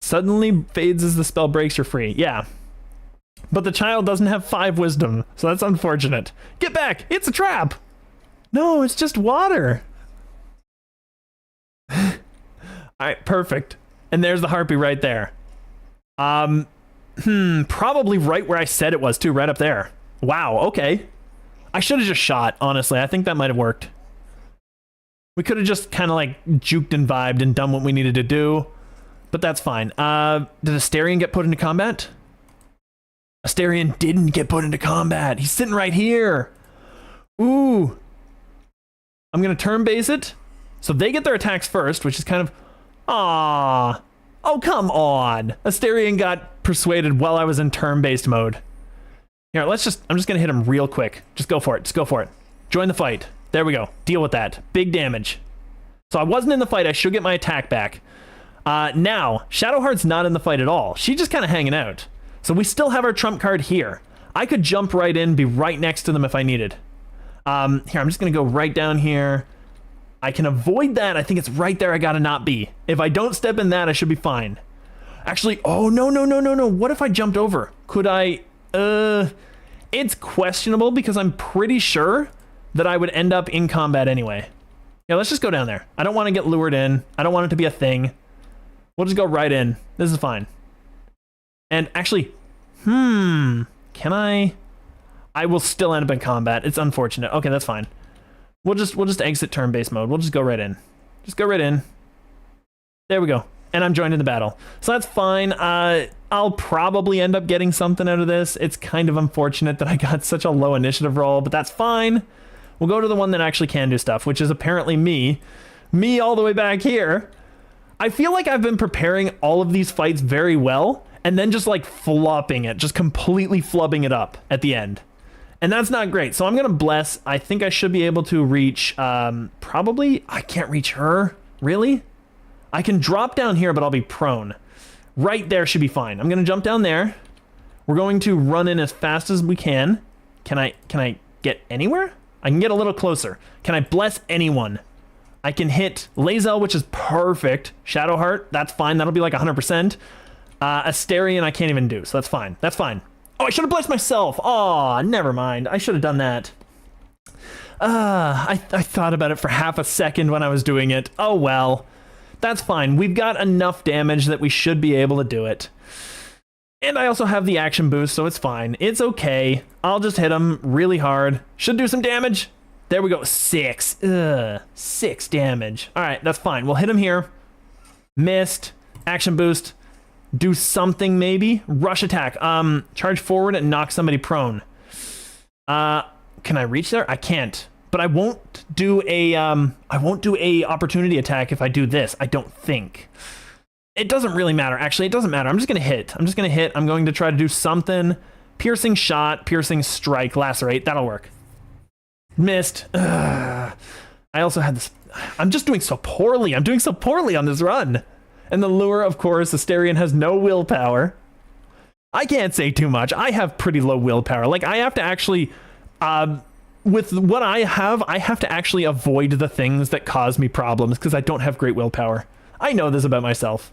Suddenly fades as the spell breaks, you're free. Yeah. But the child doesn't have 5 wisdom, so that's unfortunate. Get back! It's a trap! No, it's just water. Alright, perfect. And there's the harpy right there. Probably right where I said it was too, right up there. Wow, okay. I should have just shot, honestly. I think that might have worked. We could have just kind of like juked and vibed and done what we needed to do, but that's fine. Did Asterion get put into combat? Asterion didn't get put into combat. He's sitting right here. Ooh. I'm going to turn base it. So they get their attacks first, which is kind of... Aww. Oh, come on. Asterion got persuaded while I was in turn-based mode. Here, I'm just going to hit him real quick. Just go for it. Just go for it. Join the fight. There we go. Deal with that. Big damage. So I wasn't in the fight. I should get my attack back. Now, Shadowheart's not in the fight at all. She's just kind of hanging out. So we still have our trump card here. I could jump right in, be right next to them if I needed. Here, I'm just going to go right down here. I can avoid that. I think it's right there I gotta not be. If I don't step in that, I should be fine. Actually, oh, no. What if I jumped over? Could I? It's questionable because I'm pretty sure that I would end up in combat anyway. Yeah, let's just go down there. I don't want to get lured in. I don't want it to be a thing. We'll just go right in. This is fine. And actually, can I? I will still end up in combat. It's unfortunate. Okay, that's fine. We'll just exit turn-based mode. We'll just go right in. Just go right in. There we go. And I'm joined in the battle. So that's fine. I'll probably end up getting something out of this. It's kind of unfortunate that I got such a low initiative roll, but that's fine. We'll go to the one that actually can do stuff, which is apparently me. Me all the way back here. I feel like I've been preparing all of these fights very well, and then just like flopping it, just completely flubbing it up at the end. And that's not great. So I'm going to bless. I think I should be able to reach, probably, I can't reach her. Really? I can drop down here, but I'll be prone. Right there should be fine. I'm going to jump down there. We're going to run in as fast as we can. Can I get anywhere? I can get a little closer. Can I bless anyone? I can hit Lae'zel, which is perfect. Shadowheart, that's fine. That'll be like 100%. Asterion, I can't even do, so that's fine. That's fine. Oh, I should have blessed myself. Aw, never mind. I should have done that. I thought about it for half a second when I was doing it. Oh, well. That's fine. We've got enough damage that we should be able to do it. And I also have the action boost, so it's fine. It's okay. I'll just hit him really hard. Should do some damage. There we go. 6. 6 damage. All right, that's fine. We'll hit him here. Missed. Action boost. Do something maybe. Rush attack. Charge forward and knock somebody prone. Can I reach there? I can't. But I won't do a opportunity attack if I do this. I don't think. It doesn't really matter. Actually, it doesn't matter. I'm just gonna hit. I'm going to try to do something. Piercing shot, piercing strike, lacerate. That'll work. Missed. I also had this. I'm just doing so poorly. I'm doing so poorly on this run. And the lure, of course, Asterion has no willpower. I can't say too much. I have pretty low willpower. Like, I have to actually, with what I have to actually avoid the things that cause me problems because I don't have great willpower. I know this about myself.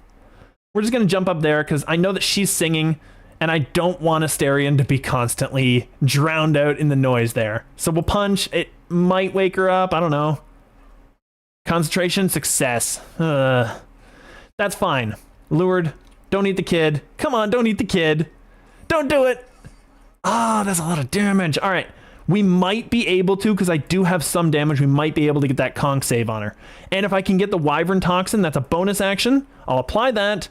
We're just going to jump up there because I know that she's singing and I don't want Asterion to be constantly drowned out in the noise there. So we'll punch. It might wake her up. I don't know. Concentration, success. That's fine. Lured. Don't eat the kid. Come on, don't eat the kid. Don't do it. Ah, that's a lot of damage. All right. We might be able to, because I do have some damage, we might be able to get that conch save on her. And if I can get the Wyvern Toxin, that's a bonus action. I'll apply that.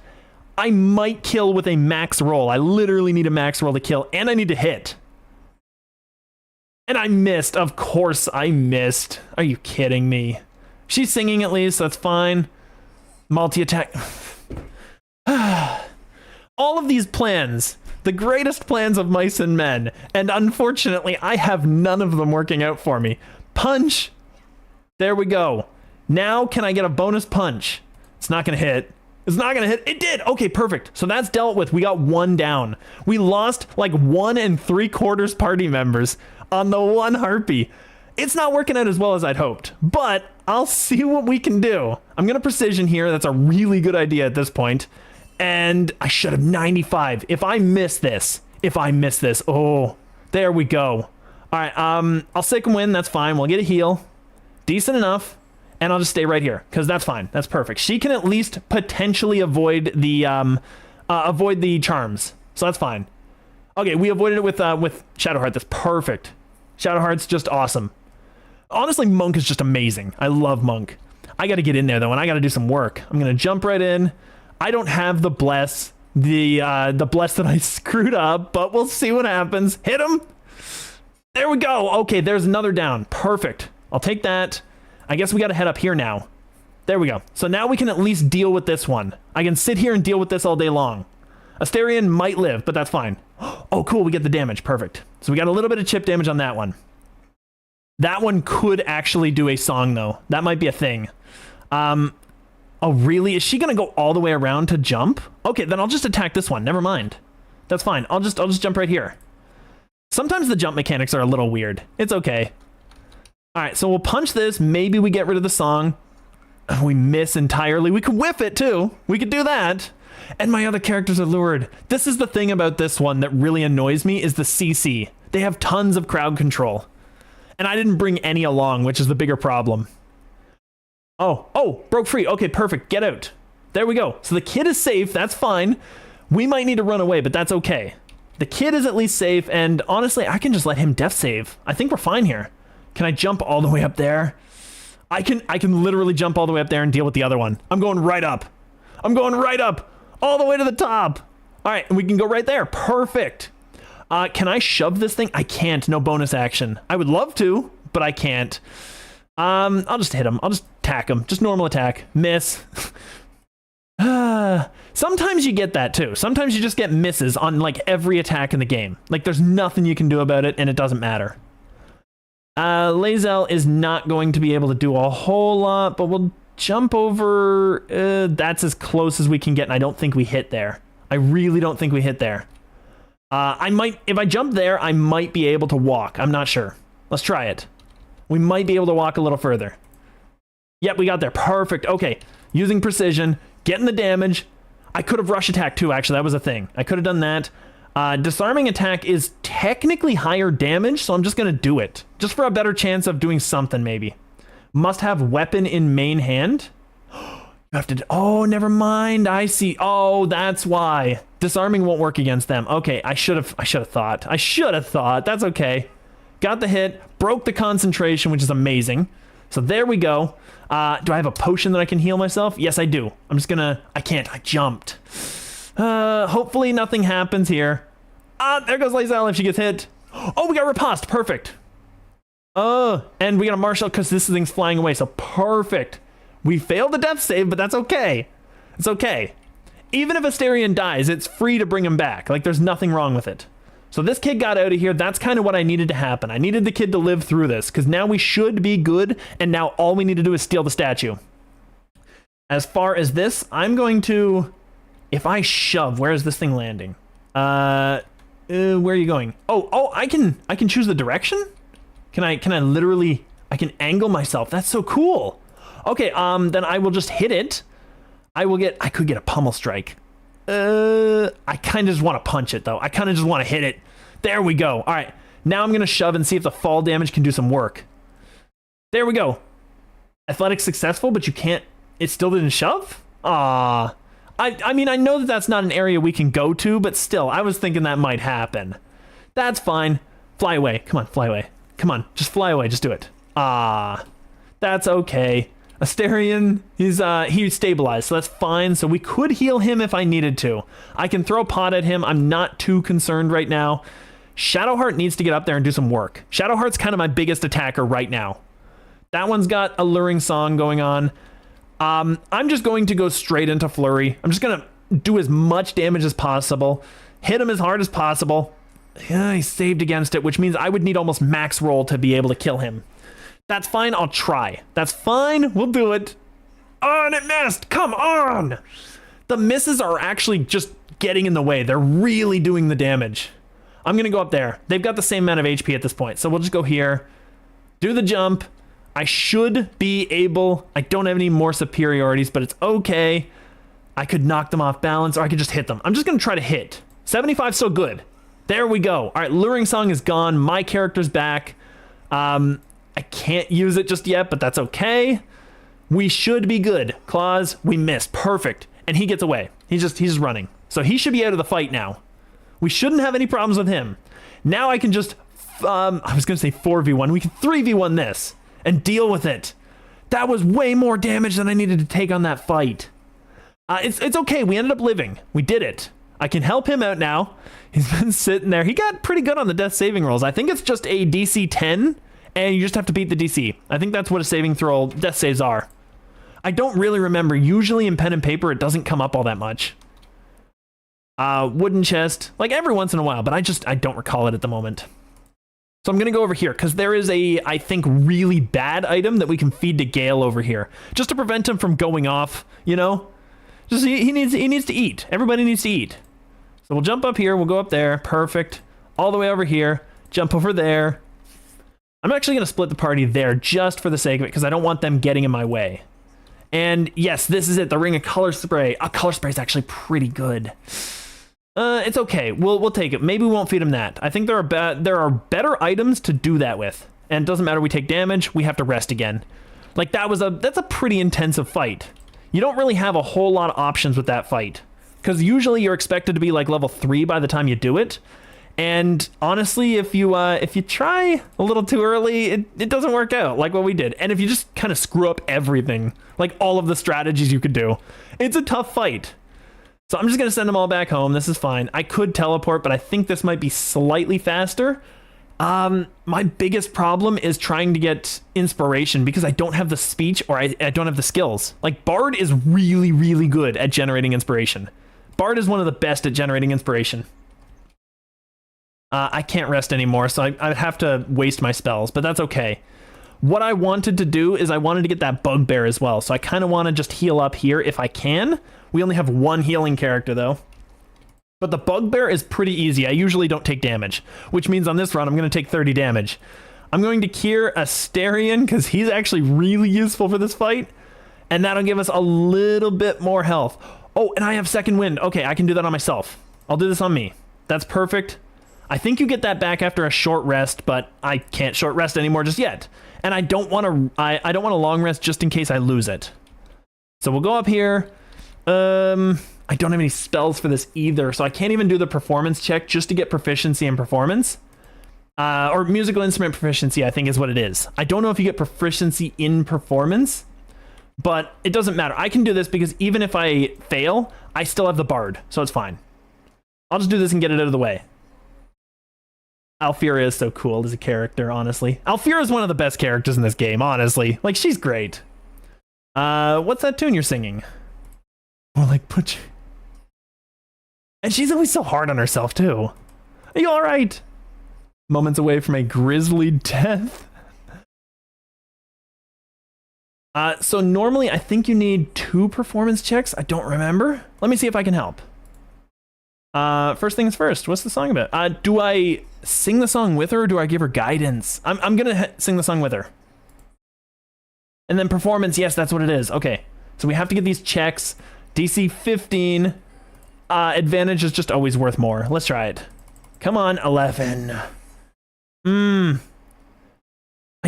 I might kill with a max roll. I literally need a max roll to kill, and I need to hit. And I missed. Of course I missed. Are you kidding me? She's singing at least, that's fine. Multi-attack. All of these plans, the greatest plans of mice and men, and unfortunately I have none of them working out for me. Punch. There we go. Now can I get a bonus punch? It's not gonna hit. It's not gonna hit. It did. Okay, perfect. So that's dealt with. We got one down. We lost like 1 3/4 party members on the one harpy. It's not working out as well as I'd hoped, but I'll see what we can do. I'm gonna precision here. That's a really good idea at this point. And I should have 95. If I miss this, oh, there we go. All right, I'll sick and win. That's fine. We'll get a heal. Decent enough. And I'll just stay right here because that's fine. That's perfect. She can at least potentially avoid the charms. So that's fine. Okay, we avoided it with Shadowheart. That's perfect. Shadowheart's just awesome. Honestly, Monk is just amazing. I love Monk. I got to get in there though, and I got to do some work. I'm going to jump right in. I don't have the bless, the bless that I screwed up, but we'll see what happens. Hit him. There we go. Okay, there's another down. Perfect. I'll take that. I guess we got to head up here now. There we go. So now we can at least deal with this one. I can sit here and deal with this all day long. Asterion might live, but that's fine. Oh, cool. We get the damage. Perfect. So we got a little bit of chip damage on that one. That one could actually do a song, though. That might be a thing. Oh, really? Is she going to go all the way around to jump? Okay, then I'll just attack this one. Never mind. That's fine. I'll just jump right here. Sometimes the jump mechanics are a little weird. It's okay. All right, so we'll punch this. Maybe we get rid of the song. We miss entirely. We could whiff it, too. We could do that. And my other characters are lured. This is the thing about this one that really annoys me is the CC. They have tons of crowd control. And I didn't bring any along, which is the bigger problem. Oh, broke free. Okay, perfect. Get out. There we go. So the kid is safe. That's fine. We might need to run away, but that's okay. The kid is at least safe, and honestly, I can just let him death save. I think we're fine here. Can I jump all the way up there? I can literally jump all the way up there and deal with the other one. I'm going right up. I'm going right up. All the way to the top. All right, and we can go right there. Perfect. Can I shove this thing? I can't. No bonus action. I would love to, but I can't. I'll just hit him. I'll just attack him. Just normal attack. Miss. Sometimes you get that too. Sometimes you just get misses on like every attack in the game. Like there's nothing you can do about it and it doesn't matter. Lae'zel is not going to be able to do a whole lot, but we'll jump over. That's as close as we can get, and I don't think we hit there. I really don't think we hit there. I might, if I jump there, I might be able to walk. I'm not sure. Let's try it. We might be able to walk a little further. Yep, we got there. Perfect. Okay. Using precision, getting the damage. I could have rush attack too, actually. That was a thing. I could have done that. Disarming attack is technically higher damage, so I'm just going to do it. Just for a better chance of doing something, maybe. Must have weapon in main hand. You have to... Oh, never mind. I see. Oh, that's why. Disarming won't work against them. Okay, I should have thought. I should have thought. That's okay. Got the hit. Broke the concentration, which is amazing. So there we go. Do I have a potion that I can heal myself? Yes, I do. I'm just gonna... I can't. I jumped. Hopefully nothing happens here. There goes Lae'zel if she gets hit. Oh, we got riposte. Perfect. And we got a marshal because this thing's flying away. So perfect. We failed the death save, but that's okay. It's okay. Even if Asterion dies, it's free to bring him back. Like, there's nothing wrong with it. So this kid got out of here. That's kind of what I needed to happen. I needed the kid to live through this because now we should be good. And now all we need to do is steal the statue. As far as this, I'm going to... If I shove, where is this thing landing? Where are you going? Oh, I can choose the direction? Can I literally, I can angle myself. That's so cool. Okay, then I will just hit it. I could get a pummel strike. I kind of just want to punch it though. I kind of just want to hit it. There we go. All right, now I'm going to shove and see if the fall damage can do some work. There we go. Athletics successful, but you can't, it still didn't shove? Ah. I mean, I know that that's not an area we can go to, but still, I was thinking that might happen. That's fine. Fly away. Come on, fly away. Come on, just fly away. Just do it. Ah, that's okay. Asterion, he's stabilized, so that's fine. So we could heal him if I needed to. I can throw a pot at him. I'm not too concerned right now. Shadowheart needs to get up there and do some work. Shadowheart's kind of my biggest attacker right now. That one's got Alluring Song going on. I'm just going to go straight into Flurry. I'm just going to do as much damage as possible. Hit him as hard as possible. Yeah, he saved against it, which means I would need almost max roll to be able to kill him. That's fine, I'll try. That's fine, we'll do it. Oh, and it missed, come on! The misses are actually just getting in the way. They're really doing the damage. I'm gonna go up there. They've got the same amount of HP at this point, so we'll just go here, do the jump. I should be able, I don't have any more superiorities, but it's okay. I could knock them off balance, or I could just hit them. I'm just gonna try to hit. 75 so good. There we go. All right, Luring Song is gone. My character's back. I can't use it just yet, but that's okay. We should be good. Claws, we missed. Perfect. And he gets away. He's just running. So he should be out of the fight now. We shouldn't have any problems with him. Now I can just, I was gonna say 4v1. We can 3v1 this and deal with it. That was way more damage than I needed to take on that fight. It's okay. We ended up living. We did it. I can help him out now. He's been sitting there. He got pretty good on the death saving rolls. I think it's just a DC 10, and you just have to beat the DC. I think that's what a saving throw death saves are. I don't really remember. Usually in pen and paper, it doesn't come up all that much. Wooden chest, like every once in a while, but I don't recall it at the moment. So I'm gonna go over here because there is a, I think, really bad item that we can feed to Gale over here, just to prevent him from going off. You know, just he needs to eat. Everybody needs to eat. So we'll jump up here. We'll go up there. Perfect. All the way over here. Jump over there. I'm actually gonna split the party there just for the sake of it because I don't want them getting in my way. And yes, this is it. The Ring of Color Spray. Color Spray is actually pretty good. It's okay. We'll take it. Maybe we won't feed him that. I think there are better items to do that with. And it doesn't matter. We take damage. We have to rest again. Like that's a pretty intensive fight. You don't really have a whole lot of options with that fight because usually you're expected to be like level 3 by the time you do it. And honestly, if you try a little too early, it doesn't work out like what we did. And if you just kind of screw up everything, like all of the strategies you could do, it's a tough fight. So I'm just going to send them all back home. This is fine. I could teleport, but I think this might be slightly faster. My biggest problem is trying to get inspiration because I don't have the speech or I don't have the skills. Like Bard is really, really good at generating inspiration. Bard is one of the best at generating inspiration. I can't rest anymore, so I'd have to waste my spells, but that's okay. What I wanted to do is I wanted to get that Bugbear as well, so I kind of want to just heal up here if I can. We only have one healing character, though. But the Bugbear is pretty easy. I usually don't take damage, which means on this run, I'm going to take 30 damage. I'm going to cure Asterion, because he's actually really useful for this fight, and that'll give us a little bit more health. Oh, and I have Second Wind. Okay, I can do that on myself. I'll do this on me. That's perfect. I think you get that back after a short rest, but I can't short rest anymore just yet. And I don't want to I don't want a long rest just in case I lose it. So we'll go up here. I don't have any spells for this either, so I can't even do the performance check just to get proficiency in performance. Or musical instrument proficiency, I think is what it is. I don't know if you get proficiency in performance, but it doesn't matter. I can do this because even if I fail, I still have the Bard, so it's fine. I'll just do this and get it out of the way. Alfira is so cool as a character, honestly. Alfira is one of the best characters in this game, honestly. Like, she's great. What's that tune you're singing? More like, put you... And she's always so hard on herself, too. Are you alright? Moments away from a grisly death. So normally, I think you need 2 performance checks. I don't remember. Let me see if I can help. First things first, what's the song about? Do I sing the song with her or do I give her guidance? I'm gonna sing the song with her. And then performance, yes, that's what it is. Okay, so we have to get these checks. DC 15. Advantage is just always worth more. Let's try it. Come on, 11. I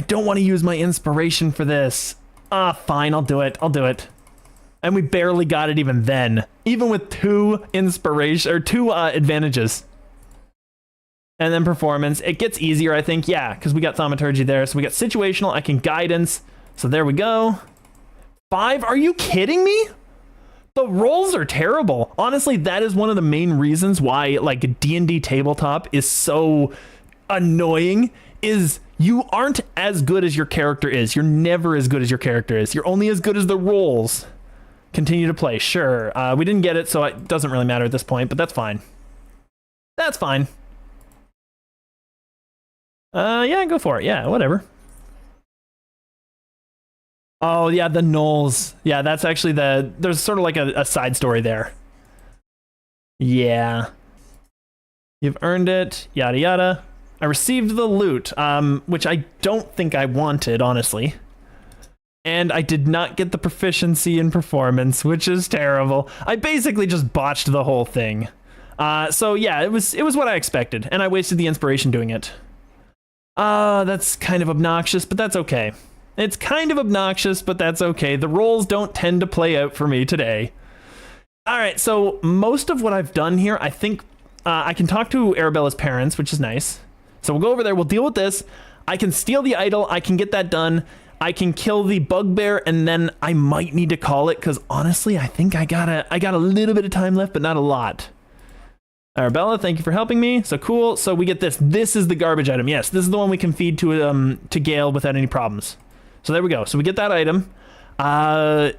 don't want to use my inspiration for this. Fine, I'll do it. And we barely got it even then. Even with 2 inspiration, or 2 advantages. And then performance. It gets easier, I think. Yeah, because we got thaumaturgy there. So we got situational. I can guidance. So there we go. 5? Are you kidding me? The rolls are terrible. Honestly, that is one of the main reasons why like D&D tabletop is so annoying, is you aren't as good as your character is. You're never as good as your character is. You're only as good as the rolls. Continue to play. Sure. We didn't get it, so it doesn't really matter at this point, but that's fine. That's fine. Yeah, go for it. Yeah, whatever. Oh, yeah, the gnolls. Yeah, that's actually there's sort of like a side story there. Yeah. You've earned it, yada yada. I received the loot, which I don't think I wanted, honestly. And I did not get the proficiency in performance, which is terrible. I basically just botched the whole thing. So yeah, it was what I expected, and I wasted the inspiration doing it. That's kind of obnoxious, but that's okay. It's kind of obnoxious, but that's okay. The rolls don't tend to play out for me today. All right, so most of what I've done here, I think I can talk to Arabella's parents, which is nice. So we'll go over there, we'll deal with this. I can steal the idol, I can get that done. I can kill the bugbear, and then I might need to call it, because honestly, I think I got a little bit of time left, but not a lot. Arabella, thank you for helping me. So cool. So we get this. This is the garbage item. Yes, this is the one we can feed to Gale without any problems. So there we go. So we get that item. Asterion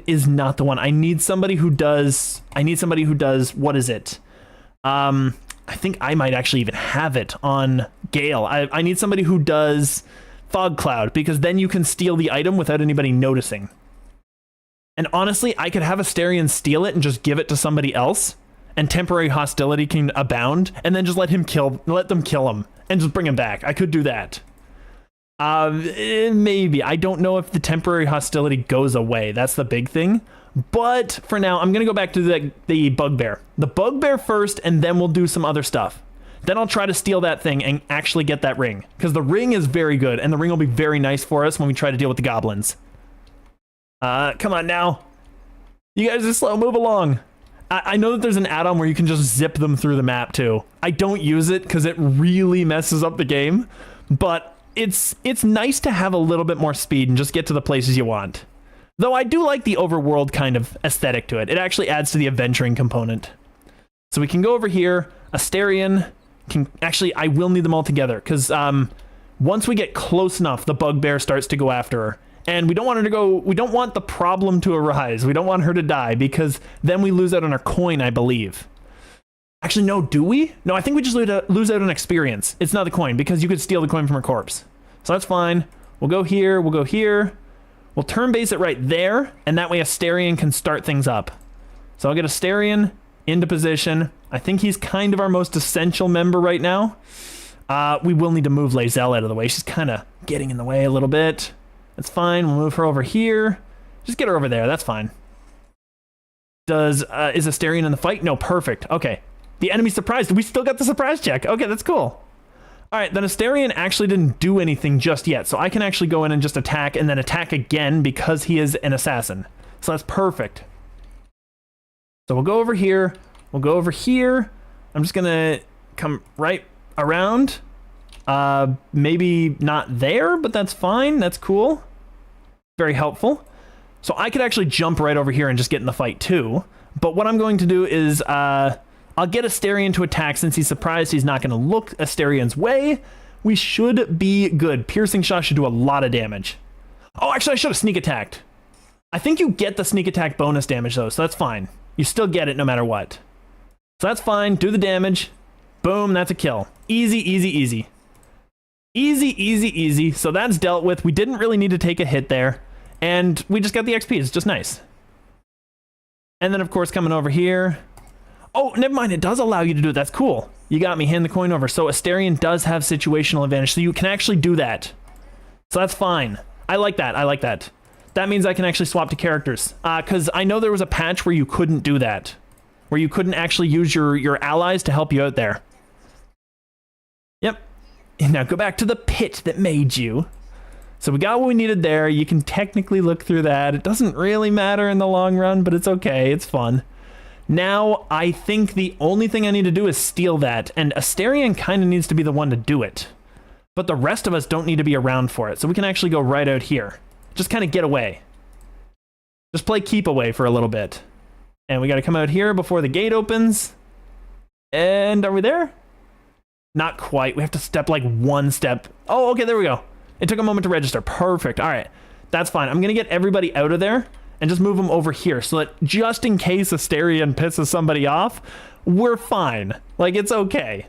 is not the one. I need somebody who does. What is it? I think I might actually even have it on Gale. I need somebody who does Fog Cloud, because then you can steal the item without anybody noticing. And honestly, I could have Asterion steal it and just give it to somebody else, and temporary hostility can abound, and then just let them kill him and just bring him back. I could do that. Maybe. I don't know if the temporary hostility goes away. That's the big thing. But for now, I'm going to go back to the bugbear. The bugbear first, and then we'll do some other stuff. Then I'll try to steal that thing and actually get that ring, because the ring is very good, and the ring will be very nice for us when we try to deal with the goblins. Come on now. You guys are slow. Move along. I know that there's an add-on where you can just zip them through the map too. I don't use it because it really messes up the game, but it's nice to have a little bit more speed and just get to the places you want. Though I do like the overworld kind of aesthetic to it. It actually adds to the adventuring component. So we can go over here. Asterion can actually, I will need them all together, because once we get close enough, the bugbear starts to go after her. And we don't want her to go, we don't want the problem to arise. We don't want her to die, because then we lose out on our coin, I believe. Actually, no, do we? No, I think we just lose out on experience. It's not the coin, because you could steal the coin from her corpse. So that's fine. We'll go here, we'll go here. We'll turn base it right there, and that way Asterion can start things up. So I'll get Asterion into position. I think he's kind of our most essential member right now. We will need to move Lae'zel out of the way. She's kind of getting in the way a little bit. That's fine. We'll move her over here. Just get her over there. That's fine. Is Asterion in the fight? No, perfect. Okay. The enemy's surprised. We still got the surprise check. Okay, that's cool. All right, then Asterion actually didn't do anything just yet, so I can actually go in and just attack and then attack again because he is an assassin. So that's perfect. So we'll go over here. We'll go over here. I'm just going to come right around. Maybe not there, but that's fine. That's cool. Very helpful. So I could actually jump right over here and just get in the fight too. But what I'm going to do is I'll get Asterion to attack. Since he's surprised he's not going to look Asterion's way, we should be good. Piercing shot should do a lot of damage. Oh, actually, I should have sneak attacked. I think you get the sneak attack bonus damage though, so that's fine. You still get it no matter what. So that's fine. Do the damage. Boom, that's a kill. Easy, easy, easy. Easy, easy, easy. So that's dealt with. We didn't really need to take a hit there. And we just got the XP. It's just nice. And then, of course, coming over here. Oh, never mind. It does allow you to do it. That's cool. You got me. Hand the coin over. So Asterion does have situational advantage. So you can actually do that. So that's fine. I like that. I like that. That means I can actually swap to characters. Because I know there was a patch where you couldn't do that. Where you couldn't actually use your allies to help you out there. Yep. And now go back to the pit that made you. So we got what we needed there. You can technically look through that. It doesn't really matter in the long run, but it's okay. It's fun. Now, I think the only thing I need to do is steal that, and Asterion kind of needs to be the one to do it. But the rest of us don't need to be around for it, so we can actually go right out here. Just kind of get away. Just play keep away for a little bit. And we got to come out here before the gate opens. And are we there? Not quite. We have to step like one step. Oh, okay, there we go. It took a moment to register. Perfect. All right, that's fine. I'm going to get everybody out of there and just move them over here so that just in case Asterion pisses somebody off, we're fine. Like, it's okay.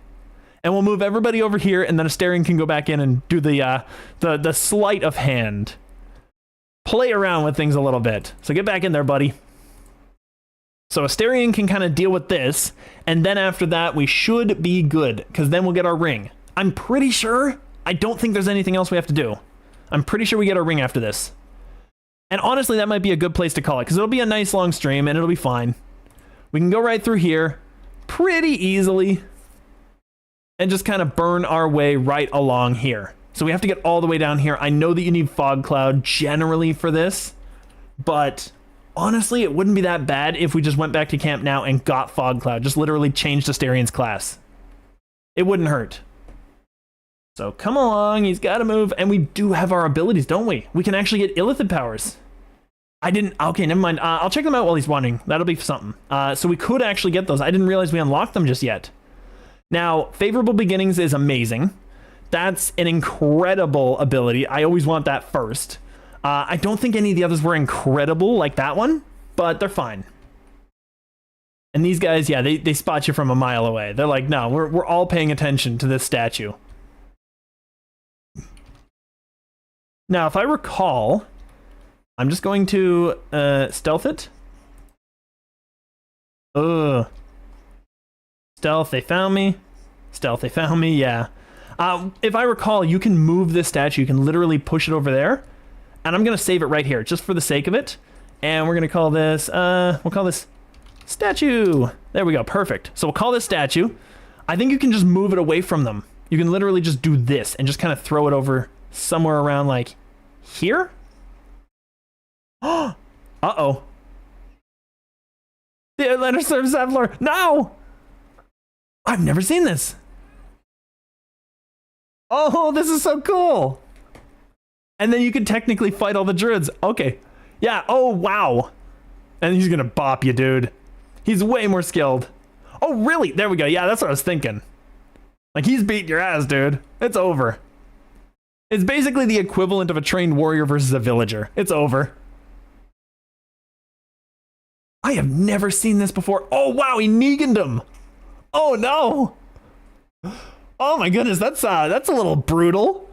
And we'll move everybody over here, and then Asterion can go back in and do the sleight of hand. Play around with things a little bit. So get back in there, buddy. So Asterion can kind of deal with this, and then after that, we should be good, because then we'll get our ring. I'm pretty sure, I don't think there's anything else we have to do. I'm pretty sure we get our ring after this. And honestly, that might be a good place to call it, because it'll be a nice long stream, and it'll be fine. We can go right through here pretty easily and just kind of burn our way right along here. So we have to get all the way down here. I know that you need Fog Cloud generally for this, but honestly, it wouldn't be that bad if we just went back to camp now and got Fog Cloud. Just literally changed Asterion's class. It wouldn't hurt. So come along, he's got to move, and we do have our abilities, don't we? We can actually get Illithid powers. Okay, never mind. I'll check them out while he's wandering. That'll be something. So we could actually get those. I didn't realize we unlocked them just yet. Now, Favorable Beginnings is amazing. That's an incredible ability. I always want that first. I don't think any of the others were incredible like that one, but they're fine. And these guys, yeah, they spot you from a mile away. They're like, no, we're all paying attention to this statue. Now, if I recall, I'm just going to stealth it. Ugh. Stealth, they found me. Stealth, they found me, yeah. If I recall, you can move this statue. You can literally push it over there. And I'm going to save it right here, just for the sake of it. And we're going to call this, we'll call this statue. There we go, perfect. So we'll call this statue. I think you can just move it away from them. You can literally just do this and just kind of throw it over somewhere around like here. Uh-oh. The Outlander serves Zevlor. No! I've never seen this. Oh, this is so cool. And then you can technically fight all the druids. Okay. Yeah. Oh, wow. And he's going to bop you, dude. He's way more skilled. Oh, really? There we go. Yeah, that's what I was thinking. Like, he's beating your ass, dude. It's over. It's basically the equivalent of a trained warrior versus a villager. It's over. I have never seen this before. Oh, wow. He Negan'd him. Oh, no. Oh, my goodness. That's a little brutal.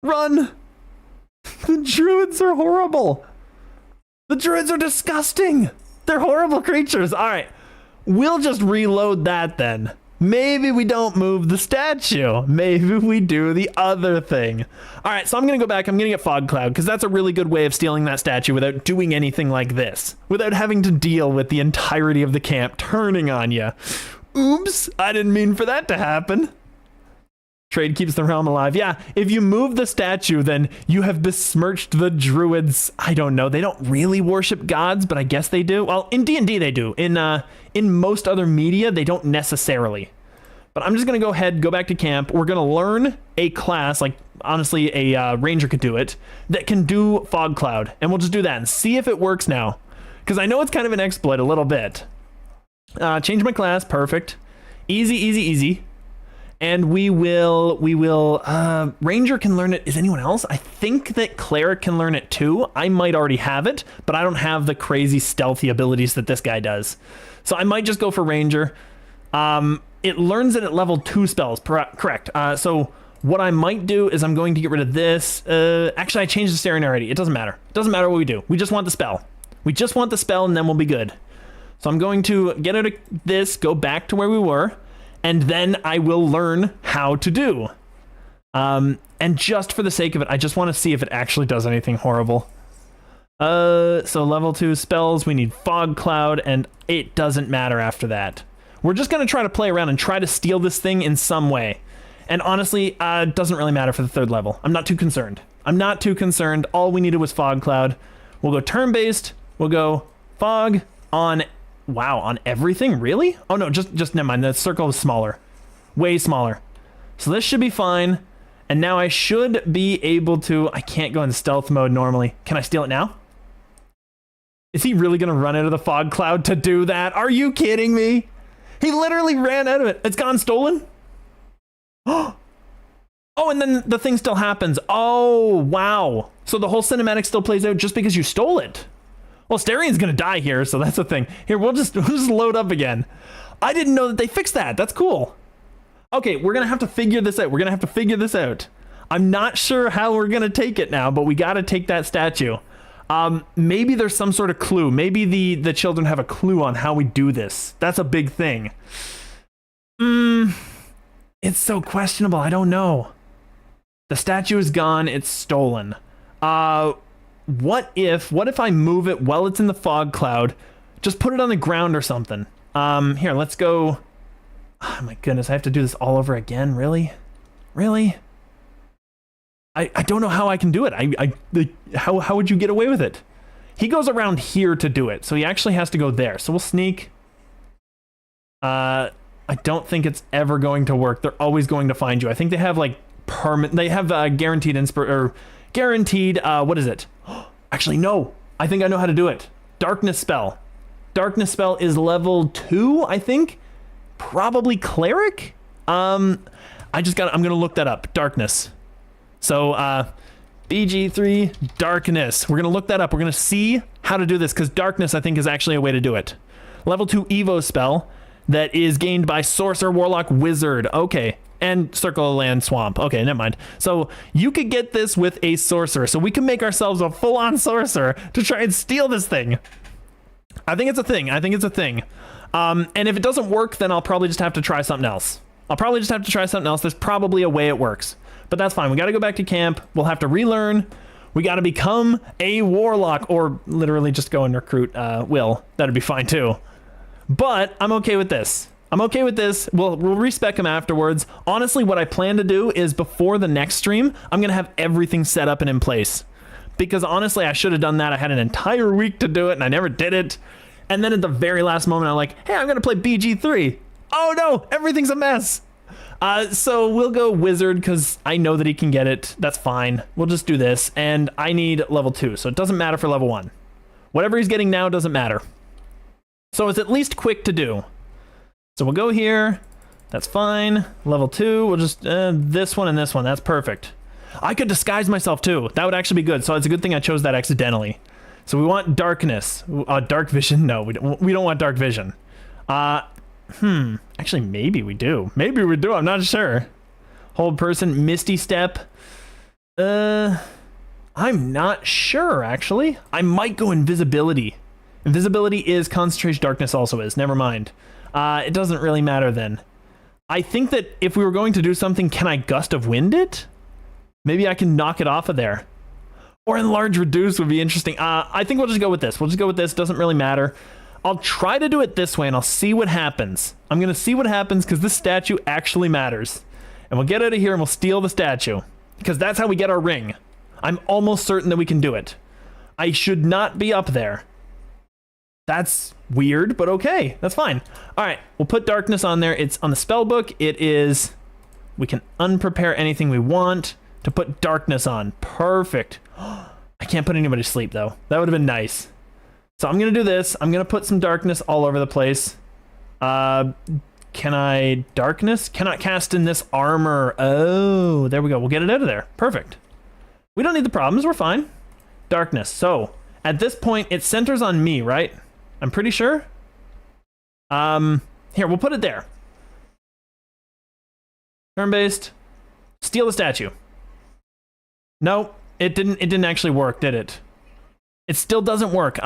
Run. The druids are horrible. The druids are disgusting. They're horrible creatures. All right. We'll just reload that then. Maybe we don't move the statue. Maybe we do the other thing. All right, so I'm going to go back. I'm going to get Fog Cloud because that's a really good way of stealing that statue without doing anything like this. Without having to deal with the entirety of the camp turning on you. Oops, I didn't mean for that to happen. Trade keeps the realm alive. Yeah, if you move the statue, then you have besmirched the druids. I don't know. They don't really worship gods, but I guess they do. Well, in D&D they do. In most other media, they don't necessarily. But I'm just going to go ahead, go back to camp. We're going to learn a class, like honestly, a ranger could do it, that can do Fog Cloud. And we'll just do that and see if it works now. Because I know it's kind of an exploit a little bit. Change my class. Perfect. Easy, easy, easy. And we will, Ranger can learn it. Is anyone else? I think that Cleric can learn it too. I might already have it, but I don't have the crazy stealthy abilities that this guy does. So I might just go for Ranger. It learns it at level 2 spells, correct. So what I might do is I'm going to get rid of this. Actually, I changed the Asterion already. It doesn't matter. It doesn't matter what we do. We just want the spell. We just want the spell and then we'll be good. So I'm going to get out of this, go back to where we were, and then I will learn how to do. And just for the sake of it, I just want to see if it actually does anything horrible. So level 2 spells, we need Fog Cloud, and it doesn't matter after that. We're just going to try to play around and try to steal this thing in some way. And honestly, it doesn't really matter for the 3rd level. I'm not too concerned. All we needed was Fog Cloud. We'll go turn-based. We'll go Fog on... Wow, on everything? Really? Oh no, just never mind. The circle is smaller. Way smaller. So this should be fine. And now I should be able to... I can't go in stealth mode normally. Can I steal it now? Is he really going to run out of the Fog Cloud to do that? Are you kidding me? He literally ran out of it. It's gone stolen? Oh, and then the thing still happens. Oh, wow. So the whole cinematic still plays out just because you stole it. Well, Starian's going to die here, so that's the thing. Here, we'll just load up again. I didn't know that they fixed that. That's cool. Okay, we're going to have to figure this out. I'm not sure how we're going to take it now, but we got to take that statue. Maybe there's some sort of clue. Maybe the children have a clue on how we do this. That's a big thing. It's so questionable. I don't know. The statue is gone. It's stolen. What if I move it while it's in the Fog Cloud? Just put it on the ground or something. Here, let's go. Oh my goodness, I have to do this all over again. Really? I don't know how I can do it. How would you get away with it? He goes around here to do it, so he actually has to go there. So we'll sneak. I don't think it's ever going to work. They're always going to find you. I think they have like they have guaranteed what is it? Actually, no. I think I know how to do it. Darkness spell. Darkness spell is level 2, I think. Probably cleric. I'm gonna look that up. Darkness. So BG3 darkness. We're gonna look that up. We're gonna see how to do this because darkness I think is actually a way to do it. Level 2 Evo spell that is gained by sorcerer, warlock, wizard. Okay. And circle of land, swamp. Okay, never mind. So you could get this with a sorcerer. So we can make ourselves a full-on sorcerer to try and steal this thing. I think it's a thing. And if it doesn't work, then I'll probably just have to try something else. There's probably a way it works. But that's fine. We got to go back to camp. We'll have to relearn. We got to become a warlock or literally just go and recruit Will. That'd be fine too. But I'm okay with this. We'll respec him afterwards. Honestly, what I plan to do is before the next stream, I'm going to have everything set up and in place. Because honestly, I should have done that. I had an entire week to do it and I never did it. And then at the very last moment, I'm like, hey, I'm going to play BG3. Oh no, everything's a mess. So we'll go wizard because I know that he can get it. That's fine. We'll just do this. And I need level 2. So it doesn't matter for level 1. Whatever he's getting now doesn't matter. So it's at least quick to do. So we'll go here. That's fine. Level 2. We'll just this one and this one. That's perfect. I could disguise myself too. That would actually be good. So it's a good thing I chose that accidentally. So we want darkness. Dark vision? No, we don't want dark vision. Actually, maybe we do. I'm not sure. Hold person. Misty step. I'm not sure, actually. I might go invisibility. Invisibility is concentration. Darkness also is. Never mind. It doesn't really matter then. I think that if we were going to do something, can I gust of wind it? Maybe I can knock it off of there. Or enlarge reduce would be interesting. I think we'll just go with this. Doesn't really matter. I'll try to do it this way and I'll see what happens. I'm going to see what happens because this statue actually matters. And we'll get out of here and we'll steal the statue. Because that's how we get our ring. I'm almost certain that we can do it. I should not be up there. That's weird, but okay. That's fine. All right, we'll put darkness on there. It's on the spell book. It is... We can unprepare anything we want to put darkness on. Perfect. I can't put anybody to sleep, though. That would have been nice. So I'm going to do this. I'm going to put some darkness all over the place. Can I... Darkness? Cannot cast in this armor. Oh, there we go. We'll get it out of there. Perfect. We don't need the problems. We're fine. Darkness. So, at this point, it centers on me, right? I'm pretty sure. Here, we'll put it there. Turn-based. Steal the statue. No, it didn't actually work, did it? It still doesn't work.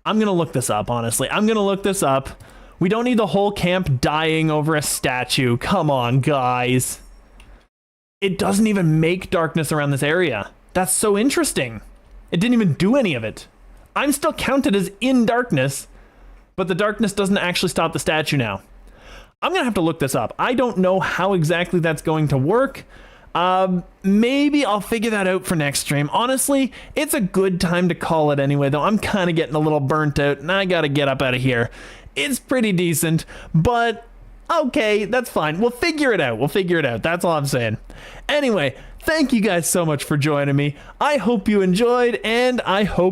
I'm going to look this up, honestly. I'm going to look this up. We don't need the whole camp dying over a statue. Come on, guys. It doesn't even make darkness around this area. That's so interesting. It didn't even do any of it. I'm still counted as in darkness, but the darkness doesn't actually stop the statue now. I'm going to have to look this up. I don't know how exactly that's going to work. Maybe I'll figure that out for next stream. Honestly, it's a good time to call it anyway, though. I'm kind of getting a little burnt out, and I got to get up out of here. It's pretty decent, but okay, that's fine. We'll figure it out. We'll figure it out. That's all I'm saying. Anyway, thank you guys so much for joining me. I hope you enjoyed, and I hope